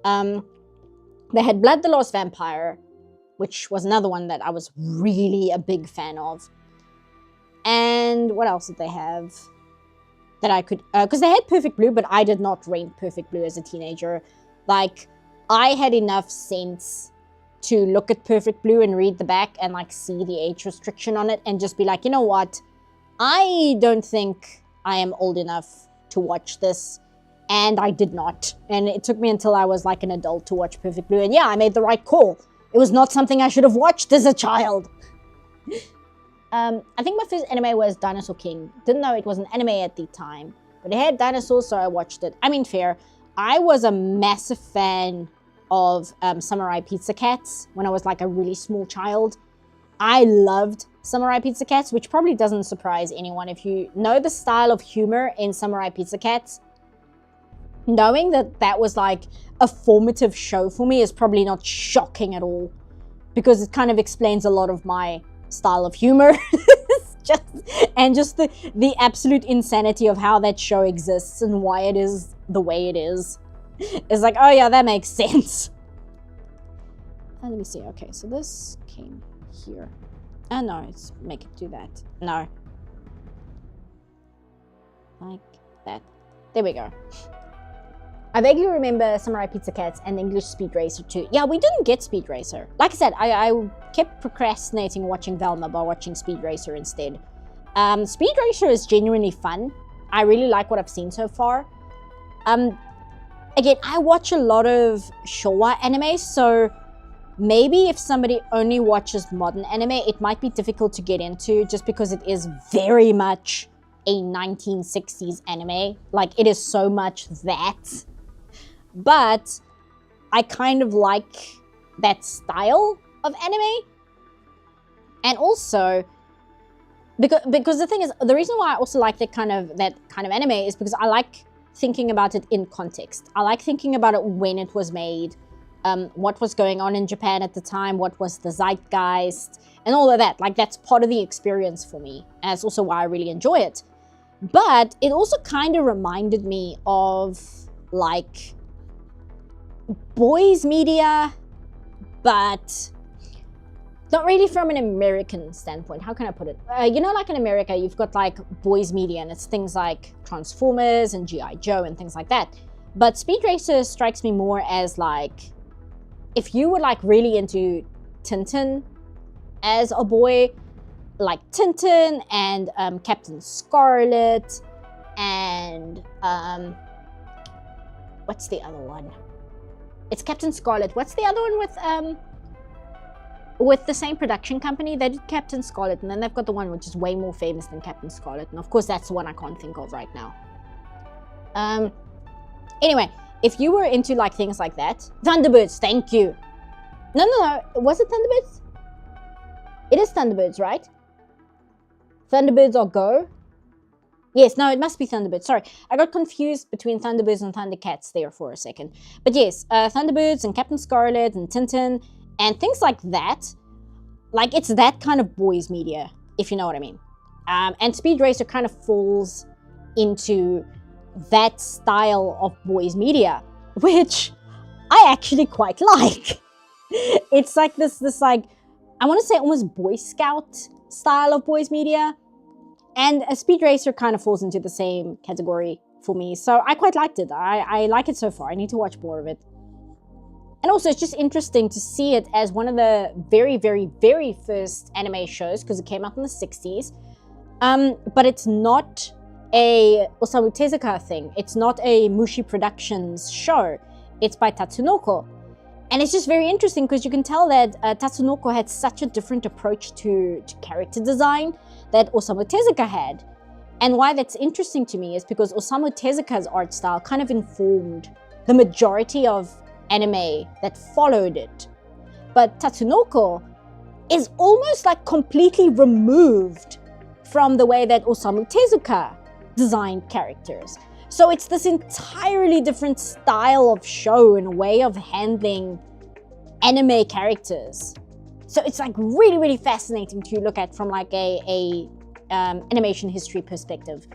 They had Blood the Last Vampire, which was another one that I was really a big fan of. And what else did they have that I could, because they had Perfect Blue, but I did not rent Perfect Blue as a teenager. Like, I had enough sense to look at Perfect Blue and read the back and like see the age restriction on it and just be like, you know what, I don't think I am old enough to watch this. And I did not. And it took me until I was like an adult to watch Perfect Blue. And yeah, I made the right call. It was not something I should have watched as a child. I think my first anime was Dinosaur King. Didn't know it was an anime at the time, but it had dinosaurs, so I watched it. I mean, fair. I was a massive fan of Samurai Pizza Cats when I was like a really small child. I loved Samurai Pizza Cats, which probably doesn't surprise anyone if you know the style of humor in Samurai Pizza Cats. Knowing that that was like a formative show for me is probably not shocking at all, because it kind of explains a lot of my style of humor just the absolute insanity of how that show exists and why it is the way it is. It's like, oh yeah, that makes sense. Let me see. Okay, so this came here. No, let's make it do that. No. Like that. There we go. I vaguely remember Samurai Pizza Cats and English Speed Racer too. Yeah, we didn't get Speed Racer. Like I said, I kept procrastinating watching Velma by watching Speed Racer instead. Speed Racer is genuinely fun. I really like what I've seen so far. Again, I watch a lot of Showa anime, so maybe if somebody only watches modern anime, it might be difficult to get into just because it is very much a 1960s anime. Like, it is so much that. But I kind of like that style of anime. And also, because the thing is, the reason why I also like that kind of anime is because I like thinking about it in context. I like thinking about it when it was made, what was going on in Japan at the time, what was the zeitgeist, and all of that. Like, that's part of the experience for me. And that's also why I really enjoy it. But it also kind of reminded me of, like, boys media, but not really from an American standpoint. How can I put it? You know, like in America, you've got like boys media, and it's things like Transformers and G.I. Joe and things like that. But Speed Racer strikes me more as like, if you were like really into Tintin as a boy, like Tintin and Captain Scarlet and what's the other one? It's Captain Scarlet. What's the other one with the same production company? They did Captain Scarlet, and then they've got the one which is way more famous than Captain Scarlet, and of course that's the one I can't think of right now. Anyway, if you were into like things like that, Thunderbirds, thank you. No, was it Thunderbirds? It is Thunderbirds, right? Thunderbirds or Go? Yes, no, it must be Thunderbirds. Sorry, I got confused between Thunderbirds and Thundercats there for a second. But yes, Thunderbirds and Captain Scarlet and Tintin and things like that. Like, it's that kind of boys media, if you know what I mean. And Speed Racer kind of falls into that style of boys media, which I actually quite like. It's like this like, I want to say almost Boy Scout style of boys media. And a Speed Racer kind of falls into the same category for me. So I quite liked it. I like it so far. I need to watch more of it. And also, it's just interesting to see it as one of the very, very, very first anime shows, because it came out in the 60s. But it's not a Osamu Tezuka thing. It's not a Mushi Productions show. It's by Tatsunoko. And it's just very interesting because you can tell that Tatsunoko had such a different approach to character design that Osamu Tezuka had. And why that's interesting to me is because Osamu Tezuka's art style kind of informed the majority of anime that followed it. But Tatsunoko is almost like completely removed from the way that Osamu Tezuka designed characters. So it's this entirely different style of show and way of handling anime characters. So it's like really, really fascinating to look at from like a animation history perspective.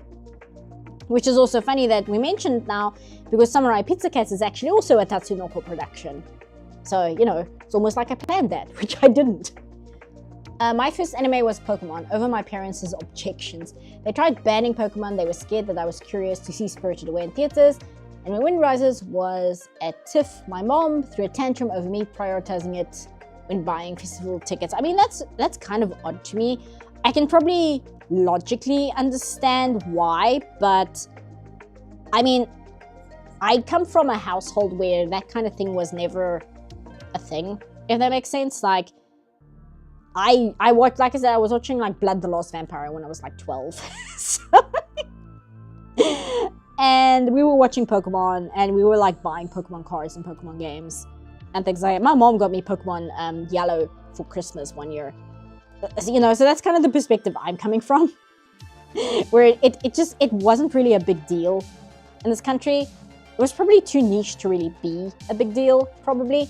Which is also funny that we mentioned now, because Samurai Pizza Cats is actually also a Tatsunoko production. So, you know, it's almost like I planned that, which I didn't. My first anime was Pokemon, over my parents' objections. They tried banning Pokemon, they were scared that I was curious to see Spirited Away in theaters, and when Wind Rises was at TIFF, my mom threw a tantrum over me prioritizing it when buying festival tickets. I mean, that's kind of odd to me. I can probably logically understand why, but I mean, I come from a household where that kind of thing was never a thing, if that makes sense. Like, I watched, like I said, I was watching like Blood the Last Vampire when I was like 12. And we were watching Pokemon, and we were like buying Pokemon cards and Pokemon games and things like that. My mom got me Pokemon Yellow for Christmas one year. You know, so that's kind of the perspective I'm coming from. Where it wasn't really a big deal in this country. It was probably too niche to really be a big deal, probably.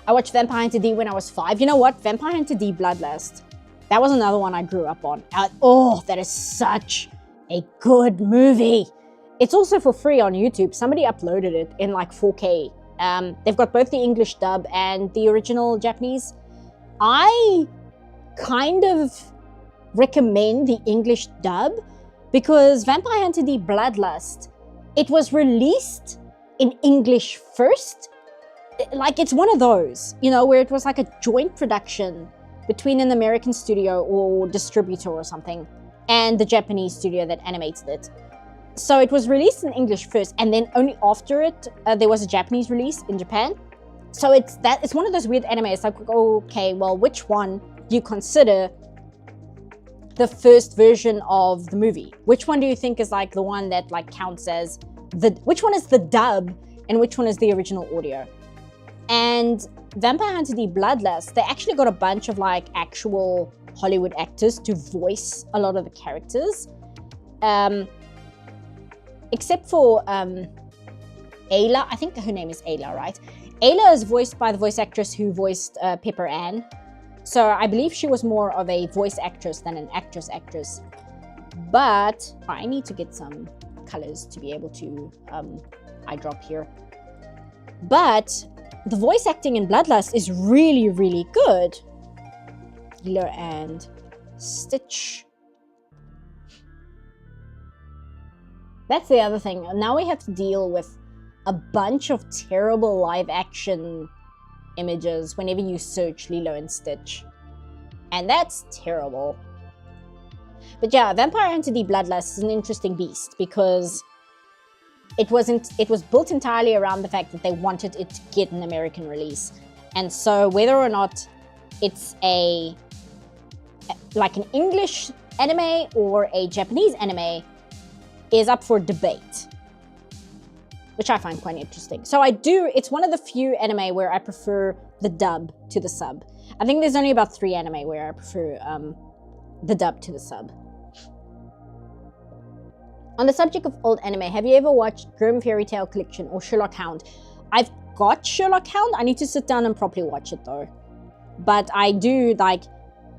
I watched Vampire Hunter D when I was 5. You know what? Vampire Hunter D Bloodlust. That was another one I grew up on. Oh, that is such a good movie. It's also for free on YouTube. Somebody uploaded it in like 4K. They've got both the English dub and the original Japanese. I kind of recommend the English dub because Vampire Hunter D Bloodlust, it was released in English first. Like, it's one of those, you know, where it was like a joint production between an American studio or distributor or something and the Japanese studio that animated it. So it was released in English first, and then only after it, there was a Japanese release in Japan. So it's one of those weird anime. It's like, okay, well, which one do you consider the first version of the movie? Which one do you think is like the one that like counts as which one is the dub and which one is the original audio? And Vampire Hunter D Bloodlust, they actually got a bunch of like actual Hollywood actors to voice a lot of the characters. Except for Ayla, I think her name is Ayla, right? Ayla is voiced by the voice actress who voiced Pepper Ann. So I believe she was more of a voice actress than an actress. But I need to get some colors to be able to eyedrop here. But the voice acting in Bloodlust is really, really good. Lilo and Stitch. That's the other thing. Now we have to deal with a bunch of terrible live action images whenever you search Lilo and Stitch. And that's terrible. But yeah, Vampire Hunter D Bloodlust is an interesting beast because it was built entirely around the fact that they wanted it to get an American release. And so whether or not it's like an English anime or a Japanese anime is up for debate, which I find quite interesting. So it's one of the few anime where I prefer the dub to the sub. I think there's only about 3 anime where I prefer the dub to the sub. On the subject of old anime, have you ever watched Grimm Fairy Tale Collection or Sherlock Hound? I've got Sherlock Hound. I need to sit down and properly watch it though. But I do like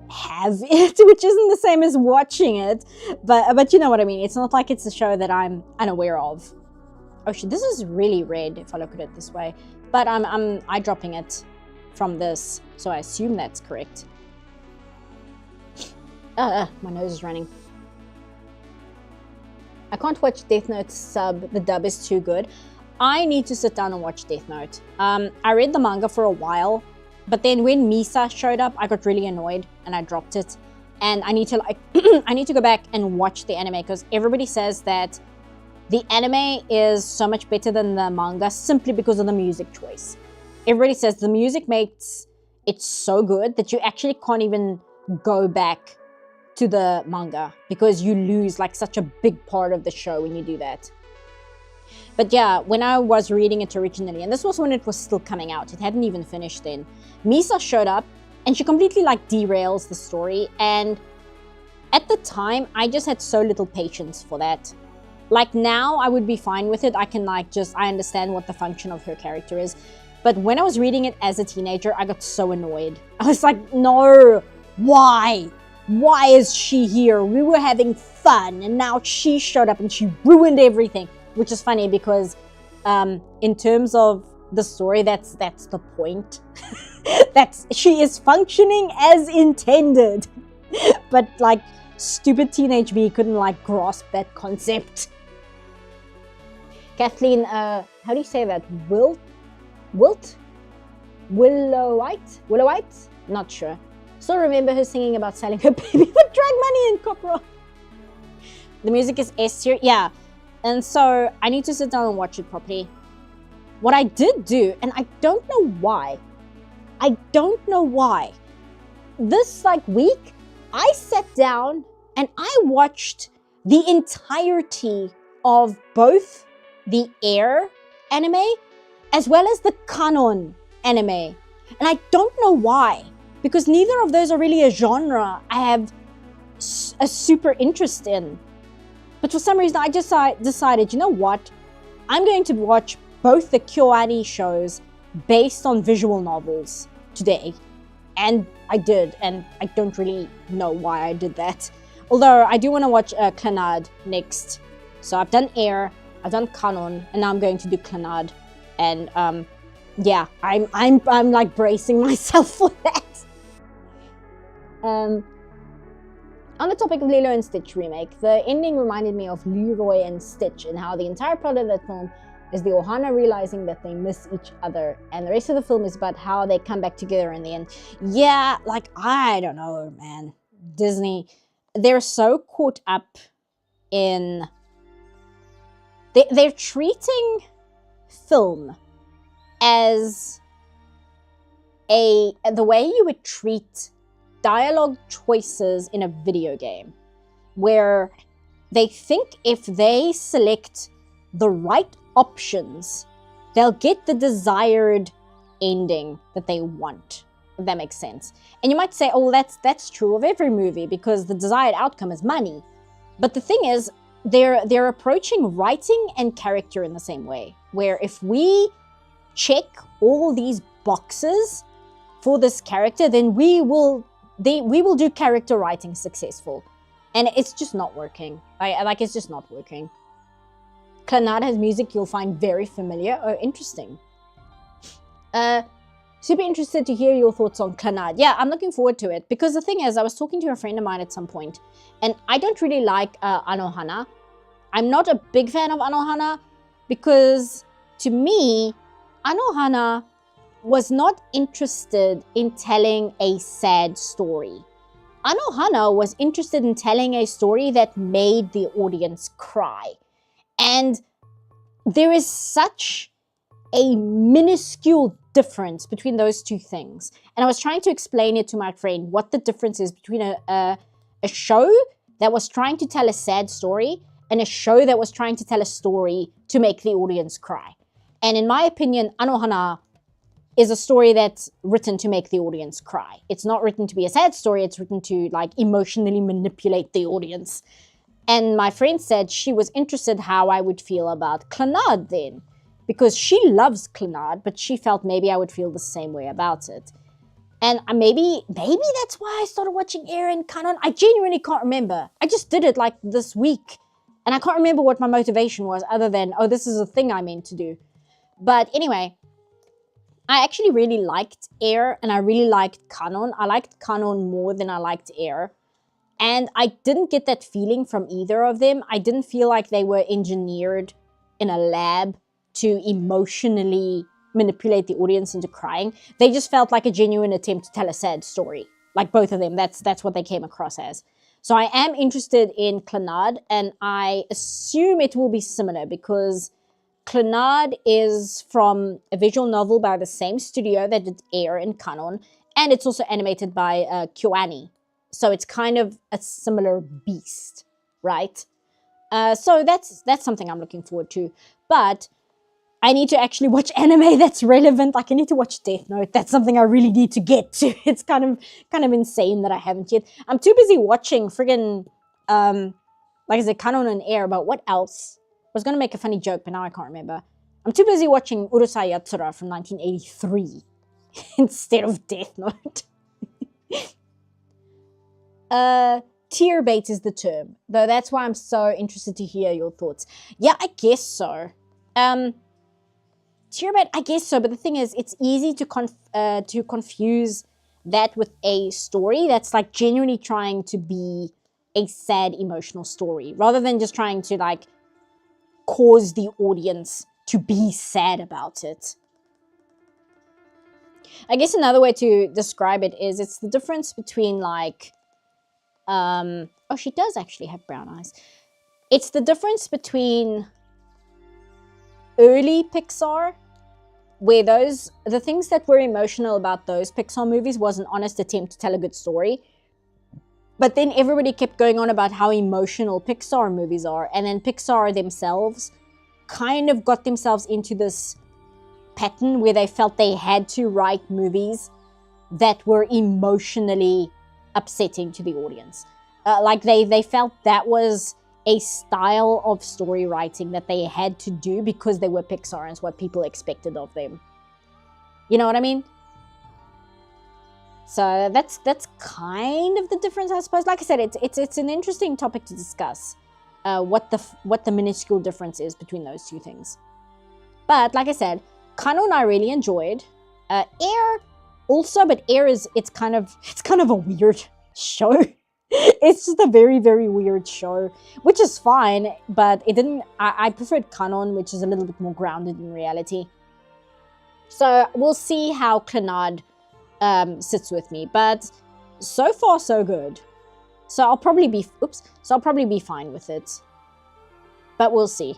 have it, which isn't the same as watching it. But you know what I mean. It's not like it's a show that I'm unaware of. Oh shit, this is really red if I look at it this way. But I'm eyedropping it from this, so I assume that's correct. My nose is running. I can't watch Death Note sub. The dub is too good. I need to sit down and watch Death Note. I read the manga for a while, but then when Misa showed up, I got really annoyed and I dropped it. And I need to I need to go back and watch the anime because everybody says that the anime is so much better than the manga simply because of the music choice. Everybody says the music makes it so good that you actually can't even go back to the manga because you lose like such a big part of the show when you do that. But yeah, when I was reading it originally, and this was when it was still coming out, it hadn't even finished then, Misa showed up and she completely like derails the story. And at the time, I just had so little patience for that. Like now, I would be fine with it. I can I understand what the function of her character is. But when I was reading it as a teenager, I got so annoyed. I was like, no, why? Why is she here? We were having fun and now she showed up and she ruined everything. Which is funny because in terms of the story, that's the point. She is functioning as intended. But like stupid teenage me couldn't like grasp that concept. Kathleen, how do you say that? Willowite? Not sure. Still remember her singing about selling her baby for drug money in Cockroach. The music is S tier, yeah. And so I need to sit down and watch it properly. What I did do, and I don't know why. This like week, I sat down and I watched the entirety of both the Air anime as well as the Kanon anime. And I don't know why, because neither of those are really a genre I have a super interest in. But for some reason, I just decided, you know what? I'm going to watch both the KyoAni shows based on visual novels today. And I did, and I don't really know why I did that. Although I do want to watch Clannad next. So I've done Air, I've done Kanon, and now I'm going to do Clannad. And yeah, I'm like bracing myself for that. On the topic of Lilo and Stitch remake, the ending reminded me of Leroy and Stitch and how the entire plot of that film is the Ohana realizing that they miss each other, and the rest of the film is about how they come back together in the end. Yeah, like, I don't know, man. Disney, they're so caught up in... They're treating film as the way you would treat dialogue choices in a video game, where they think if they select the right options, they'll get the desired ending that they want, if that makes sense. And you might say, oh, that's true of every movie because the desired outcome is money. But the thing is, they're approaching writing and character in the same way, where if we check all these boxes for this character, then we will do character writing successful. And it's just not working. It's just not working. Clannad has music you'll find very familiar. Oh, interesting. Super interested to hear your thoughts on Clannad. Yeah, I'm looking forward to it. Because the thing is, I was talking to a friend of mine at some point, and I don't really like Anohana. I'm not a big fan of Anohana because, to me, Anohana was not interested in telling a sad story. Anohana was interested in telling a story that made the audience cry. And there is such a minuscule difference between those two things. And I was trying to explain it to my friend what the difference is between a show that was trying to tell a sad story and a show that was trying to tell a story to make the audience cry. And in my opinion, Anohana is a story that's written to make the audience cry. It's not written to be a sad story. It's written to emotionally manipulate the audience. And my friend said she was interested how I would feel about Clannad then, because she loves Clannad, but she felt maybe I would feel the same way about it. And maybe that's why I started watching Air and Canon. I genuinely can't remember. I just did it this week, and I can't remember what my motivation was other than, oh, this is a thing I meant to do. But anyway, I actually really liked Air and I really liked Canon. I liked Canon more than I liked Air. And I didn't get that feeling from either of them. I didn't feel like they were engineered in a lab to emotionally manipulate the audience into crying. They just felt like a genuine attempt to tell a sad story. Like both of them, that's what they came across as. So I am interested in Clannad, and I assume it will be similar because Clannad is from a visual novel by the same studio that did Air and Canon, and it's also animated by KyoAni. So it's kind of a similar beast, right? So that's something I'm looking forward to. But I need to actually watch anime that's relevant. I need to watch Death Note. That's something I really need to get to. It's kind of insane that I haven't yet. I'm too busy watching friggin' like I said, Canon and Air, but what else? I was going to make a funny joke, but now I can't remember. I'm too busy watching Urusei Yatsura from 1983 instead of Death Note. Tear bait is the term, though that's why I'm so interested to hear your thoughts. Yeah, I guess so. Tear bait, I guess so, but the thing is, it's easy to confuse that with a story that's genuinely trying to be a sad emotional story, rather than just trying to cause the audience to be sad about it. I guess another way to describe it is it's the difference between oh, she does actually have brown eyes. It's the difference between early Pixar, where the things that were emotional about those Pixar movies was an honest attempt to tell a good story. But then everybody kept going on about how emotional Pixar movies are. And then Pixar themselves kind of got themselves into this pattern where they felt they had to write movies that were emotionally upsetting to the audience. They felt that was a style of story writing that they had to do because they were Pixar and it's what people expected of them. You know what I mean? So that's kind of the difference, I suppose. Like I said, it's an interesting topic to discuss. What the minuscule difference is between those two things. But like I said, Canon I really enjoyed. Air also, but Air it's kind of a weird show. It's just a very, very weird show, which is fine, but it didn't. I preferred Canon, which is a little bit more grounded in reality. So we'll see how Clannad sits with me, but so far so good. So I'll probably be fine with it, but we'll see.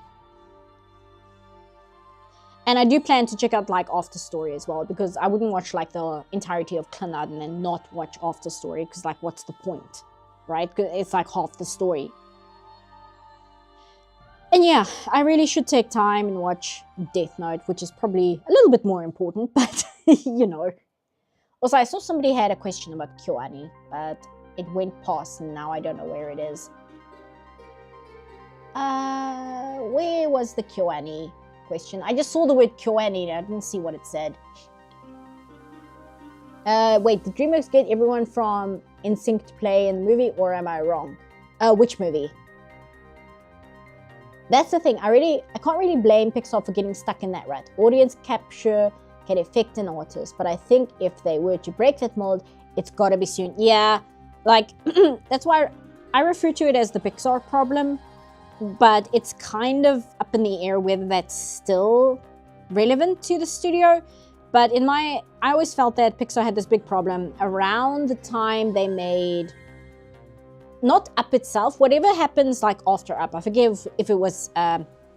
And I do plan to check out like After Story as well, because I wouldn't watch like the entirety of Clannad and then not watch After Story, because like what's the point, right? 'Cause it's like half the story. And yeah, I really should take time and watch Death Note, which is probably a little bit more important, but you know. Also, I saw somebody had a question about Kyoani, but it went past and now I don't know where it is. Where was the Kyoani question? I just saw the word Kyoani and I didn't see what it said. Wait, did DreamWorks get everyone from NSYNC to play in the movie, or am I wrong? Which movie? That's the thing. I can't really blame Pixar for getting stuck in that rut. Audience capture can affect an artist, but I think if they were to break that mold, it's got to be soon. Yeah, like that's why I refer to it as the Pixar problem, but it's kind of up in the air whether that's still relevant to the studio. But I always felt that Pixar had this big problem around the time they made, not Up itself, whatever happens like after Up. I forget if it was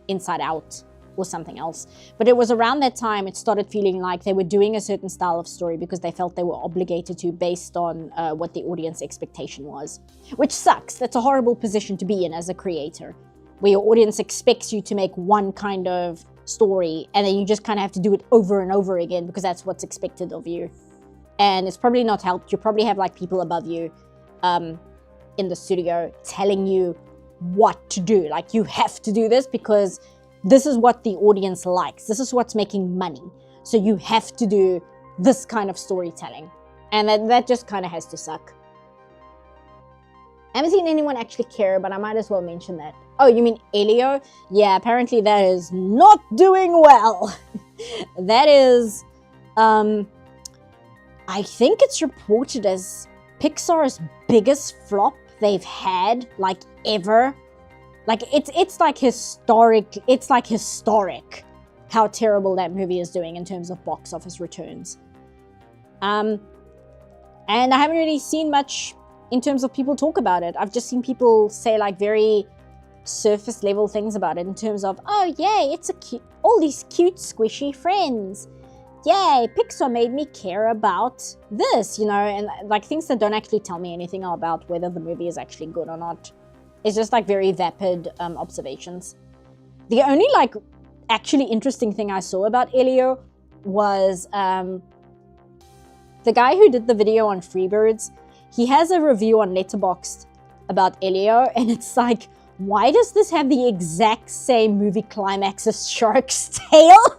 Inside Out or something else. But it was around that time it started feeling like they were doing a certain style of story because they felt they were obligated to based on what the audience expectation was. Which sucks. That's a horrible position to be in as a creator, where your audience expects you to make one kind of story and then you just kind of have to do it over and over again because that's what's expected of you. And it's probably not helped. You probably have like people above you in the studio telling you what to do. Like, you have to do this because this is what the audience likes. This is what's making money. So you have to do this kind of storytelling. And that just kind of has to suck. I haven't seen anyone actually care, but I might as well mention that. Oh, you mean Elio? Yeah, apparently that is not doing well. That is, I think it's reported as Pixar's biggest flop they've had, like, ever. Like, it's like historic. It's like historic how terrible that movie is doing in terms of box office returns. And I haven't really seen much in terms of people talk about it. I've just seen people say like very surface level things about it in terms of, oh yay, it's all these cute squishy friends. Yay, Pixar made me care about this, you know, and like things that don't actually tell me anything about whether the movie is actually good or not. It's just like very vapid observations. The only like actually interesting thing I saw about Elio was the guy who did the video on Freebirds. He has a review on Letterboxd about Elio, and it's like, why does this have the exact same movie climax as Shark's Tale?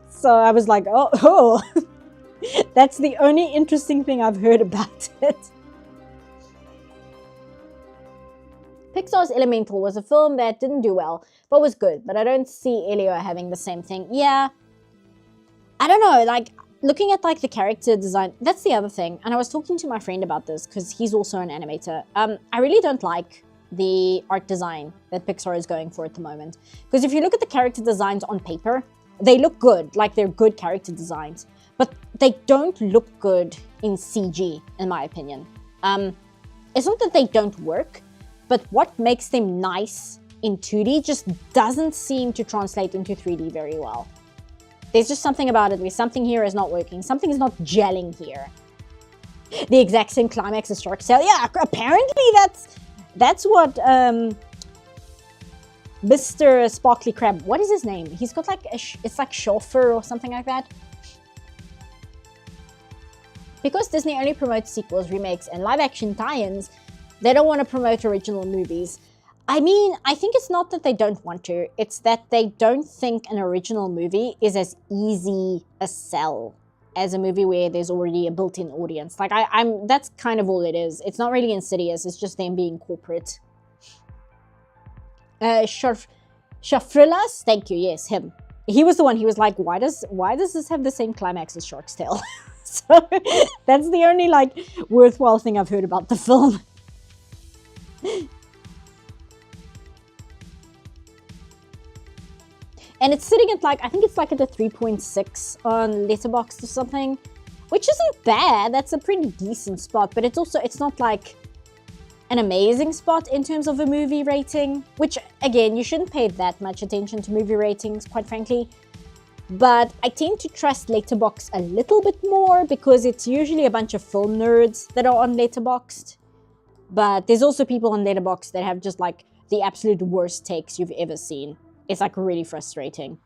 So I was like, oh, that's the only interesting thing I've heard about it. Pixar's Elemental was a film that didn't do well, but was good. But I don't see Elio having the same thing. Yeah, I don't know, like, looking at like the character design, that's the other thing. And I was talking to my friend about this because he's also an animator. I really don't like the art design that Pixar is going for at the moment. Because if you look at the character designs on paper, they look good, like they're good character designs, but they don't look good in CG, in my opinion. It's not that they don't work, but what makes them nice in 2D just doesn't seem to translate into 3D very well. There's just something about it where something here is not working. Something is not gelling here. The exact same climax as Shark's Tale. Yeah, apparently that's what Mr. Sparkly Crab, what is his name? He's got like, it's like chauffeur or something like that. Because Disney only promotes sequels, remakes, and live-action tie-ins, they don't want to promote original movies. I mean, I think it's not that they don't want to, it's that they don't think an original movie is as easy a sell as a movie where there's already a built-in audience. Like, that's kind of all it is. It's not really insidious, it's just them being corporate. Shafrilas, thank you, yes, him. He was the one, he was like, why does this have the same climax as Shark's Tale? So, that's the only, like, worthwhile thing I've heard about the film. And it's sitting at like, I think it's like at a 3.6 on Letterboxd or something, which isn't bad. That's a pretty decent spot, but it's not like an amazing spot in terms of a movie rating, which again, you shouldn't pay that much attention to movie ratings, quite frankly. But I tend to trust Letterboxd a little bit more because it's usually a bunch of film nerds that are on Letterboxd. But there's also people on Letterboxd that have just like the absolute worst takes you've ever seen. It's like really frustrating.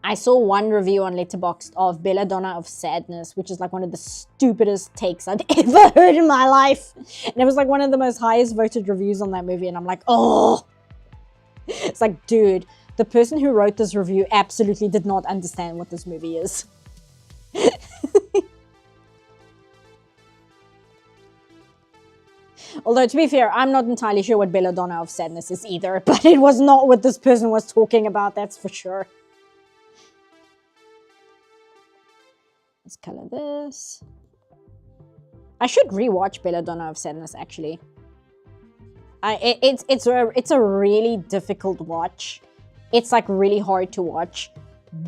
I saw one review on Letterboxd of Belladonna of Sadness, which is like one of the stupidest takes I'd ever heard in my life. And it was like one of the most highest voted reviews on that movie. And I'm like, oh, it's like, dude, the person who wrote this review absolutely did not understand what this movie is. Although, to be fair, I'm not entirely sure what Belladonna of Sadness is either, but it was not what this person was talking about, that's for sure. Let's color this. I should rewatch Belladonna of Sadness, actually. It's a really difficult watch. It's like really hard to watch,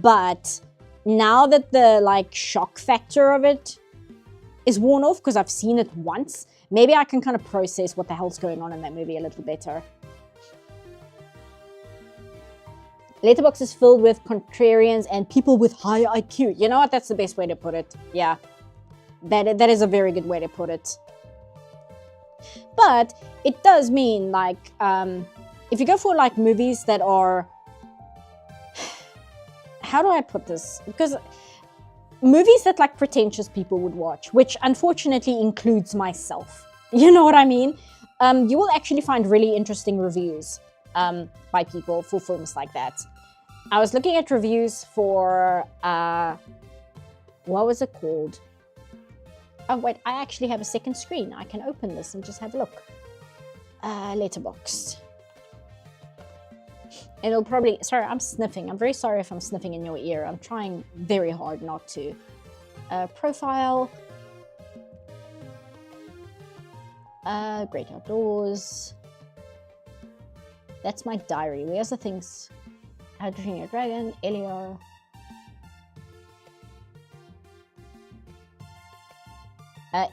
but now that the like shock factor of it is worn off because I've seen it once, maybe I can kind of process what the hell's going on in that movie a little better. Letterboxd is filled with contrarians and people with high IQ. You know what? That's the best way to put it. Yeah, that is a very good way to put it. But it does mean like if you go for like movies that are, how do I put this? Because movies that like pretentious people would watch, which unfortunately includes myself. You know what I mean? You will actually find really interesting reviews by people for films like that. I was looking at reviews for, what was it called? Oh wait, I actually have a second screen. I can open this and just have a look. Letterboxd. It'll probably, sorry, I'm sniffing. I'm very sorry if I'm sniffing in your ear. I'm trying very hard not to. Profile. Great Outdoors. That's my diary. Where's the things? How to Train Your Dragon, Elio.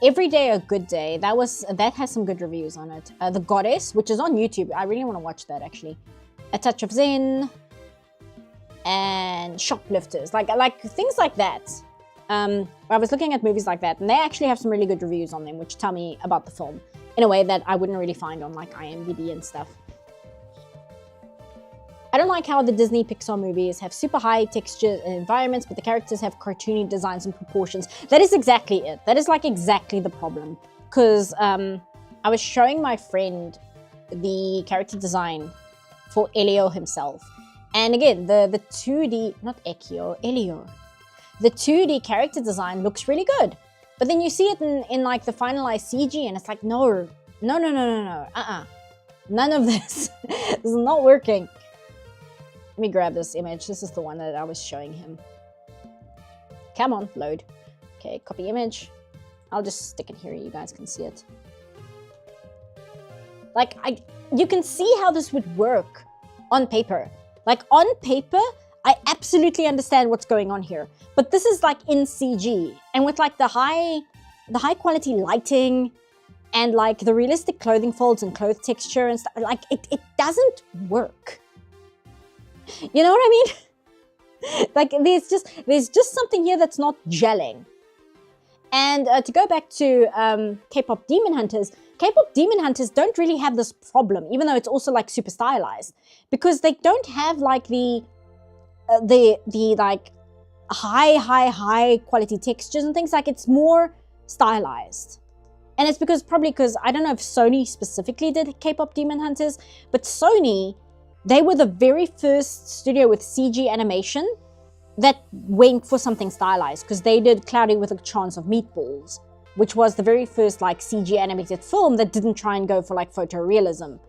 Every Day a Good Day. That has some good reviews on it. The Goddess, which is on YouTube. I really want to watch that actually. A Touch of Zen, and Shoplifters, like things like that. I was looking at movies like that, and they actually have some really good reviews on them, which tell me about the film in a way that I wouldn't really find on like IMDb and stuff. I don't like how the Disney Pixar movies have super high texture and environments, but the characters have cartoony designs and proportions. That is exactly it. That is like exactly the problem. Because I was showing my friend the character design for Elio himself. And again, the 2D, not Ekio, Elio. The 2D character design looks really good. But then you see it in like the finalized CG and it's like, no. None of this. This is not working. Let me grab this image. This is the one that I was showing him. Come on, load. Okay, copy image. I'll just stick it here. You guys can see it. Like, you can see how this would work on paper. Like, on paper, I absolutely understand what's going on here. But this is like in CG. And with like the high quality lighting and like the realistic clothing folds and cloth texture and stuff, like it doesn't work. You know what I mean? Like there's just something here that's not gelling. And to go back to K-pop Demon Hunters don't really have this problem, even though it's also like super stylized, because they don't have like the like high quality textures and things. Like it's more stylized. And it's probably because I don't know if Sony specifically did K-pop Demon Hunters, but Sony, they were the very first studio with CG animation that went for something stylized, because they did Cloudy with a Chance of Meatballs, which was the very first like CG animated film that didn't try and go for like photorealism.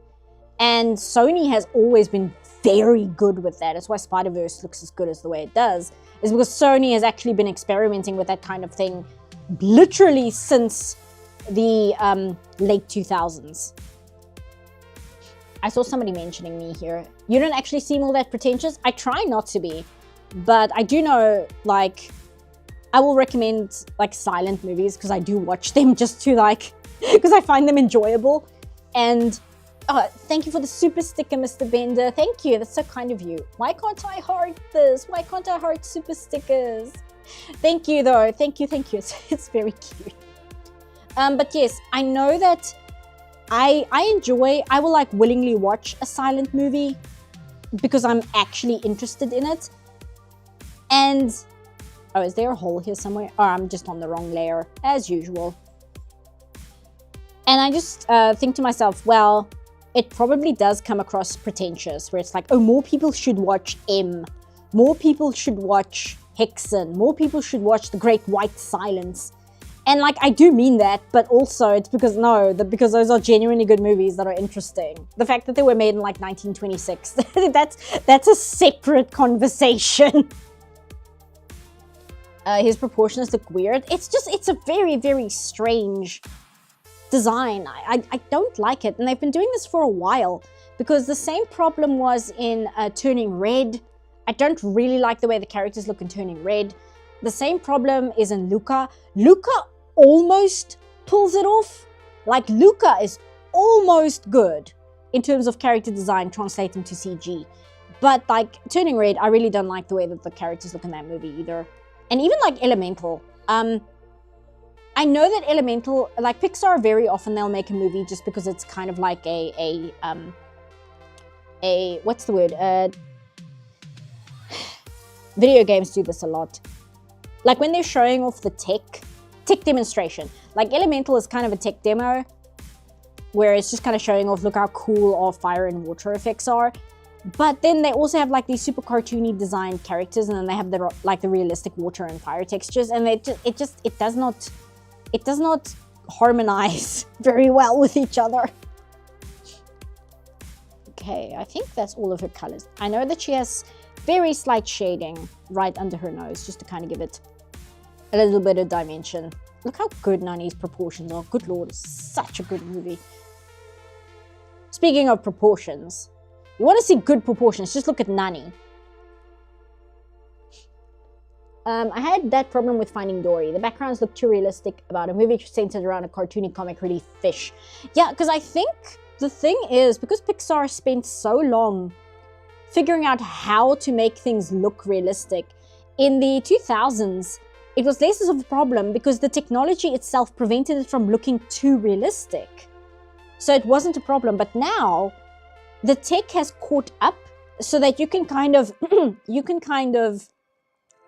And Sony has always been very good with that. That's why Spider-Verse looks as good as the way it does, is because Sony has actually been experimenting with that kind of thing literally since the late 2000s. I saw somebody mentioning me here. You don't actually seem all that pretentious. I try not to be, but I do know, like, I will recommend like silent movies because I do watch them just to like because I find them enjoyable. And thank you for the super sticker, Mr. Bender. Thank you. That's so kind of you. Why can't I heart this? Why can't I heart super stickers? Thank you, though. Thank you. It's very cute. But yes, I know that I will like willingly watch a silent movie because I'm actually interested in it. And, oh, is there a hole here somewhere? Oh, I'm just on the wrong layer, as usual. And I just think to myself, well, it probably does come across pretentious, where it's like, oh, more people should watch M. More people should watch Hexen. More people should watch The Great White Silence. And like, I do mean that, but also it's because, because those are genuinely good movies that are interesting. The fact that they were made in like 1926, that's a separate conversation. His proportions look weird. It's a very, very strange design. I don't like it, and they've been doing this for a while because the same problem was in Turning Red. I don't really like the way the characters look in Turning Red. The same problem is in Luca. Luca almost pulls it off. Like, Luca is almost good in terms of character design translating to CG. But like Turning Red, I really don't like the way that the characters look in that movie either. And even like Elemental. I know that Elemental, like Pixar, very often they'll make a movie just because it's kind of like a what's the word? Video games do this a lot. Like when they're showing off the tech demonstration. Like Elemental is kind of a tech demo where it's just kind of showing off, look how cool our fire and water effects are. But then they also have like these super cartoony designed characters, and then they have the realistic water and fire textures, and it does not harmonize very well with each other. Okay, I think that's all of her colors. I know that she has very slight shading right under her nose, just to kind of give it a little bit of dimension. Look how good Nani's proportions are. Good lord, it's such a good movie. Speaking of proportions, you want to see good proportions, just look at Nani. I had that problem with Finding Dory. The backgrounds look too realistic about a movie centered around a cartoony comic relief fish. Yeah, because I think the thing is, because Pixar spent so long figuring out how to make things look realistic, in the 2000s, it was less of a problem because the technology itself prevented it from looking too realistic. So it wasn't a problem, but now the tech has caught up so that you can kind of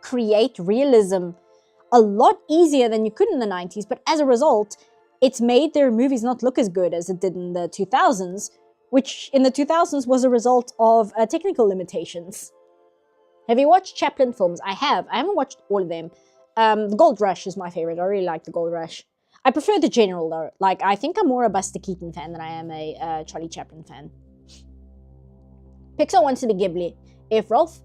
create realism a lot easier than you could in the 90s, but as a result, it's made their movies not look as good as it did in the 2000s, which in the 2000s was a result of technical limitations. Have you watched Chaplin films? I have. I haven't watched all of them. The Gold Rush is my favorite. I really like the Gold Rush. I prefer the General though. Like, I think I'm more a Buster Keaton fan than I am a Charlie Chaplin fan. Pixar wants to be Ghibli. If Rolf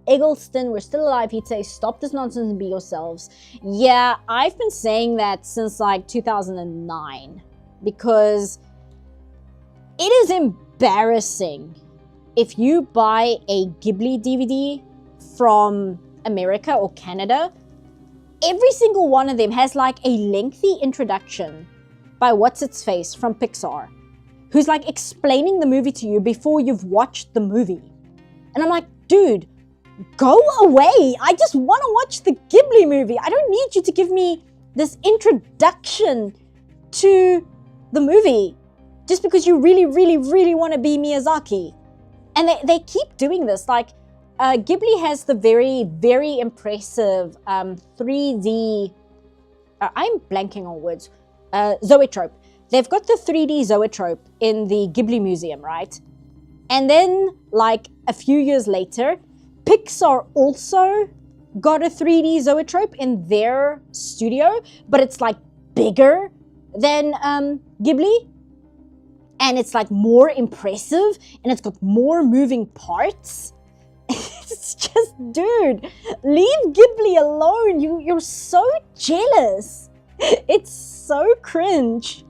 Eggleston were still alive, he'd say, stop this nonsense and be yourselves. Yeah, I've been saying that since like 2009 because it is embarrassing if you buy a Ghibli DVD from America or Canada. Every single one of them has like a lengthy introduction by What's-Its-Face from Pixar, who's like explaining the movie to you before you've watched the movie. And I'm like, dude, go away. I just want to watch the Ghibli movie. I don't need you to give me this introduction to the movie just because you really, really, really want to be Miyazaki. And they keep doing this. Like, Ghibli has the very, very impressive 3D... I'm blanking on words. Zoetrope. They've got the 3D Zoetrope in the Ghibli Museum, right? And then, like, a few years later, Pixar also got a 3D Zoetrope in their studio, but it's, like, bigger than Ghibli. And it's, like, more impressive, and it's got more moving parts. It's just, dude, leave Ghibli alone. You're so jealous. It's so cringe.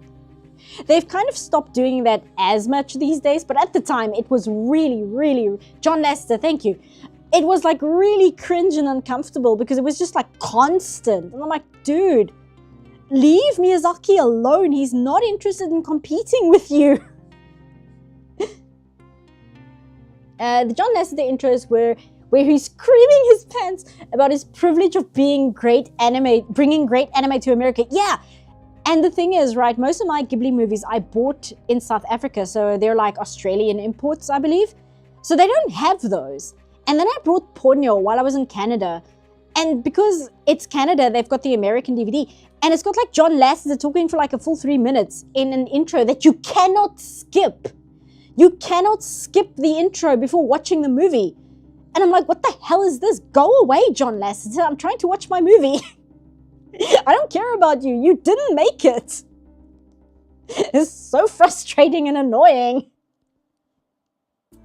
They've kind of stopped doing that as much these days, but at the time it was really, really... John Lester, thank you. It was like really cringe and uncomfortable because it was just like constant. And I'm like, dude, Leave Miyazaki alone. He's not interested in competing with you. The John Lasseter intros where he's screaming his pants about his privilege of being bringing great anime to America. Yeah. And the thing is, right, most of my Ghibli movies I bought in South Africa, so they're like Australian imports, I believe. So they don't have those. And then I brought Ponyo while I was in Canada. And because it's Canada, they've got the American DVD. And it's got like John Lasseter talking for like a full 3 minutes in an intro that you cannot skip. You cannot skip the intro before watching the movie. And I'm like, what the hell is this? Go away, John Lasseter. I'm trying to watch my movie. I don't care about you. You didn't make it. It's so frustrating and annoying.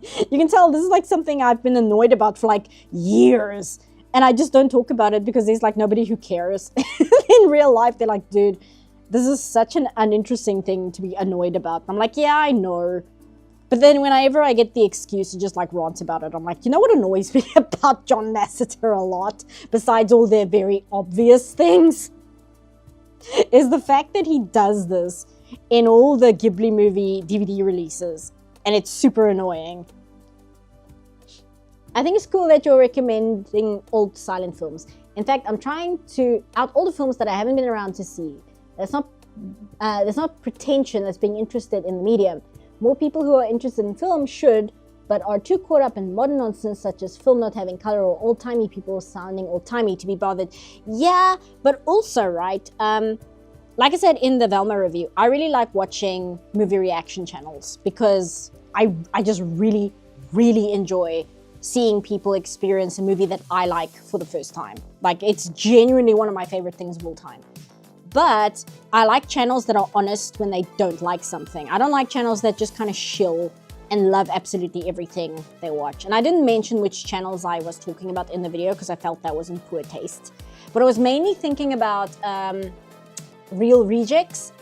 You can tell this is like something I've been annoyed about for like years. And I just don't talk about it because there's like nobody who cares. In real life, they're like, dude, this is such an uninteresting thing to be annoyed about. I'm like, yeah, I know. But then whenever I get the excuse to just like rant about it, I'm like, you know what annoys me about John Lasseter a lot, besides all their very obvious things, is the fact that he does this in all the Ghibli movie DVD releases. And it's super annoying. I think it's cool that you're recommending old silent films. In fact, I'm trying to, out all the films that I haven't been around to see, there's not pretension that's being interested in the medium. More people who are interested in film should, but are too caught up in modern nonsense such as film not having color or old-timey people sounding old-timey to be bothered. Yeah, but also, right, like I said in the Velma review, I really like watching movie reaction channels because I just really, really enjoy seeing people experience a movie that I like for the first time. Like, it's genuinely one of my favorite things of all time. But I like channels that are honest when they don't like something. I don't like channels that just kind of shill and love absolutely everything they watch. And I didn't mention which channels I was talking about in the video because I felt that was in poor taste. But I was mainly thinking about Real Rejects.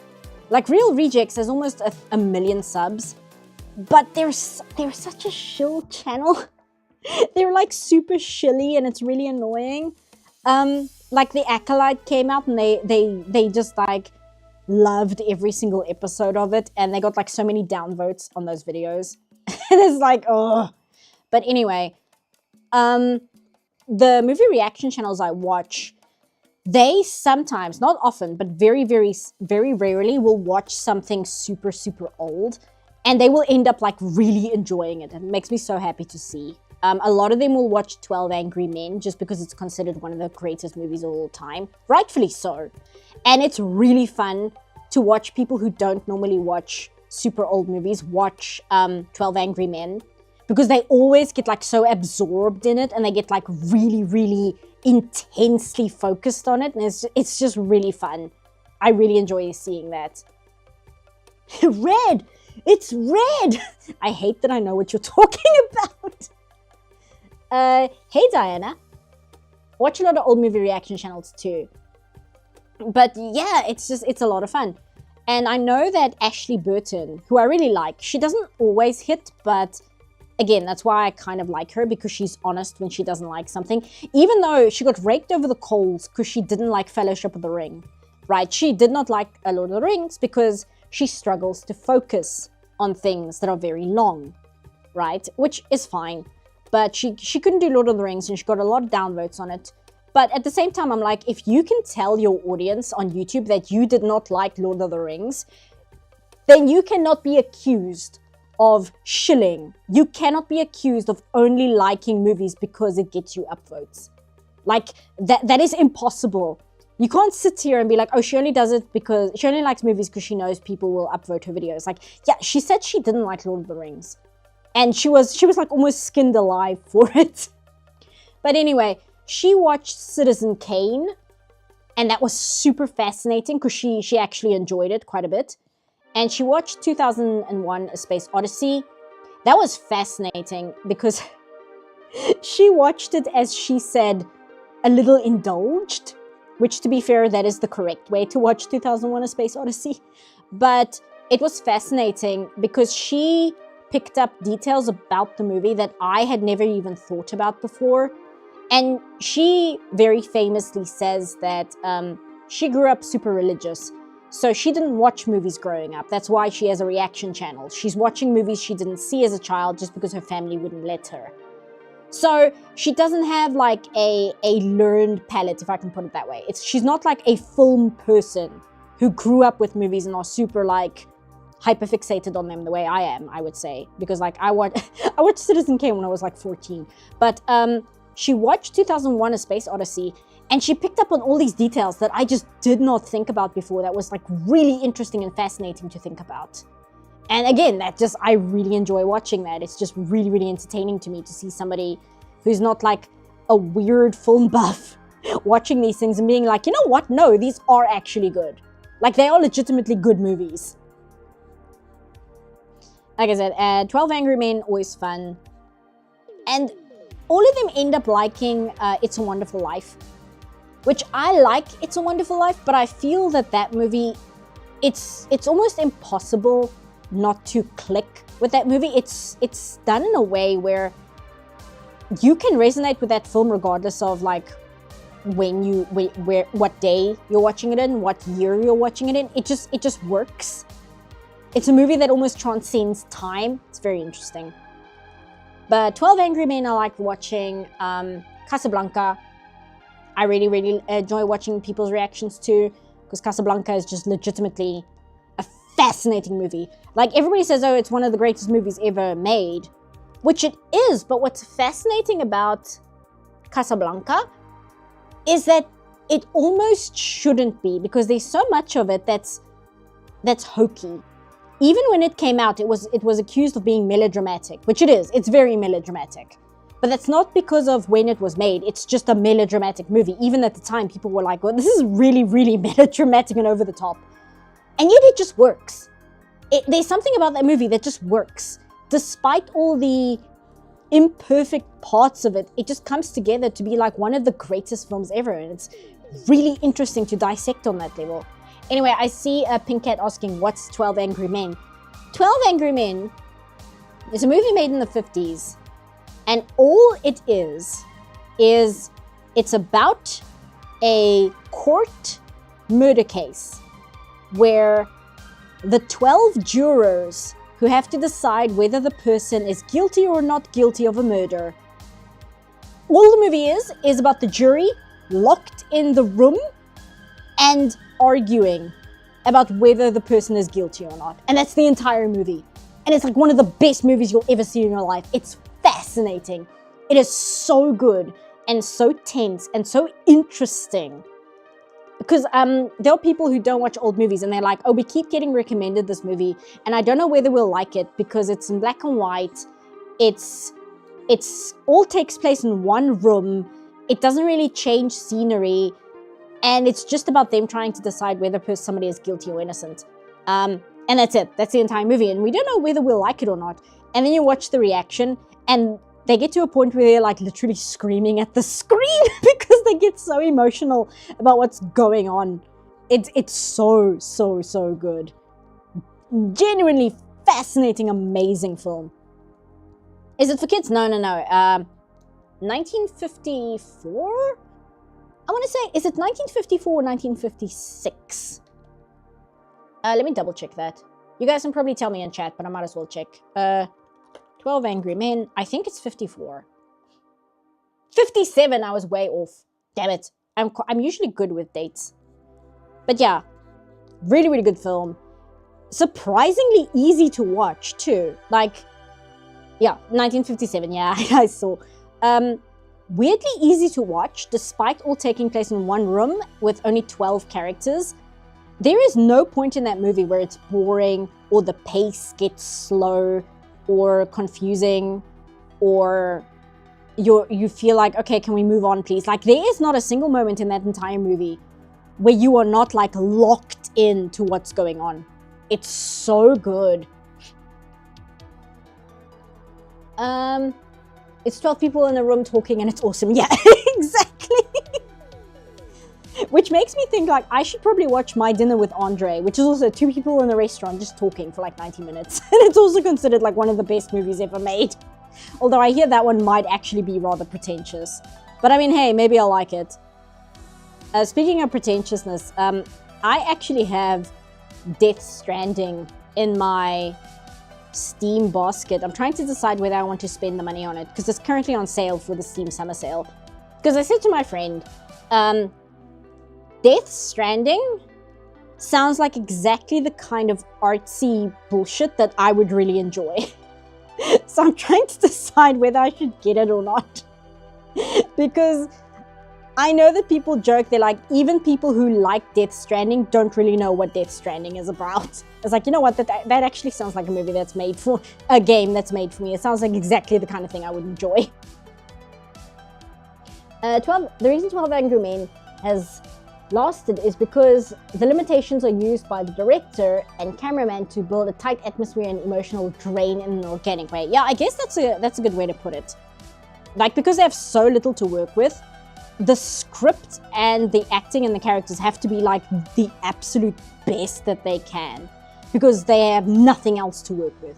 Like, Real Rejects has almost a million subs, but they're such a shill channel. They're like super shilly and it's really annoying. Like the Acolyte came out and they just like loved every single episode of it, and they got like so many downvotes on those videos. And it's like, oh. But anyway, the movie reaction channels I watch, they sometimes, not often, but very, very, very rarely will watch something super, super old, and they will end up like really enjoying it. It makes me so happy to see. A lot of them will watch 12 Angry Men just because it's considered one of the greatest movies of all time. Rightfully so. And it's really fun to watch people who don't normally watch super old movies watch 12 Angry Men, because they always get like so absorbed in it and they get like really, really intensely focused on it. And it's just really fun. I really enjoy seeing that. Red! It's red! I hate that I know what you're talking about. Hey Diana, watch a lot of old movie reaction channels too. But yeah, it's a lot of fun. And I know that Ashley Burton, who I really like, she doesn't always hit, but again, that's why I kind of like her, because she's honest when she doesn't like something. Even though she got raked over the coals because she didn't like Fellowship of the Ring, right? She did not like A Lord of the Rings because she struggles to focus on things that are very long, right? Which is fine. But she couldn't do Lord of the Rings and she got a lot of downvotes on it. But at the same time, I'm like, if you can tell your audience on YouTube that you did not like Lord of the Rings, then you cannot be accused of shilling. You cannot be accused of only liking movies because it gets you upvotes. Like, that is impossible. You can't sit here and be like, oh, she only does it because she only likes movies because she knows people will upvote her videos. Like, yeah, she said she didn't like Lord of the Rings. And she was like almost skinned alive for it. But anyway, she watched Citizen Kane, and that was super fascinating because she actually enjoyed it quite a bit. And she watched 2001: A Space Odyssey. That was fascinating because she watched it, as she said, a little indulged, which, to be fair, that is the correct way to watch 2001: A Space Odyssey. But it was fascinating because she picked up details about the movie that I had never even thought about before. And she very famously says that she grew up super religious. So she didn't watch movies growing up. That's why she has a reaction channel. She's watching movies she didn't see as a child just because her family wouldn't let her. So she doesn't have like a learned palate, if I can put it that way. She's not like a film person who grew up with movies and are super like hyperfixated on them the way I am, I would say. Because like I watched Citizen Kane when I was like 14. But she watched 2001: A Space Odyssey, and she picked up on all these details that I just did not think about before. That was like really interesting and fascinating to think about. And again, I really enjoy watching that. It's just really, really entertaining to me to see somebody who's not like a weird film buff watching these things and being like, you know what? No, these are actually good. Like, they are legitimately good movies. Like I said, 12 Angry Men, always fun. And all of them end up liking It's a Wonderful Life, which I like It's a Wonderful Life, but I feel that movie, it's almost impossible not to click with that movie. It's done in a way where you can resonate with that film regardless of like what day you're watching it in, what year you're watching it in. It just works. It's a movie that almost transcends time. It's very interesting. But 12 Angry Men I like watching. Casablanca, I really, really enjoy watching people's reactions to, because Casablanca is just legitimately a fascinating movie. Like, everybody says, oh, it's one of the greatest movies ever made, which it is, but what's fascinating about Casablanca is that it almost shouldn't be, because there's so much of it that's hokey. Even when it came out, it was accused of being melodramatic, which it is. It's very melodramatic. But that's not because of when it was made. It's just a melodramatic movie. Even at the time, people were like, well, this is really, really melodramatic and over the top. And yet it just works. There's something about that movie that just works. Despite all the imperfect parts of it, it just comes together to be like one of the greatest films ever. And it's really interesting to dissect on that level. Anyway, I see Pink Cat asking, what's 12 Angry Men? 12 Angry Men is a movie made in the 50s. And all it is it's about a court murder case where the 12 jurors who have to decide whether the person is guilty or not guilty of a murder. All the movie is about the jury locked in the room and arguing about whether the person is guilty or not. And that's the entire movie. And it's like one of the best movies you'll ever see in your life. It's fascinating. It is so good and so tense and so interesting. Because there are people who don't watch old movies and they're like, oh, we keep getting recommended this movie and I don't know whether we'll like it because it's in black and white. It's all takes place in one room. It doesn't really change scenery. And it's just about them trying to decide whether somebody is guilty or innocent. And that's it. That's the entire movie. And we don't know whether we'll like it or not. And then you watch the reaction and they get to a point where they're like literally screaming at the screen because they get so emotional about what's going on. It's so, so, so good. Genuinely fascinating, amazing film. Is it for kids? No. 1954? I want to say, is it 1954 or 1956? Let me double check that. You guys can probably tell me in chat, but I might as well check. 12 Angry Men. I think it's 54. 57, I was way off. Damn it. I'm usually good with dates. But yeah, really, really good film. Surprisingly easy to watch too. Like, yeah, 1957, yeah, I saw. Weirdly easy to watch, despite all taking place in one room with only 12 characters. There is no point in that movie where it's boring or the pace gets slow or confusing or you feel like, okay, can we move on please? Like, there is not a single moment in that entire movie where you are not like locked into what's going on. It's so good. It's 12 people in a room talking and it's awesome. Yeah, exactly. Which makes me think like I should probably watch My Dinner with Andre, which is also 2 people in a restaurant just talking for like 90 minutes. And it's also considered like one of the best movies ever made. Although I hear that one might actually be rather pretentious. But I mean, hey, maybe I'll like it. Speaking of pretentiousness, I actually have Death Stranding in my Steam basket. I'm trying to decide whether I want to spend the money on it because it's currently on sale for the Steam Summer Sale. Because I said to my friend, Death Stranding sounds like exactly the kind of artsy bullshit that I would really enjoy. So I'm trying to decide whether I should get it or not. Because I know that people joke, they're like, even people who like Death Stranding don't really know what Death Stranding is about. It's like, you know what, that actually sounds like a movie that's made for, a game that's made for me. It sounds like exactly the kind of thing I would enjoy. The reason 12 Angry Men has lasted is because the limitations are used by the director and cameraman to build a tight atmosphere and emotional drain in an organic way. Yeah, I guess that's a good way to put it. Like, because they have so little to work with, the script and the acting and the characters have to be like the absolute best that they can because they have nothing else to work with.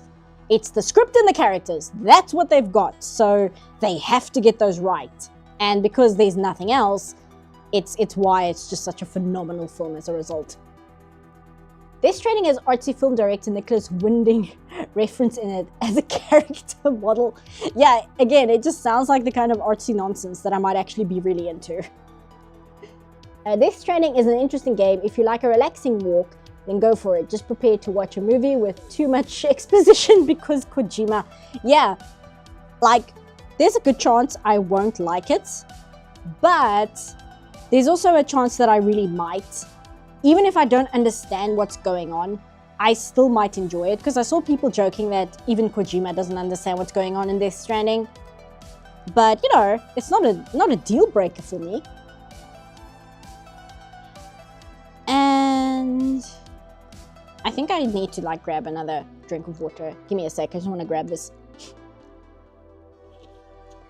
It's the script and the characters. That's what they've got. So they have to get those right. And because there's nothing else, it's why it's just such a phenomenal film as a result. Death Stranding has artsy film director Nicholas Winding reference in it as a character model. Yeah, again, it just sounds like the kind of artsy nonsense that I might actually be really into. Death Stranding is an interesting game. If you like a relaxing walk, then go for it. Just prepare to watch a movie with too much exposition because Kojima. Yeah, like, there's a good chance I won't like it, but there's also a chance that I really might. Even if I don't understand what's going on, I still might enjoy it because I saw people joking that even Kojima doesn't understand what's going on in Death Stranding. But, you know, it's not a deal breaker for me. And I think I need to like grab another drink of water. Give me a sec, I just want to grab this.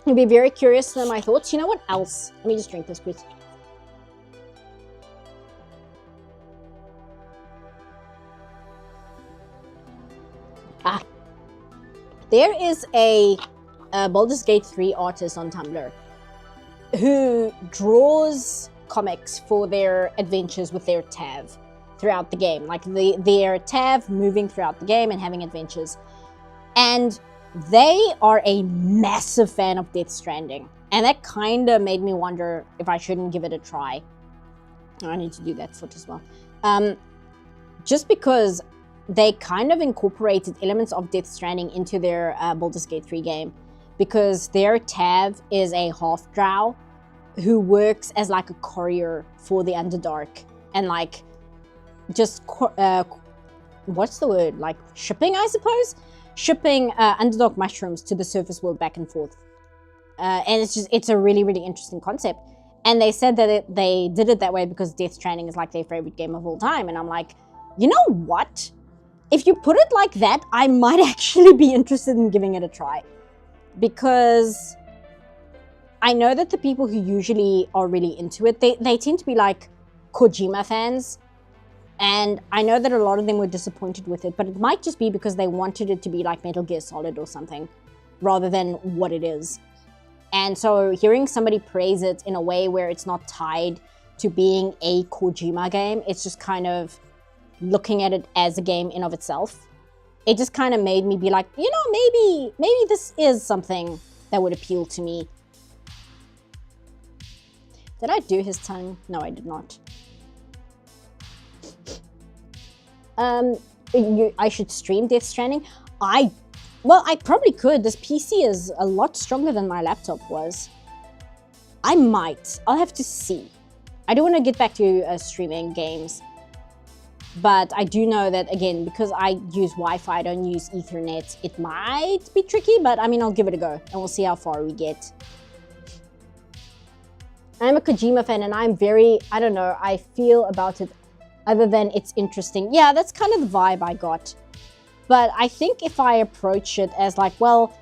You'll be very curious to know my thoughts. You know what else? Let me just drink this, please. There is a Baldur's Gate 3 artist on Tumblr who draws comics for their adventures with their Tav throughout the game. Like their Tav moving throughout the game and having adventures. And they are a massive fan of Death Stranding. And that kind of made me wonder if I shouldn't give it a try. I need to do that foot as well. Just because they kind of incorporated elements of Death Stranding into their Baldur's Gate 3 game, because their Tav is a half-drow who works as like a courier for the Underdark and like just what's the word, like shipping, I suppose, shipping Underdark mushrooms to the surface world back and forth. And it's a really, really interesting concept. And they said that they did it that way because Death Stranding is like their favorite game of all time. And I'm like, you know what? If you put it like that, I might actually be interested in giving it a try. Because I know that the people who usually are really into it, they tend to be like Kojima fans. And I know that a lot of them were disappointed with it, but it might just be because they wanted it to be like Metal Gear Solid or something, rather than what it is. And so hearing somebody praise it in a way where it's not tied to being a Kojima game, it's just kind of looking at it as a game in of itself. It just kind of made me be like, you know, maybe this is something that would appeal to me. Did I do his tongue? No, I did not. I should stream Death Stranding. Well, I probably could. This PC is a lot stronger than my laptop was. I might. I'll have to see. I do want to get back to streaming games. But I do know that, again, because I use Wi-Fi, I don't use Ethernet, it might be tricky, but I mean, I'll give it a go and we'll see how far we get. I'm a Kojima fan and I'm very, I don't know, I feel about it other than it's interesting. Yeah, that's kind of the vibe I got. But I think if I approach it as like, well,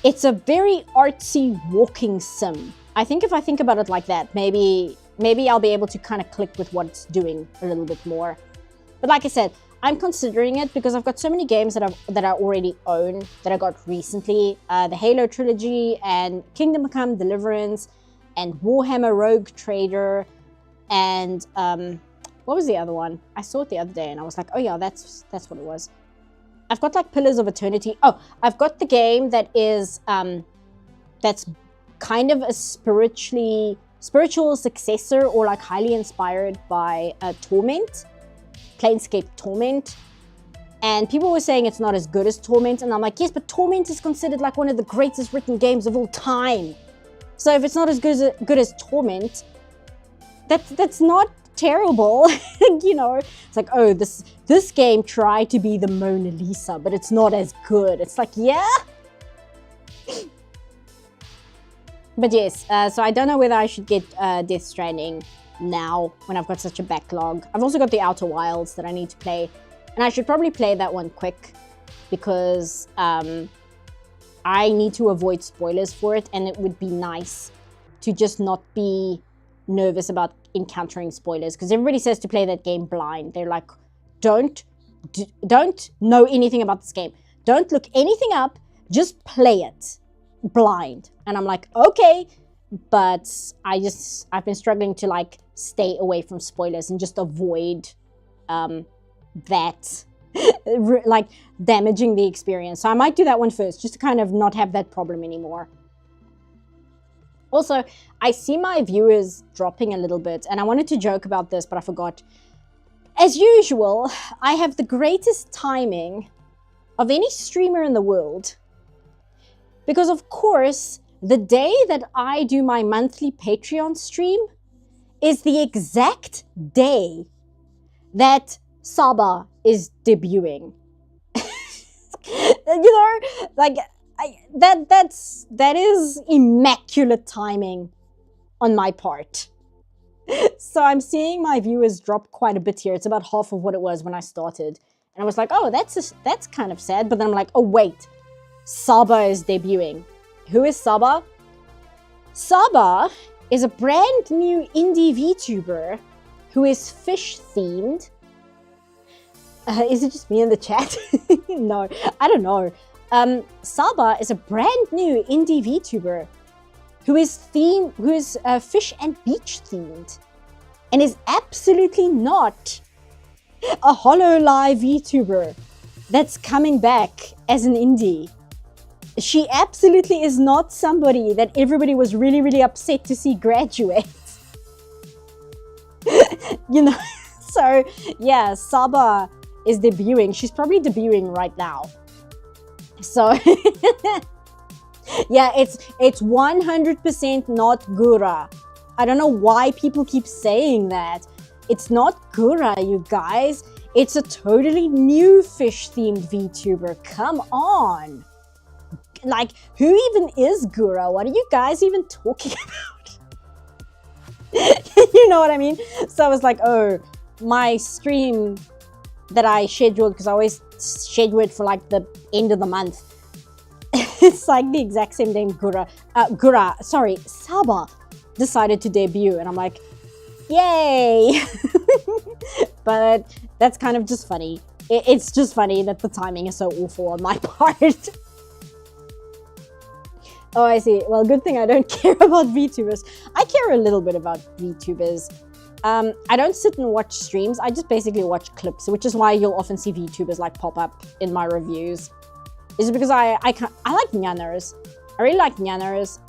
it's a very artsy walking sim. I think if I think about it like that, maybe I'll be able to kind of click with what it's doing a little bit more. But like I said, I'm considering it because I've got so many games that I already own that I got recently. The Halo trilogy and Kingdom Come Deliverance and Warhammer Rogue Trader and what was the other one? I saw it the other day and I was like, oh yeah, that's what it was. I've got like Pillars of Eternity. Oh, I've got the game that is that's kind of a spiritual successor, or like highly inspired by Torment, Planescape Torment. And people were saying it's not as good as Torment, and I'm like, yes, but Torment is considered like one of the greatest written games of all time. So if it's not as good as Torment, that's not terrible. You know, it's like, oh, this game tried to be the Mona Lisa, but it's not as good. It's like, yeah. But yes, so I don't know whether I should get Death Stranding now when I've got such a backlog. I've also got the Outer Wilds that I need to play, and I should probably play that one quick because I need to avoid spoilers for it, and it would be nice to just not be nervous about encountering spoilers, because everybody says to play that game blind. They're like, don't know anything about this game. Don't look anything up. Just play it blind. And I'm like, okay, but I've been struggling to like stay away from spoilers and just avoid that like damaging the experience. So I might do that one first, just to kind of not have that problem anymore. Also, I see my viewers dropping a little bit, and I wanted to joke about this, but I forgot. As usual, I have the greatest timing of any streamer in the world, because of course, the day that I do my monthly Patreon stream is the exact day that Saba is debuting. You know, like that is immaculate timing on my part. So I'm seeing my viewers drop quite a bit here. It's about half of what it was when I started, and I was like, oh, that's kind of sad. But then I'm like, oh wait, Saba is debuting. Who is Saba? Saba is a brand new indie VTuber who is fish themed. Is it just me in the chat? No, I don't know. Saba is a brand new indie VTuber who is fish and beach themed, and is absolutely not a HoloLive VTuber that's coming back as an indie. She absolutely is not somebody that everybody was really, really upset to see graduate. You know, so yeah, Saba is debuting. She's probably debuting right now. So yeah, it's 100% not Gura. I don't know why people keep saying that. It's not Gura, you guys. It's a totally new fish-themed VTuber. Come on. Like, who even is Gura? What are you guys even talking about? You know what I mean? So I was like, oh, my stream that I scheduled, because I always schedule it for like the end of the month. It's like the exact same day Saba decided to debut, and I'm like, yay. But that's kind of just funny. It's just funny that the timing is so awful on my part. Oh, I see. Well, good thing I don't care about VTubers. I care a little bit about VTubers. I don't sit and watch streams. I just basically watch clips, which is why you'll often see VTubers like pop up in my reviews. Is because I like Nyanners. I really like Nyanners,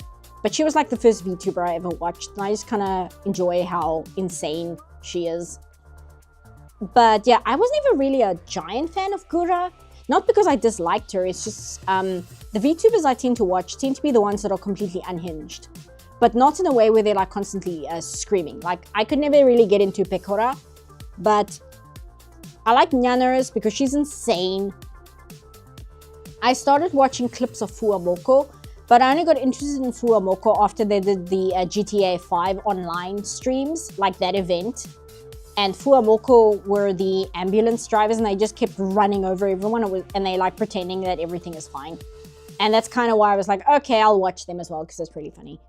but she was like the first VTuber I ever watched, and I just kind of enjoy how insane she is. But yeah, I was never really a giant fan of Gura. Not because I disliked her, it's just the VTubers I tend to watch tend to be the ones that are completely unhinged. But not in a way where they're like constantly screaming. Like, I could never really get into Pekora, but I like Nyanners because she's insane. I started watching clips of Fuamoko, but I only got interested in Fuamoko after they did the GTA 5 online streams, like that event. And Fuamoko were the ambulance drivers, and they just kept running over everyone, and they like pretending that everything is fine. And that's kind of why I was like, okay, I'll watch them as well, because it's pretty funny.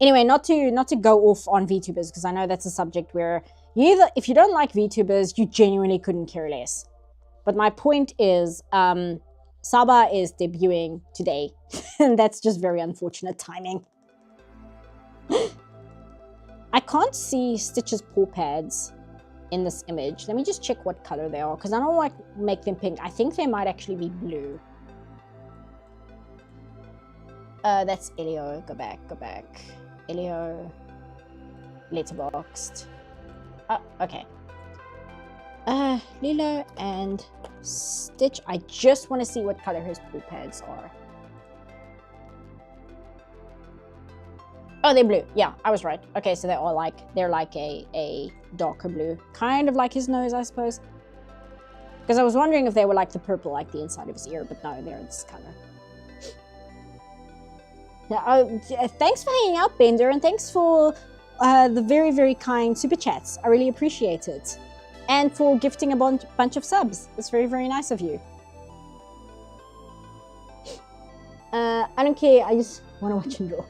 Anyway, not to go off on VTubers, because I know that's a subject where if you don't like VTubers, you genuinely couldn't care less. But my point is, Saba is debuting today, and that's just very unfortunate timing. I can't see Stitch's paw pads in this image. Let me just check what color they are, because I don't want to make them pink. I think they might actually be blue. That's Elio. Go back. Elio. Letterboxed. Oh, okay. Lilo and Stitch. I just want to see what color his paw pads are. Oh, they're blue. Yeah, I was right. Okay, so they're like a darker blue. Kind of like his nose, I suppose. Because I was wondering if they were like the purple, like the inside of his ear, but no, they're this color. Yeah, thanks for hanging out, Bender, and thanks for the very, very kind super chats. I really appreciate it. And for gifting a bunch of subs. It's very, very nice of you. I don't care, I just want to watch and draw.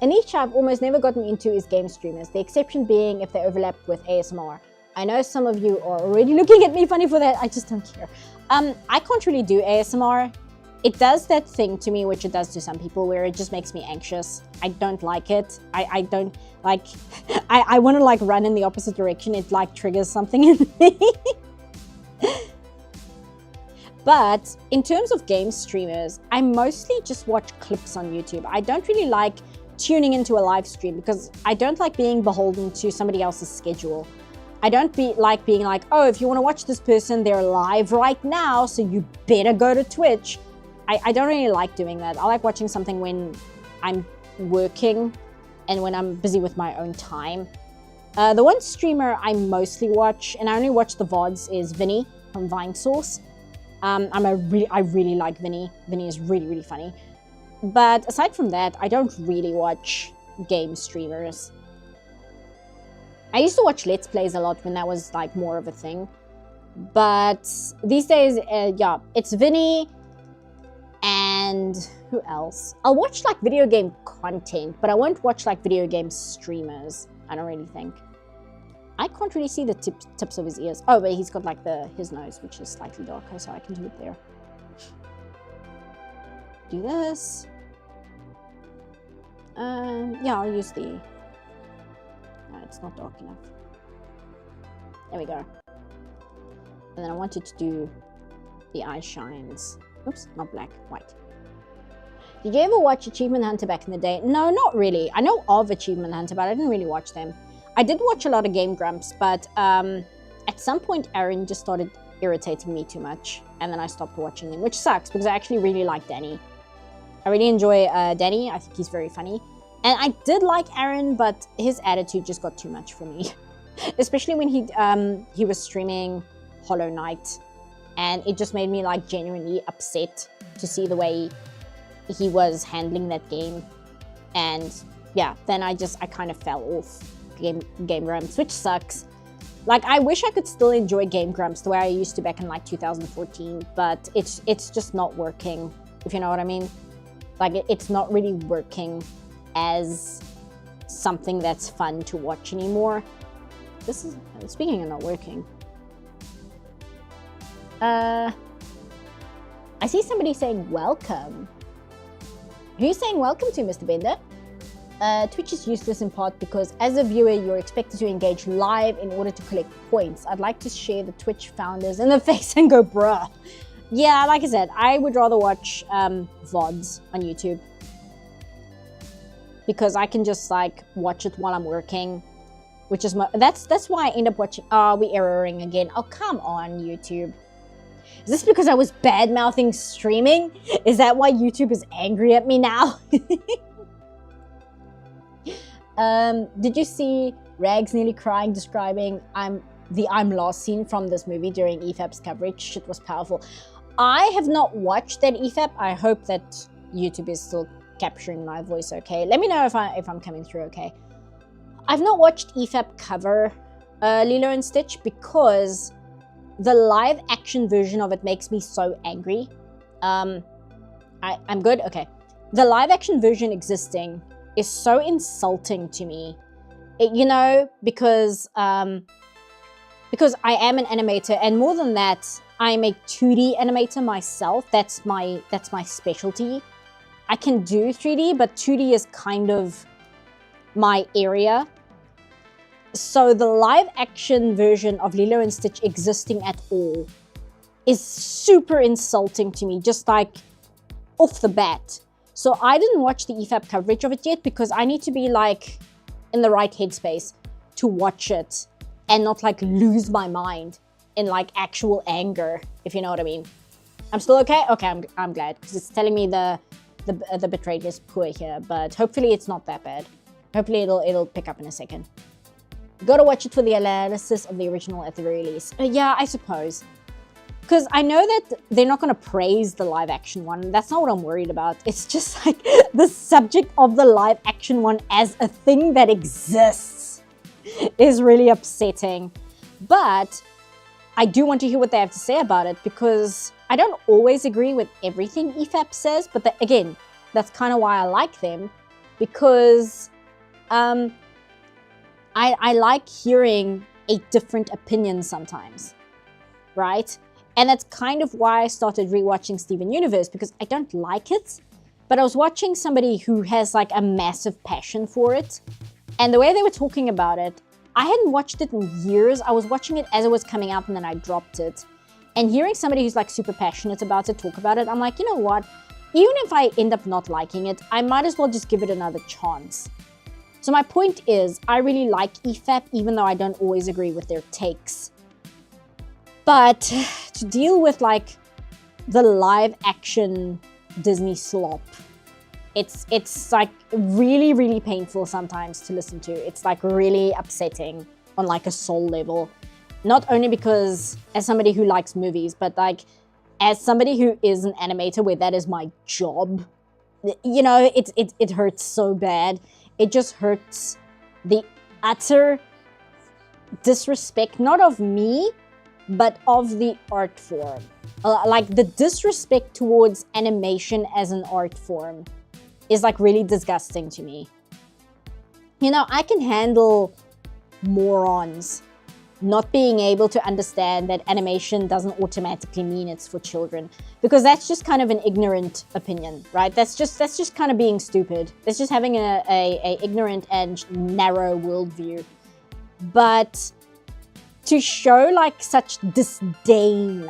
A niche I've almost never gotten into is game streamers, the exception being if they overlap with ASMR. I know some of you are already looking at me funny for that, I just don't care. I can't really do ASMR. It does that thing to me, which it does to some people, where it just makes me anxious. I don't like it. I don't like, I want to like run in the opposite direction. It like triggers something in me. But in terms of game streamers, I mostly just watch clips on YouTube. I don't really like tuning into a live stream because I don't like being beholden to somebody else's schedule. I don't like being like, oh, if you want to watch this person, they're live right now, so you better go to Twitch. I don't really like doing that. I like watching something when I'm working and when I'm busy with my own time. The one streamer I mostly watch, and I only watch the VODs, is Vinny from Vinesource. I really like Vinny. Vinny is really, really funny. But aside from that, I don't really watch game streamers. I used to watch Let's Plays a lot when that was like more of a thing. But these days, yeah, it's Vinny and who else? I'll watch like video game content, but I won't watch like video game streamers. I don't really think. I can't really see the tips of his ears. Oh, but he's got like his nose, which is slightly darker, so I can do it there. Do this. Yeah, I'll use the... No, it's not dark enough. There we go. And then I wanted to do the eye shines. Oops, not black, white. Did you ever watch Achievement Hunter back in the day? No, not really. I know of Achievement Hunter, but I didn't really watch them. I did watch a lot of Game Grumps, but at some point Aaron just started irritating me too much, and then I stopped watching him, which sucks because I actually really like Danny. I really enjoy Danny. I think he's very funny. And I did like Aaron, but his attitude just got too much for me. Especially when he was streaming Hollow Knight, and it just made me like genuinely upset to see the way he was handling that game. And yeah, then I kind of fell off Game Grumps, which sucks. Like, I wish I could still enjoy Game Grumps the way I used to back in like 2014, but it's just not working, if you know what I mean. Like, it's not really working as something that's fun to watch anymore. This is, speaking of not working, I see somebody saying welcome. Who are you saying welcome to, Mr. Bender? Twitch is useless in part because as a viewer, you're expected to engage live in order to collect points. I'd like to share the Twitch founders in the face and go, bruh. Yeah, like I said, I would rather watch VODs on YouTube. Because I can just like watch it while I'm working. Which is that's why I end up watching. Oh, we erroring again. Oh, come on, YouTube. Is this because I was bad-mouthing streaming? Is that why YouTube is angry at me now? Did you see Rags nearly crying describing the I'm Lost scene from this movie during EFAP's coverage? Shit was powerful. I have not watched that EFAP. I hope that YouTube is still capturing my voice okay. Let me know if I'm coming through okay. I've not watched EFAP cover Lilo and Stitch because the live action version of it makes me so angry. I'm good? Okay. The live action version existing is so insulting to me. You know, because I am an animator, and more than that, I'm a 2D animator myself. That's my specialty. I can do 3D, but 2D is kind of my area. So the live action version of Lilo and Stitch existing at all is super insulting to me, just like off the bat. So I didn't watch the EFAP coverage of it yet because I need to be like in the right headspace to watch it and not like lose my mind in like actual anger, if you know what I mean. I'm still okay? Okay, I'm glad, because it's telling me the bitrate is poor here, but hopefully it's not that bad. Hopefully it'll pick up in a second. Gotta watch it for the analysis of the original at the very least. Yeah, I suppose. Because I know that they're not going to praise the live action one. That's not what I'm worried about. It's just like the subject of the live action one as a thing that exists is really upsetting. But I do want to hear what they have to say about it, because I don't always agree with everything EFAP says. But again, that's kind of why I like them, because I like hearing a different opinion sometimes, right? And that's kind of why I started rewatching Steven Universe, because I don't like it, but I was watching somebody who has like a massive passion for it. And the way they were talking about it, I hadn't watched it in years. I was watching it as it was coming out and then I dropped it. And hearing somebody who's like super passionate about it talk about it, I'm like, you know what? Even if I end up not liking it, I might as well just give it another chance. So my point is, I really like EFAP, even though I don't always agree with their takes. But to deal with like the live action Disney slop, it's like really, really painful sometimes to listen to. It's like really upsetting on like a soul level. Not only because as somebody who likes movies, but like as somebody who is an animator where that is my job, you know, it hurts so bad. It just hurts the utter disrespect, not of me, but of the art form. Like the disrespect towards animation as an art form is like really disgusting to me. You know, I can handle morons not being able to understand that animation doesn't automatically mean it's for children, because that's just kind of an ignorant opinion, right? That's just kind of being stupid. That's just having a ignorant and narrow worldview. But to show like such disdain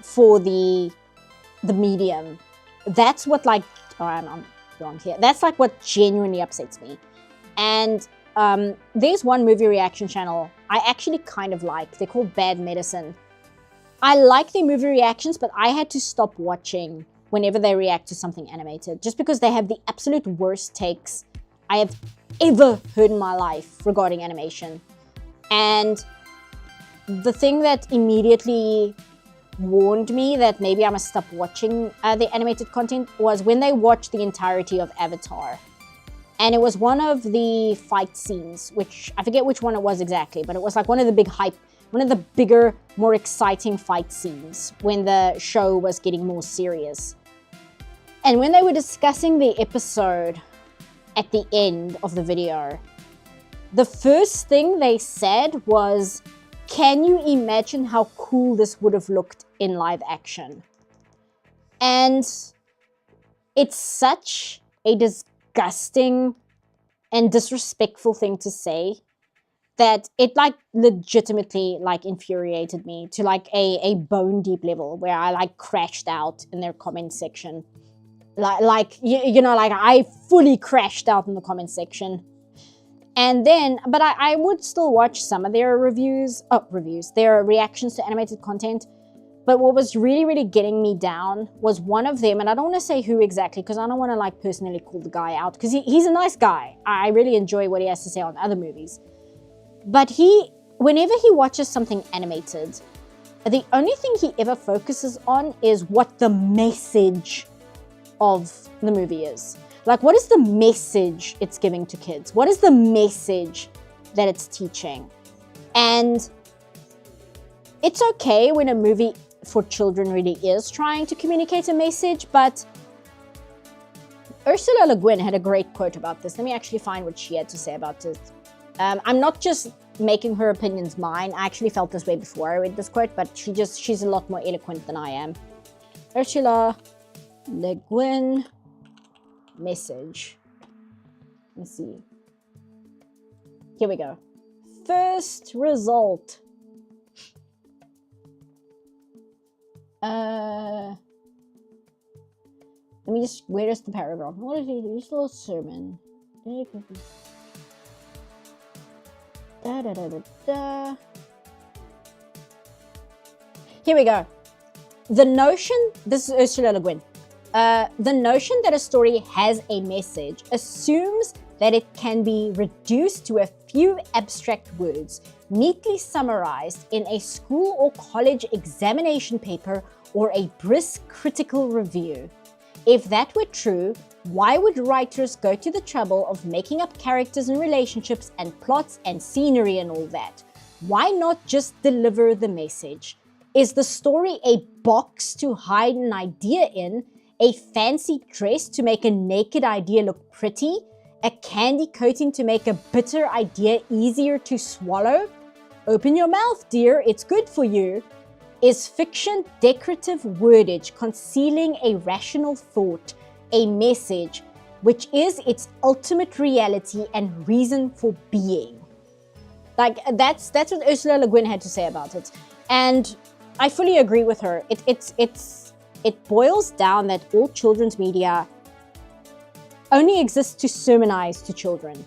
for the medium, that's what like, oh, I'm wrong here. That's like what genuinely upsets me. And there's one movie reaction channel I actually kind of like. They're called Bad Medicine. I like their movie reactions, but I had to stop watching whenever they react to something animated, just because they have the absolute worst takes I have ever heard in my life regarding animation. And the thing that immediately warned me that maybe I must stop watching the animated content was when they watched the entirety of Avatar. And it was one of the fight scenes, which I forget which one it was exactly, but it was like one of the bigger, more exciting fight scenes when the show was getting more serious. And when they were discussing the episode at the end of the video, the first thing they said was, can you imagine how cool this would have looked in live action? And it's such a disgusting and disrespectful thing to say that it like legitimately like infuriated me to like a bone deep level, where I like crashed out in their comment section. Like you know, like I fully crashed out in the comment section. And then, but I would still watch some of their their reactions to animated content. But what was really, really getting me down was one of them, and I don't want to say who exactly, because I don't want to like personally call the guy out, because he's a nice guy. I really enjoy what he has to say on other movies. But whenever he watches something animated, the only thing he ever focuses on is what the message of the movie is. Like, what is the message it's giving to kids? What is the message that it's teaching? And it's okay when a movie for children really is trying to communicate a message, but Ursula Le Guin had a great quote about this. Let me actually find what she had to say about this. I'm not just making her opinions mine. I actually felt this way before I read this quote, but she's a lot more eloquent than I am. Ursula Le Guin message. Let's see. Here we go. first result. Let me just, where is the paragraph? What is it? This little sermon. Da, da, da, da, da. Here we go. The notion, this is Ursula Le Guin. The notion that a story has a message assumes that it can be reduced to a few abstract words, neatly summarized in a school or college examination paper or a brisk critical review. If that were true, why would writers go to the trouble of making up characters and relationships and plots and scenery and all that? Why not just deliver the message? Is the story a box to hide an idea in, a fancy dress to make a naked idea look pretty, a candy coating to make a bitter idea easier to swallow? Open your mouth, dear, it's good for you. Is fiction decorative wordage concealing a rational thought, a message, which is its ultimate reality and reason for being? Like, that's what Ursula Le Guin had to say about it. And I fully agree with her. It boils down that all children's media only exists to sermonize to children.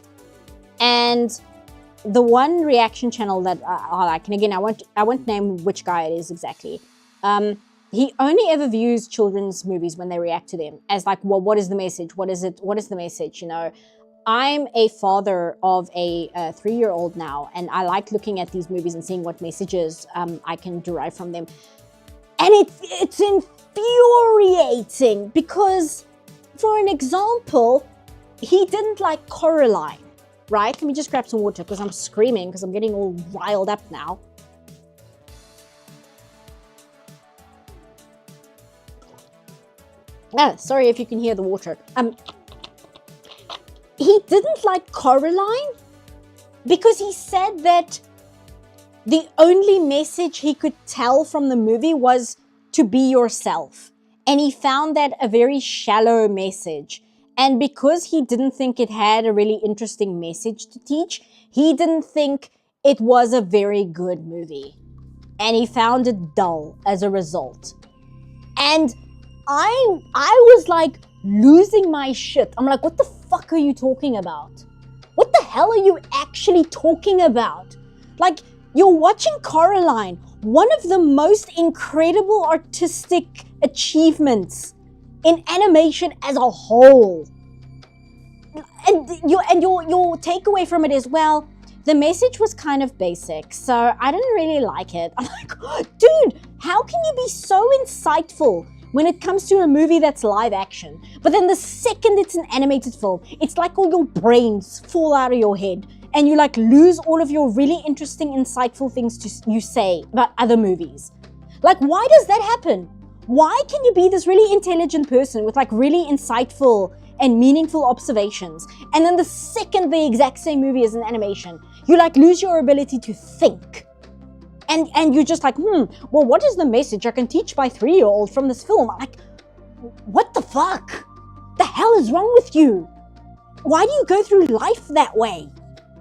And the one reaction channel that I like, and again, I won't name which guy it is exactly. He only ever views children's movies when they react to them as like, well, what is the message? What is it? What is the message? You know, I'm a father of a 3-year-old now, and I like looking at these movies and seeing what messages I can derive from them. And it's infuriating because, for an example, he didn't like Coraline. Right? Let me just grab some water because I'm screaming because I'm getting all riled up now. Sorry if you can hear the water. He didn't like Coraline because he said that the only message he could tell from the movie was to be yourself. And he found that a very shallow message. And because he didn't think it had a really interesting message to teach, he didn't think it was a very good movie. And he found it dull as a result. And I was like losing my shit. I'm like, what the fuck are you talking about? What the hell are you actually talking about? Like, you're watching Coraline, one of the most incredible artistic achievements in animation as a whole. And your takeaway from it is, well, the message was kind of basic, so I didn't really like it. I'm like, dude, how can you be so insightful when it comes to a movie that's live action? But then the second it's an animated film, it's like all your brains fall out of your head and you like lose all of your really interesting, insightful things you say about other movies. Like, why does that happen? Why can you be this really intelligent person with like really insightful and meaningful observations, and then the second the exact same movie is an animation, you like lose your ability to think? And you're just like, well, what is the message I can teach my 3-year-old from this film? I'm like, what the fuck? The hell is wrong with you? Why do you go through life that way?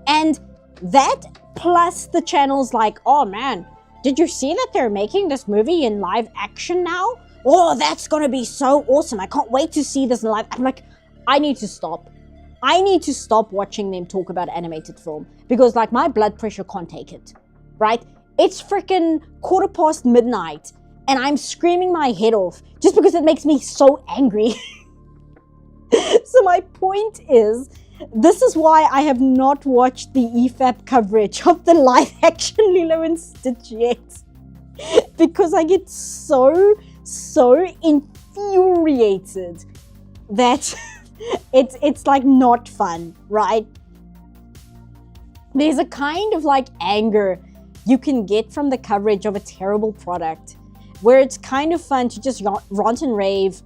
And that plus the channels like, oh man, did you see that they're making this movie in live action now? Oh, that's gonna be so awesome. I can't wait to see this in live. I'm like, I need to stop. I need to stop watching them talk about animated film because like my blood pressure can't take it, right? It's freaking midnight and I'm screaming my head off just because it makes me so angry. So my point is, this is why I have not watched the EFAP coverage of the live action Lilo and Stitch yet. Because I get so infuriated that it's like not fun, right? There's a kind of like anger you can get from the coverage of a terrible product where it's kind of fun to just rant and rave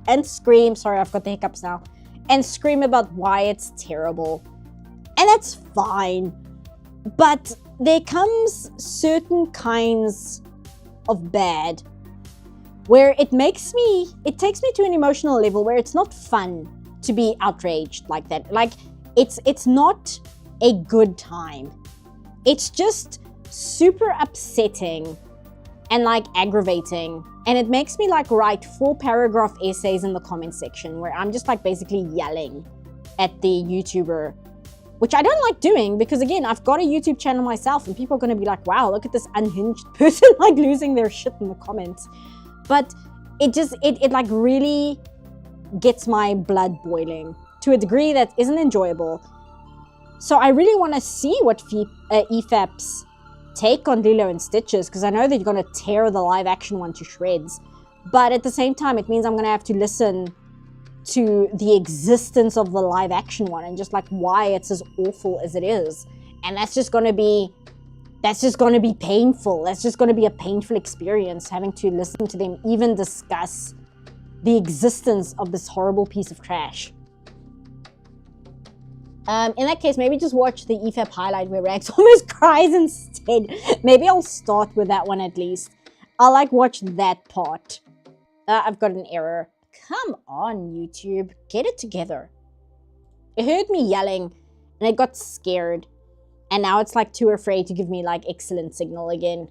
and scream. Sorry, I've got the hiccups now. And scream about why it's terrible. And that's fine. But there comes certain kinds of bad where it takes me to an emotional level where it's not fun to be outraged like that. Like, it's not a good time. It's just super upsetting and like aggravating. And it makes me like write 4-paragraph essays in the comment section where I'm just like basically yelling at the YouTuber, which I don't like doing because again, I've got a YouTube channel myself and people are going to be like, wow, look at this unhinged person like losing their shit in the comments. But it like really gets my blood boiling to a degree that isn't enjoyable. So I really want to see what EFAP's take on Lilo and Stitches, because I know that you're going to tear the live action one to shreds. But at the same time, it means I'm going to have to listen to the existence of the live action one and just like why it's as awful as it is. And that's just going to be painful. That's just going to be a painful experience, having to listen to them even discuss the existence of this horrible piece of trash. In that case, maybe just watch the EFAP highlight where Rags almost cries instead. Maybe I'll start with that one at least. I'll like watch that part. I've got an error. Come on, YouTube. Get it together. It heard me yelling and it got scared. And now it's like too afraid to give me like excellent signal again.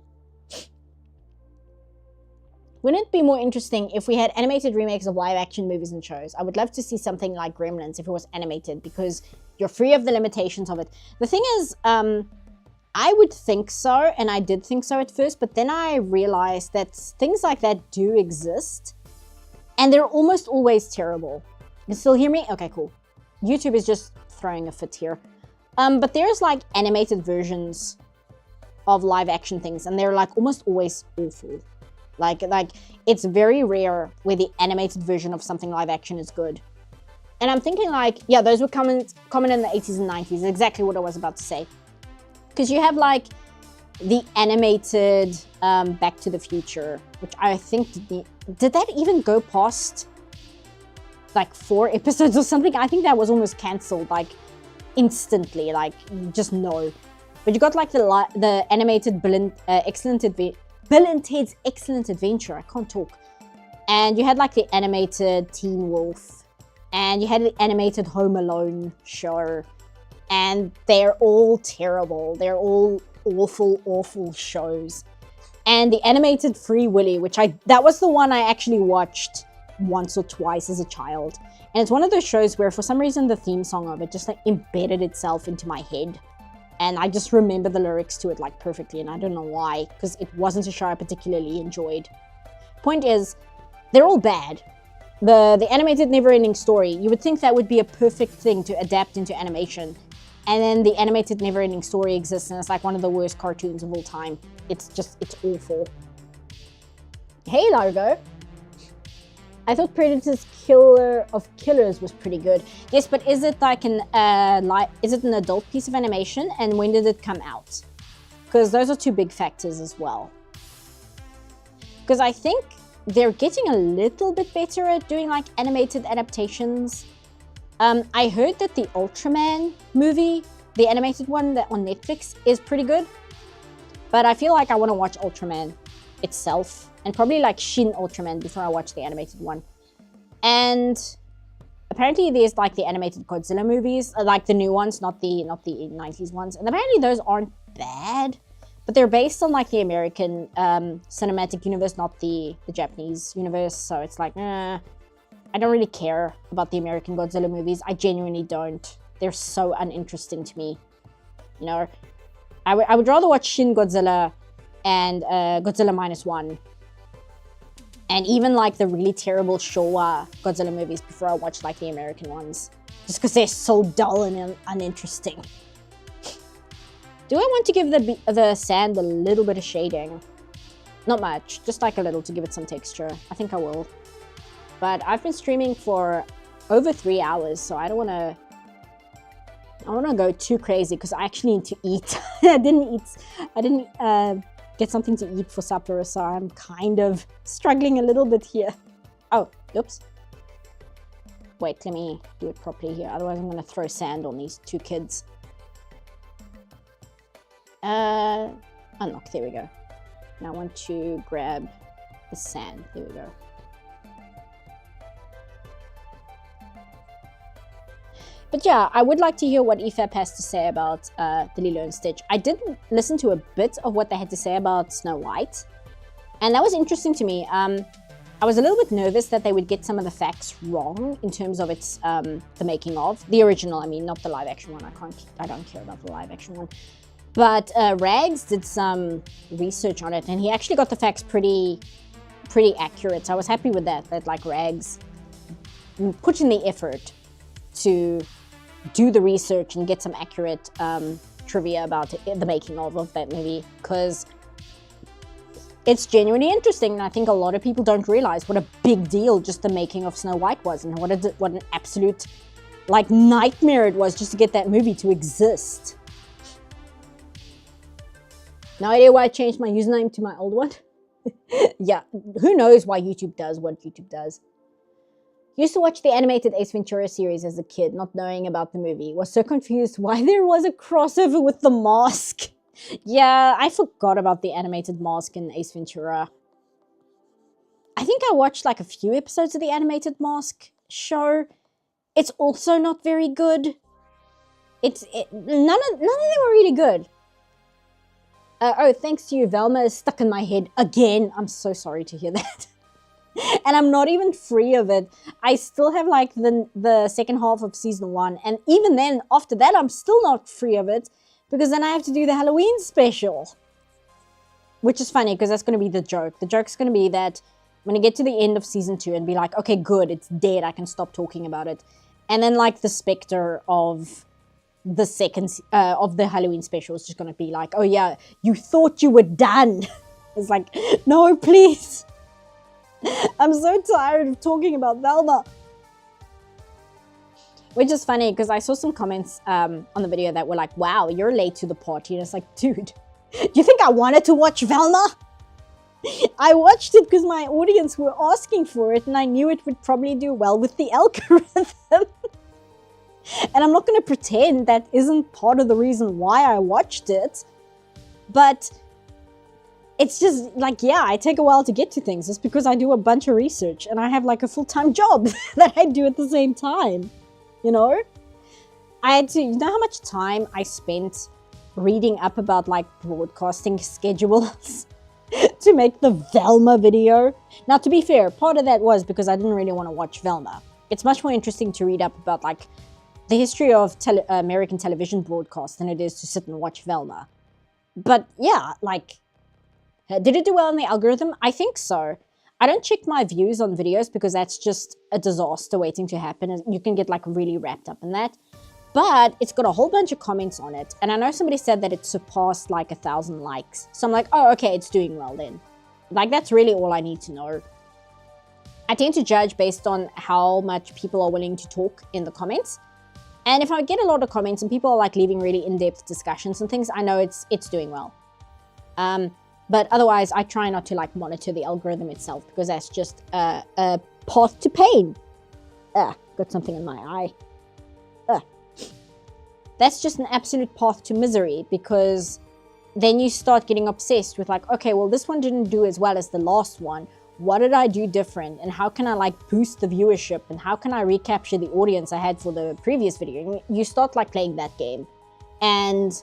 Wouldn't it be more interesting if we had animated remakes of live action movies and shows? I would love to see something like Gremlins if it was animated because you're free of the limitations of it. The thing is, I would think so, and I did think so at first, but then I realized that things like that do exist, and they're almost always terrible. You still hear me? Okay, cool. YouTube is just throwing a fit here. But there's like animated versions of live action things, and they're like almost always awful. Like it's very rare where the animated version of something live action is good. And I'm thinking like, yeah, those were common in the 80s and 90s. Exactly what I was about to say. Because you have like the animated Back to the Future, which I think, did that even go past like 4 episodes or something? I think that was almost cancelled like instantly, like just no. But you got like the animated Bill and Ted's Excellent Adventure. I can't talk. And you had like the animated Teen Wolf. And you had the animated Home Alone show. And they're all terrible. They're all awful, awful shows. And the animated Free Willy, that was the one I actually watched once or twice as a child. And it's one of those shows where for some reason the theme song of it just like embedded itself into my head. And I just remember the lyrics to it like perfectly, and I don't know why, because it wasn't a show I particularly enjoyed. Point is, they're all bad. The animated Never-Ending Story, you would think that would be a perfect thing to adapt into animation. And then the animated Never-Ending Story exists, and it's like one of the worst cartoons of all time. It's awful. Hey, Largo. I thought Predator's Killer of Killers was pretty good. Yes, but is it like an adult piece of animation, and when did it come out? Because those are 2 big factors as well. Because I think they're getting a little bit better at doing like animated adaptations. I heard that the Ultraman movie, the animated one that on Netflix, is pretty good. But I feel like I want to watch Ultraman itself, and probably like Shin Ultraman before I watch the animated one. And apparently there's like the animated Godzilla movies, like the new ones, not the 90s ones. And apparently those aren't bad, but they're based on like the American cinematic universe, not the Japanese universe. So it's like, I don't really care about the American Godzilla movies. I genuinely don't. They're so uninteresting to me. You know, I would rather watch Shin Godzilla and Godzilla -1. And even like the really terrible Showa Godzilla movies before I watch like the American ones. Just because they're so dull and uninteresting. Do I want to give the sand a little bit of shading? Not much, just like a little to give it some texture. I think I will. But I've been streaming for over 3 hours, so I don't want to go too crazy because I actually need to eat. I didn't get something to eat for supper, so I'm kind of struggling a little bit here. Oh, oops. Wait, let me do it properly here. Otherwise, I'm going to throw sand on these 2 kids. Unlock. There we go. Now I want to grab the sand. There we go. But yeah, I would like to hear what EFAP has to say about the Lilo and Stitch. I did listen to a bit of what they had to say about Snow White, and that was interesting to me. I was a little bit nervous that they would get some of the facts wrong in terms of its the making of the original. I mean, not the live action one. I don't care about the live action one. But Rags did some research on it, and he actually got the facts pretty accurate. So I was happy with that. That like Rags put in the effort to do the research and get some accurate trivia about the making of that movie, because it's genuinely interesting, and I think a lot of people don't realize what a big deal just the making of Snow White was, and what an absolute like nightmare it was just to get that movie to exist. No idea why I changed my username to my old one. Yeah, who knows why YouTube does what YouTube does. Used to watch the animated Ace Ventura series as a kid, not knowing about the movie. Was so confused why there was a crossover with The Mask. Yeah, I forgot about the animated Mask in Ace Ventura. I think I watched like a few episodes of the animated Mask show. It's also not very good. None of them were really good. Oh, thanks to you, Velma is stuck in my head again. I'm so sorry to hear that. And I'm not even free of it. I still have like the second half of season 1. And even then, after that, I'm still not free of it. Because then I have to do the Halloween special. Which is funny, because that's going to be the joke. The joke's going to be that I'm going to get to the end of season 2 and be like, okay, good, it's dead. I can stop talking about it. And then like the specter of the of the Halloween special is just going to be like, oh yeah, you thought you were done. It's like, no, please. I'm so tired of talking about Velma. Which is funny, because I saw some comments on the video that were like, wow, you're late to the party. And it's like, dude, do you think I wanted to watch Velma? I watched it because my audience were asking for it, and I knew it would probably do well with the algorithm. And I'm not going to pretend that isn't part of the reason why I watched it. But it's just like, yeah, I take a while to get to things. It's because I do a bunch of research, and I have like a full-time job that I do at the same time. You know? You know how much time I spent reading up about like broadcasting schedules to make the Velma video? Now, to be fair, part of that was because I didn't really want to watch Velma. It's much more interesting to read up about like the history of American television broadcast than it is to sit and watch Velma. But yeah, like, did it do well in the algorithm? I think so. I don't check my views on videos because that's just a disaster waiting to happen, and you can get like really wrapped up in that. But it's got a whole bunch of comments on it, and I know somebody said that it surpassed like 1,000 likes. So I'm like, oh, okay, it's doing well then. Like, that's really all I need to know. I tend to judge based on how much people are willing to talk in the comments. And if I get a lot of comments and people are like leaving really in-depth discussions and things, I know it's doing well. But otherwise, I try not to like monitor the algorithm itself, because that's just a path to pain. Got something in my eye. That's just an absolute path to misery, because then you start getting obsessed with like, okay, well, this one didn't do as well as the last one. What did I do different? And how can I like boost the viewership? And how can I recapture the audience I had for the previous video? And you start like playing that game. And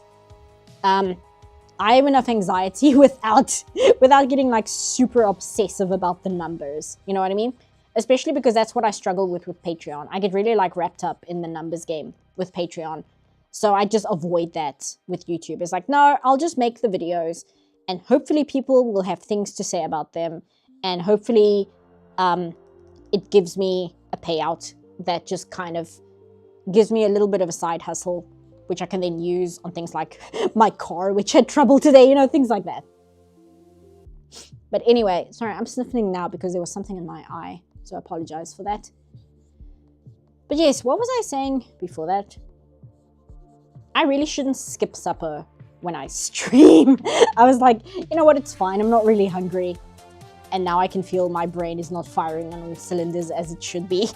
I have enough anxiety without getting like super obsessive about the numbers. You know what I mean? Especially because that's what I struggle with Patreon. I get really like wrapped up in the numbers game with Patreon. So I just avoid that with YouTube. It's like, no, I'll just make the videos, and hopefully people will have things to say about them. And hopefully it gives me a payout that just kind of gives me a little bit of a side hustle, which I can then use on things like my car, which had trouble today, you know, things like that. But anyway, sorry, I'm sniffling now because there was something in my eye. So I apologize for that. But yes, what was I saying before that? I really shouldn't skip supper when I stream. I was like, you know what, it's fine. I'm not really hungry. And now I can feel my brain is not firing on all cylinders as it should be.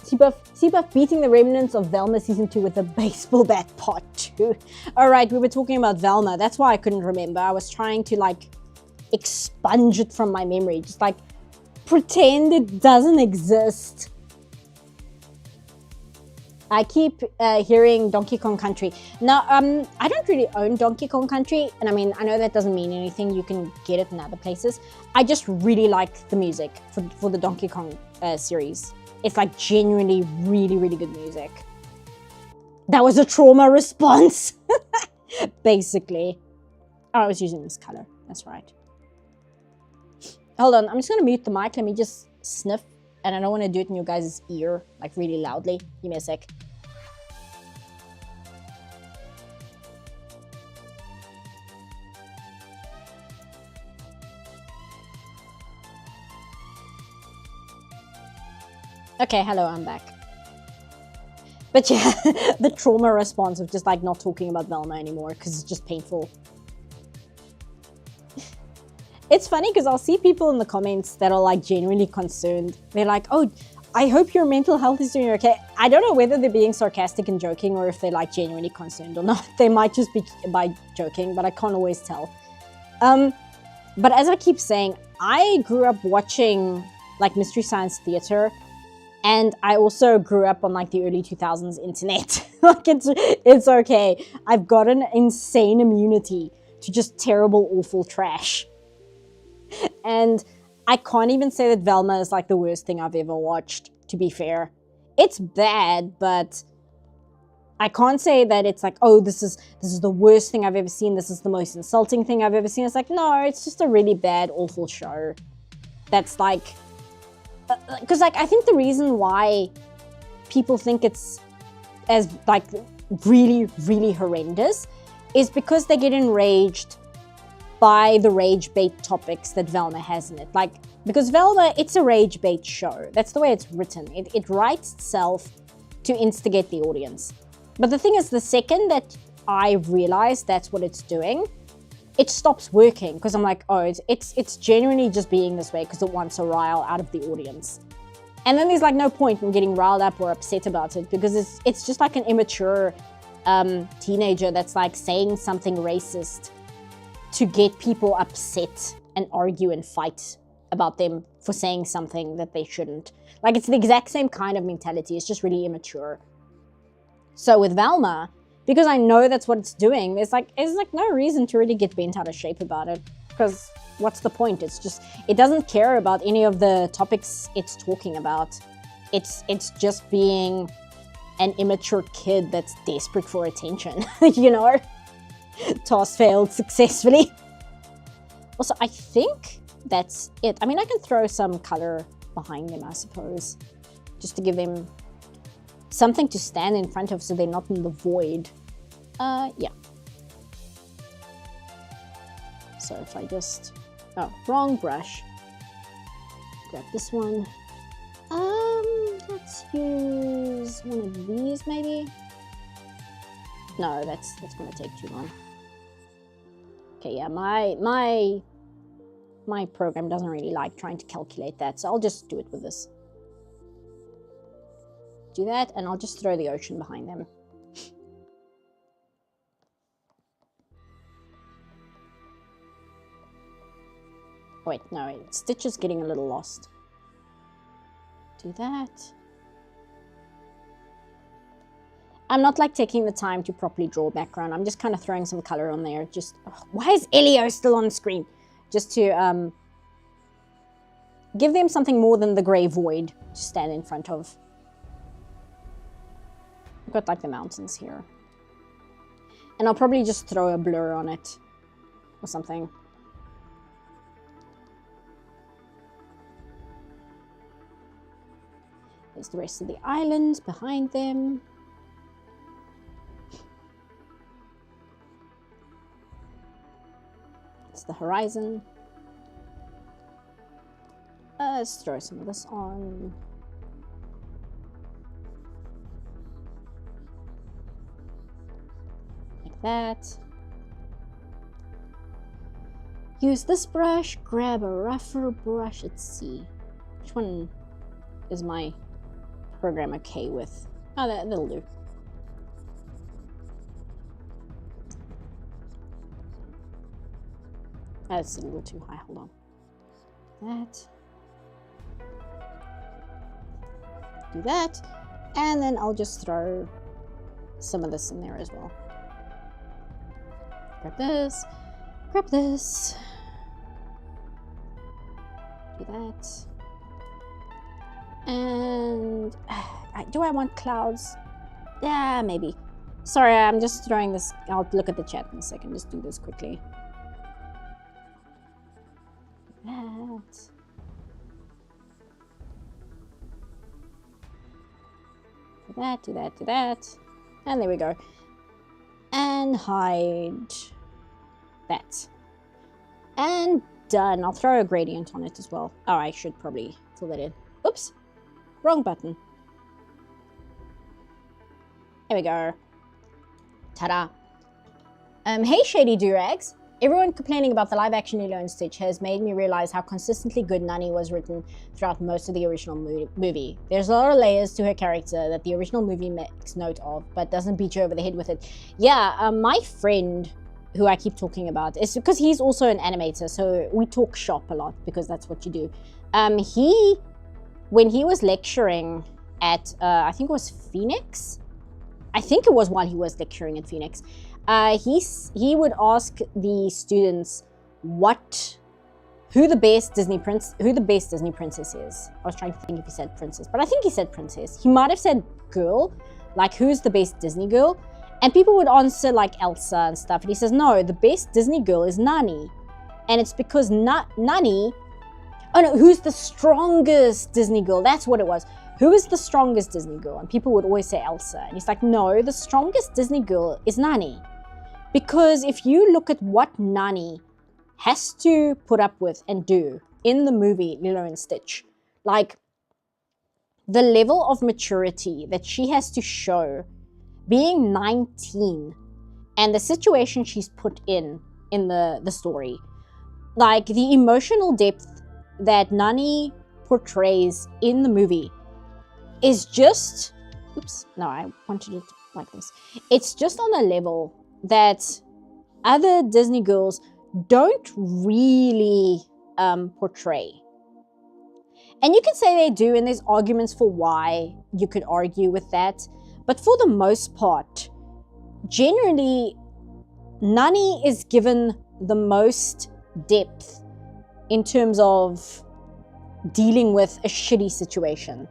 Seabuff beating the remnants of Velma Season 2 with a baseball bat Part 2. Alright, we were talking about Velma. That's why I couldn't remember. I was trying to like expunge it from my memory. Just like pretend it doesn't exist. I keep hearing Donkey Kong Country. Now, I don't really own Donkey Kong Country, and I mean, I know that doesn't mean anything. You can get it in other places. I just really like the music for the Donkey Kong series. It's like genuinely really, really good music. That was a trauma response, basically. Oh, I was using this color. That's right. Hold on, I'm just gonna mute the mic. Let me just sniff. And I don't want to do it in your guys' ear, like really loudly. Give me a sec. Okay, hello, I'm back. But yeah, the trauma response of just like not talking about Velma anymore because it's just painful. It's funny because I'll see people in the comments that are like genuinely concerned. They're like, oh, I hope your mental health is doing okay. I don't know whether they're being sarcastic and joking or if they're like genuinely concerned or not. They might just be by joking, but I can't always tell. But as I keep saying, I grew up watching like Mystery Science Theater, and I also grew up on like the early 2000s internet. Like it's okay. I've got an insane immunity to just terrible, awful trash. And I can't even say that Velma is like the worst thing I've ever watched, to be fair. It's bad, but I can't say that it's like, oh, this is the worst thing I've ever seen. This is the most insulting thing I've ever seen. It's like, no, it's just a really bad, awful show. That's like, because like I think the reason why people think it's as like really, really horrendous is because they get enraged by the rage bait topics that Velma has in it. Like, because Velma, it's a rage bait show. That's the way it's written. It writes itself to instigate the audience. But the thing is, the second that I realize that's what it's doing, it stops working because I'm like, oh, it's genuinely just being this way because it wants a rile out of the audience. And then there's like no point in getting riled up or upset about it because it's just like an immature teenager that's like saying something racist to get people upset and argue and fight about them for saying something that they shouldn't. Like, it's the exact same kind of mentality. It's just really immature. So with Velma, because I know that's what it's doing, there's like no reason to really get bent out of shape about it. Because what's the point? It's just, it doesn't care about any of the topics it's talking about. It's just being an immature kid that's desperate for attention, you know? Toss failed successfully. Also, I think that's it. I mean, I can throw some color behind them, I suppose, just to give them something to stand in front of so they're not in the void. Yeah. So if I just... Oh, wrong brush. Grab this one. Let's use one of these, maybe? No, that's gonna take too long. Okay, yeah, my program doesn't really like trying to calculate that, so I'll just do it with this. Do that, and I'll just throw the ocean behind them. Wait, no, wait. Stitch is getting a little lost. Do that. I'm not like taking the time to properly draw a background. I'm just kind of throwing some color on there. Just, why is Elio still on screen? Just to give them something more than the grey void to stand in front of. I've got like the mountains here. And I'll probably just throw a blur on it or something. There's the rest of the island behind them. It's the horizon. Let's throw some of this on. Like that. Use this brush, grab a rougher brush. Let's see. Which one is my program okay with? Oh, that'll do. That's a little too high. Hold on. That. do that. And then I'll just throw some of this in there as well. Grab this. Grab this. Do that. And do I want clouds? Yeah, maybe. Sorry, I'm just throwing this. I'll look at the chat in a second. Just do this quickly. That. Do that, do that, do that. And there we go. And hide that. And done. I'll throw a gradient on it as well. Oh, I should probably fill that in. Oops. Wrong button. There we go. Ta-da. Hey, Shady Durags. Everyone complaining about the live-action Lilo and Stitch has made me realize how consistently good Nani was written throughout most of the original movie. There's a lot of layers to her character that the original movie makes note of, but doesn't beat you over the head with it. Yeah, my friend, who I keep talking about, is because he's also an animator, so we talk shop a lot because that's what you do. When he was lecturing at, I think it was Phoenix? I think it was while he was lecturing at Phoenix. He would ask the students who the best Disney princess is. I was trying to think if he said princess, but I think he said princess. He might have said girl, like who's the best Disney girl? And people would answer like Elsa and stuff. And he says, no, the best Disney girl is Nani. And it's because Nani, oh no, who's the strongest Disney girl? That's what it was. Who is the strongest Disney girl? And people would always say Elsa. And he's like, no, the strongest Disney girl is Nani. Because if you look at what Nani has to put up with and do in the movie Lilo and Stitch, like the level of maturity that she has to show being 19 and the situation she's put in the story, like the emotional depth that Nani portrays in the movie is just, oops, no, I wanted it like this. It's just on a level that other Disney girls don't really portray. And you can say they do, and there's arguments for why you could argue with that. But for the most part, generally, Nani is given the most depth in terms of dealing with a shitty situation.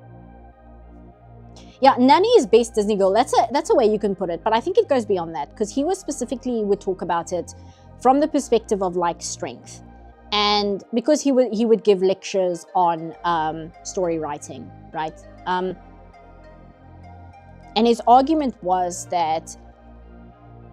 Yeah, Nani is best Disney girl. That's a way you can put it, but I think it goes beyond that because he would talk about it from the perspective of like strength, and because he would give lectures on story writing, right? And his argument was that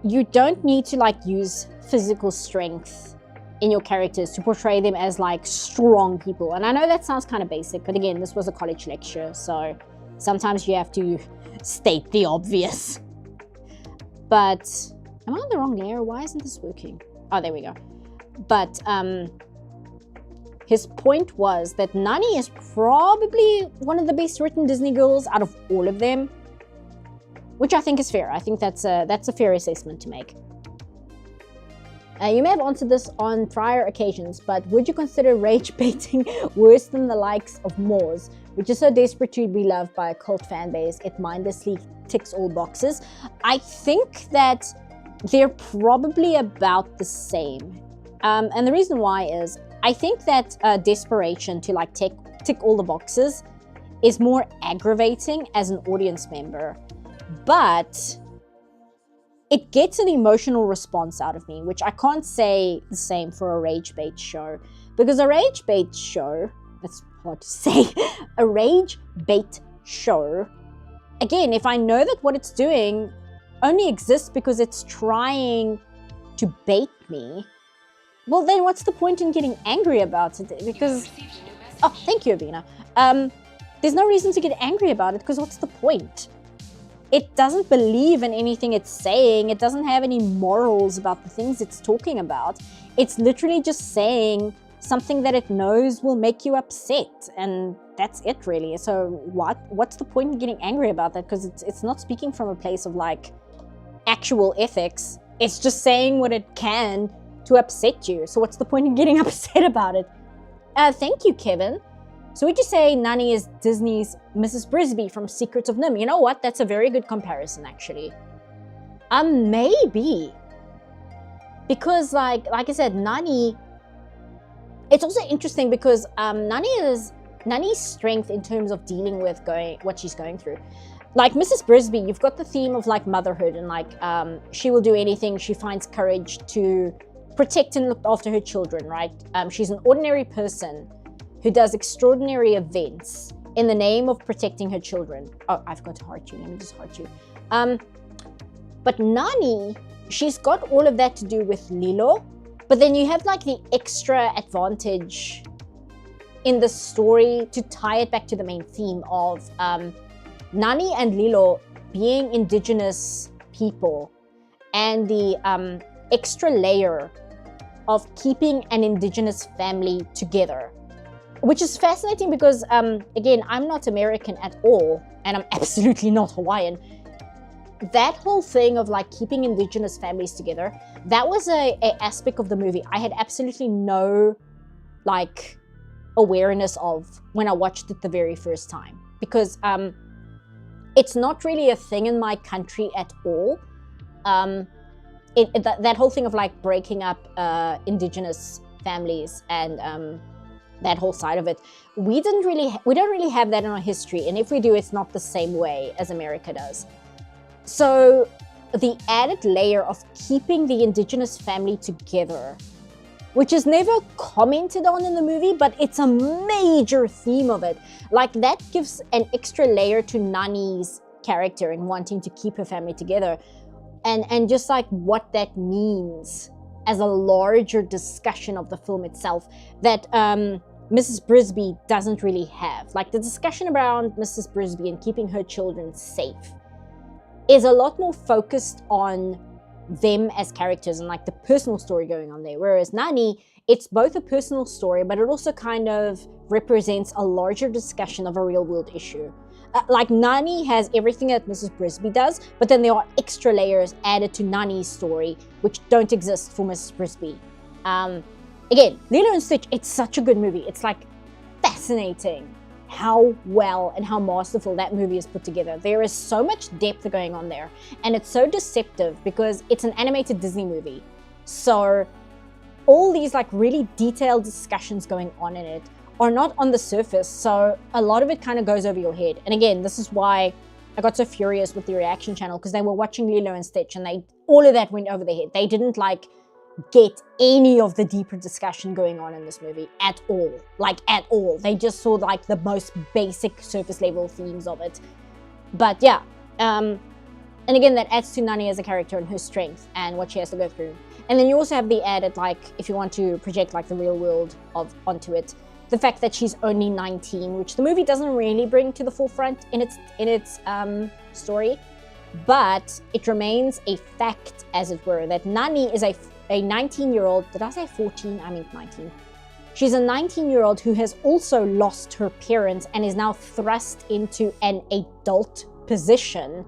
you don't need to like use physical strength in your characters to portray them as like strong people. And I know that sounds kind of basic, but again, this was a college lecture, so sometimes you have to state the obvious. But am I on the wrong layer? Why isn't this working? Oh, there we go. But his point was that Nani is probably one of the best written Disney girls out of all of them, which I think is fair. I think that's a fair assessment to make. You may have answered this on prior occasions, but would you consider rage baiting worse than the likes of Moors, which is so desperate to be loved by a cult fan base, it mindlessly ticks all boxes? I think that they're probably about the same. And the reason why is, I think that desperation to like tick all the boxes is more aggravating as an audience member. But it gets an emotional response out of me, which I can't say the same for a rage bait show. Because a rage bait show, that's hard to say, a rage bait show, again, if I know that what it's doing only exists because it's trying to bait me, well then what's the point in getting angry about it? Because, oh, thank you, Avina. There's no reason to get angry about it because what's the point? It doesn't believe in anything it's saying. It doesn't have any morals about the things it's talking about. It's literally just saying something that it knows will make you upset, and that's it really. So what's the point in getting angry about that? Because it's not speaking from a place of like actual ethics. It's just saying what it can to upset you. So what's the point in getting upset about it? Thank you, Kevin. So would you say Nani is Disney's Mrs. Brisby from Secrets of NIMH? You know what? That's a very good comparison, actually. Maybe. Because, like I said, Nani... It's also interesting because Nani's strength in terms of dealing with what she's going through. Like Mrs. Brisby, you've got the theme of like motherhood and like she will do anything. She finds courage to protect and look after her children, right? She's an ordinary person who does extraordinary events in the name of protecting her children. Oh, I've got to heart you. Let me just heart you. But Nani, she's got all of that to do with Lilo, but then you have like the extra advantage in the story to tie it back to the main theme of Nani and Lilo being indigenous people and the extra layer of keeping an indigenous family together, which is fascinating because, again, I'm not American at all, and I'm absolutely not Hawaiian. That whole thing of like keeping indigenous families together, that was a aspect of the movie I had absolutely no like awareness of when I watched it the very first time, because it's not really a thing in my country at all. That whole thing of like breaking up indigenous families and that whole side of it, we don't really have that in our history, and if we do, it's not the same way as America does. So the added layer of keeping the indigenous family together, which is never commented on in the movie, but it's a major theme of it. Like, that gives an extra layer to Nani's character in wanting to keep her family together. And just like what that means as a larger discussion of the film itself that Mrs. Brisby doesn't really have. Like, the discussion around Mrs. Brisby and keeping her children safe is a lot more focused on them as characters and like the personal story going on there. Whereas Nani, it's both a personal story, but it also kind of represents a larger discussion of a real world issue. Like, Nani has everything that Mrs. Brisby does, but then there are extra layers added to Nani's story, which don't exist for Mrs. Brisby. Again, Lilo and Stitch, it's such a good movie. It's like fascinating how well and how masterful that movie is put together. There is so much depth going on there, and it's so deceptive because it's an animated Disney movie. So all these like really detailed discussions going on in it are not on the surface, so a lot of it kind of goes over your head. And again, this is why I got so furious with the reaction channel, because they were watching Lilo and Stitch and all of that went over their head. They didn't like get any of the deeper discussion going on in this movie at all. Like, at all. They just saw like the most basic surface level themes of it. But yeah, and again, that adds to Nani as a character and her strength and what she has to go through. And then you also have the added, like, if you want to project like the real world onto it, the fact that she's only 19, which the movie doesn't really bring to the forefront in its story, but it remains a fact, as it were, that Nani is a 19-year-old, did I say 14? I meant 19. She's a 19-year-old who has also lost her parents and is now thrust into an adult position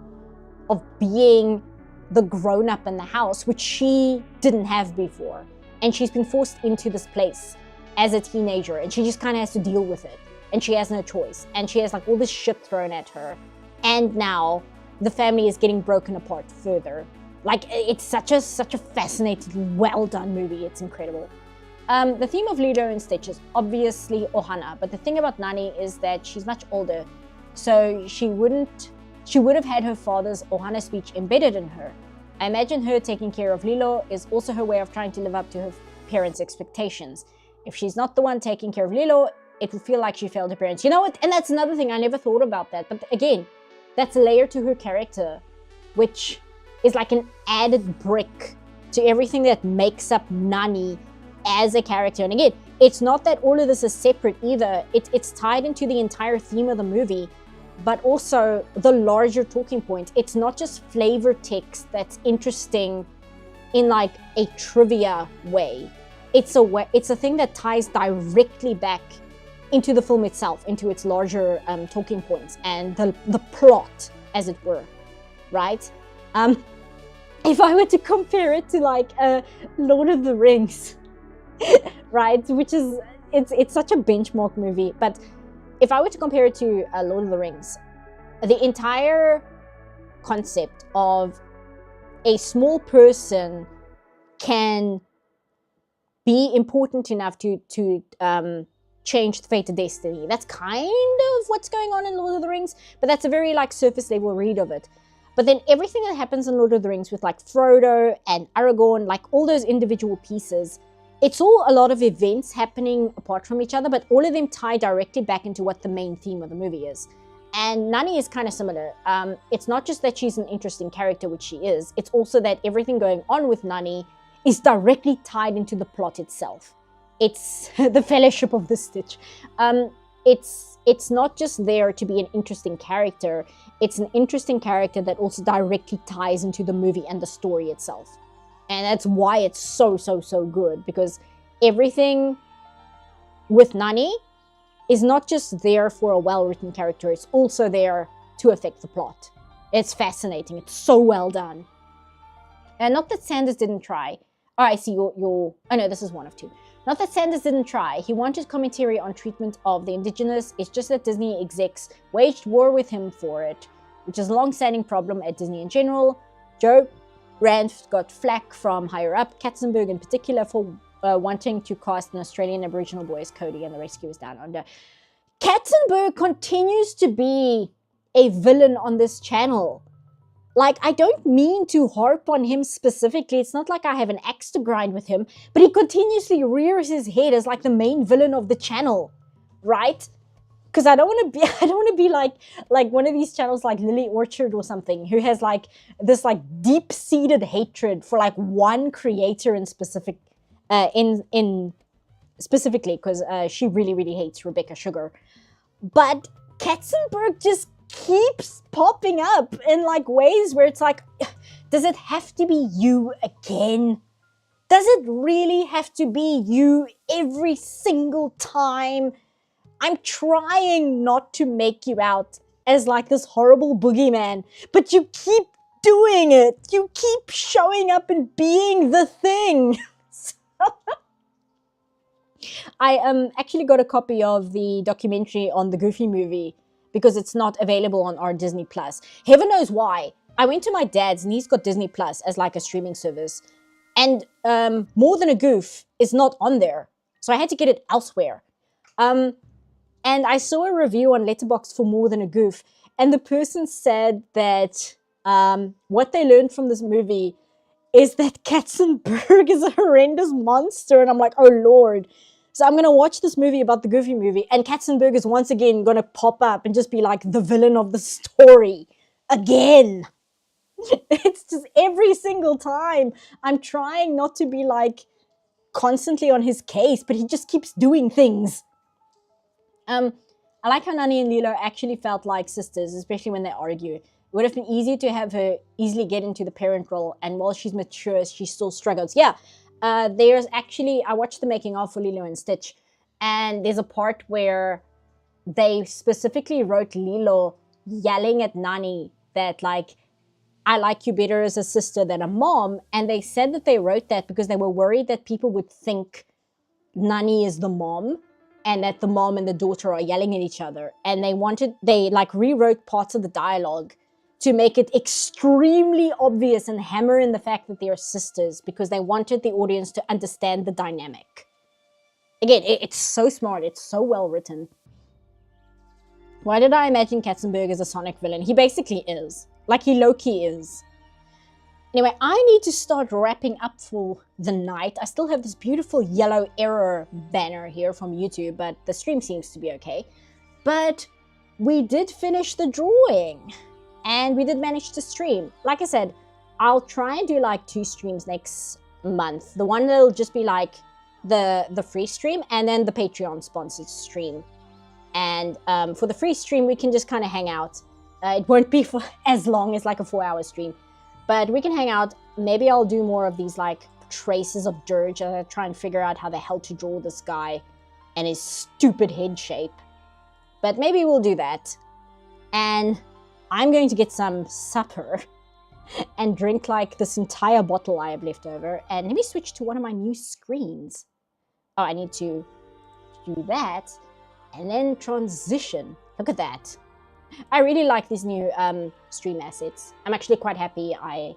of being the grown-up in the house, which she didn't have before. And she's been forced into this place as a teenager, and she just kind of has to deal with it. And she has no choice. And she has like all this shit thrown at her. And now the family is getting broken apart further. Like, it's such a fascinating, well-done movie. It's incredible. The theme of Lilo and Stitch is obviously Ohana, but the thing about Nani is that she's much older, so she would have had her father's Ohana speech embedded in her. I imagine her taking care of Lilo is also her way of trying to live up to her parents' expectations. If she's not the one taking care of Lilo, it will feel like she failed her parents. You know what? And that's another thing, I never thought about that. But again, that's a layer to her character, which is like an added brick to everything that makes up Nani as a character. And again, it's not that all of this is separate either. It's tied into the entire theme of the movie, but also the larger talking point. It's not just flavor text that's interesting in like a trivia way. It's a thing that ties directly back into the film itself, into its larger talking points and the plot, as it were, right? If I were to compare it to like Lord of the Rings, right, which is it's such a benchmark movie, but if I were to compare it to Lord of the Rings, the entire concept of a small person can be important enough to change the fate of destiny. That's kind of what's going on in Lord of the Rings, but that's a very like surface level read of it. But then everything that happens in Lord of the Rings with like Frodo and Aragorn, like all those individual pieces, it's all a lot of events happening apart from each other, but all of them tie directly back into what the main theme of the movie is. And Nani is kind of similar. It's not just that she's an interesting character, which she is, it's also that everything going on with Nani is directly tied into the plot itself. It's the Fellowship of the Stitch. It's not just there to be an interesting character. It's an interesting character that also directly ties into the movie and the story itself. And that's why it's so, so, so good. Because everything with Nani is not just there for a well-written character. It's also there to affect the plot. It's fascinating. It's so well done. And not that Sanders didn't try. Oh, I see your... Oh, no, this is one of two. Not that Sanders didn't try. He wanted commentary on treatment of the indigenous. It's just that Disney execs waged war with him for it, which is a long-standing problem at Disney in general. Joe Ranft got flack from higher up, Katzenberg in particular, for wanting to cast an Australian Aboriginal boy as Cody and the Rescuers Down Under. Katzenberg continues to be a villain on this channel. Like, I don't mean to harp on him specifically. It's not like I have an axe to grind with him, but he continuously rears his head as like the main villain of the channel, right? Because I don't want to be like one of these channels like Lily Orchard or something, who has like this like deep-seated hatred for like one creator in specific, specifically because she really, really hates Rebecca Sugar. But Katzenberg just keeps popping up in like ways where it's like, does it have to be you again? Does it really have to be you every single time? I'm trying not to make you out as like this horrible boogeyman, but you keep doing it. You keep showing up and being the thing. I actually got a copy of the documentary on the Goofy movie because it's not available on our Disney Plus. Heaven knows why. I went to my dad's and he's got Disney Plus as like a streaming service. And More Than a Goof is not on there. So I had to get it elsewhere. And I saw a review on Letterboxd for More Than a Goof. And the person said that what they learned from this movie is that Katzenberg is a horrendous monster. And I'm like, oh Lord. So I'm going to watch this movie about the Goofy movie, and Katzenberg is once again going to pop up and just be like the villain of the story. Again. It's just every single time. I'm trying not to be like constantly on his case, but he just keeps doing things. I like how Nani and Lilo actually felt like sisters, especially when they argue. It would have been easier to have her easily get into the parent role, and while she's mature, she still struggles. Yeah. There's actually, I watched the making of for Lilo and Stitch, and there's a part where they specifically wrote Lilo yelling at Nani that like, I like you better as a sister than a mom. And they said that they wrote that because they were worried that people would think Nani is the mom and that the mom and the daughter are yelling at each other. And they like rewrote parts of the dialogue to make it extremely obvious and hammer in the fact that they are sisters because they wanted the audience to understand the dynamic. Again, it's so smart. It's so well written. Why did I imagine Katzenberg as a Sonic villain? He basically is. Like, he low-key is. Anyway, I need to start wrapping up for the night. I still have this beautiful yellow error banner here from YouTube, but the stream seems to be okay. But we did finish the drawing. And we did manage to stream. Like I said, I'll try and do like 2 streams next month. The one that'll just be like the free stream, and then the Patreon sponsored stream. And for the free stream, we can just kind of hang out. It won't be for as long as like a 4-hour stream, but we can hang out. Maybe I'll do more of these like traces of Dirge and I'll try and figure out how the hell to draw this guy and his stupid head shape. But maybe we'll do that. And I'm going to get some supper and drink like this entire bottle I have left over. And let me switch to one of my new screens. Oh, I need to do that. And then transition. Look at that. I really like these new stream assets. I'm actually quite happy I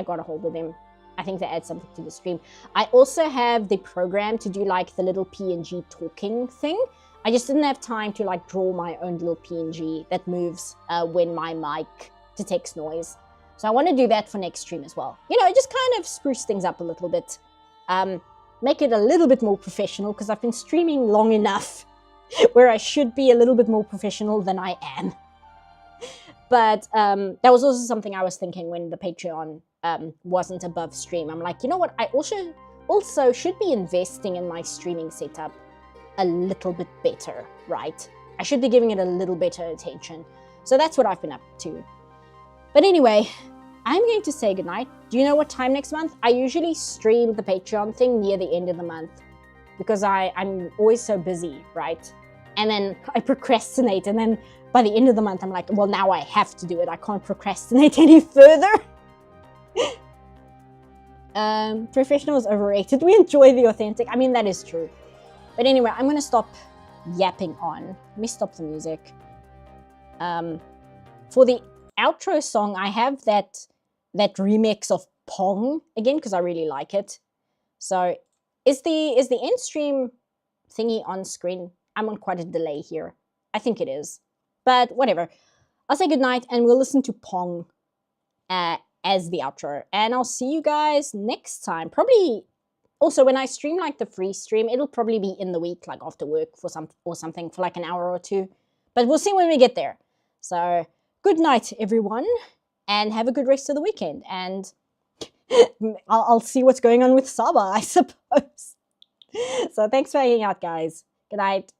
got a hold of them. I think they add something to the stream. I also have the program to do like the little PNG talking thing. I just didn't have time to like draw my own little PNG that moves when my mic detects noise. So I want to do that for next stream as well. You know, just kind of spruce things up a little bit. Make it a little bit more professional because I've been streaming long enough where I should be a little bit more professional than I am. But that was also something I was thinking when the Patreon wasn't above stream. I'm like, you know what? I also should be investing in my streaming setup a little bit better, right? I should be giving it a little better attention. So that's what I've been up to. But anyway, I'm going to say goodnight. Do you know what time next month? I usually stream the Patreon thing near the end of the month because I'm always so busy, right? And then I procrastinate, and then by the end of the month, I'm like, well, now I have to do it. I can't procrastinate any further. Professional is overrated. We enjoy the authentic. I mean, that is true. But anyway, I'm going to stop yapping on. Let me stop the music. For the outro song, I have that remix of Pong again because I really like it. So is the end stream thingy on screen? I'm on quite a delay here. I think it is. But whatever. I'll say goodnight and we'll listen to Pong as the outro. And I'll see you guys next time. Probably also when I stream like the free stream, it'll probably be in the week, like after work for something for like an hour or two. But we'll see when we get there. So good night, everyone. And have a good rest of the weekend. And I'll see what's going on with Saba, I suppose. So thanks for hanging out, guys. Good night.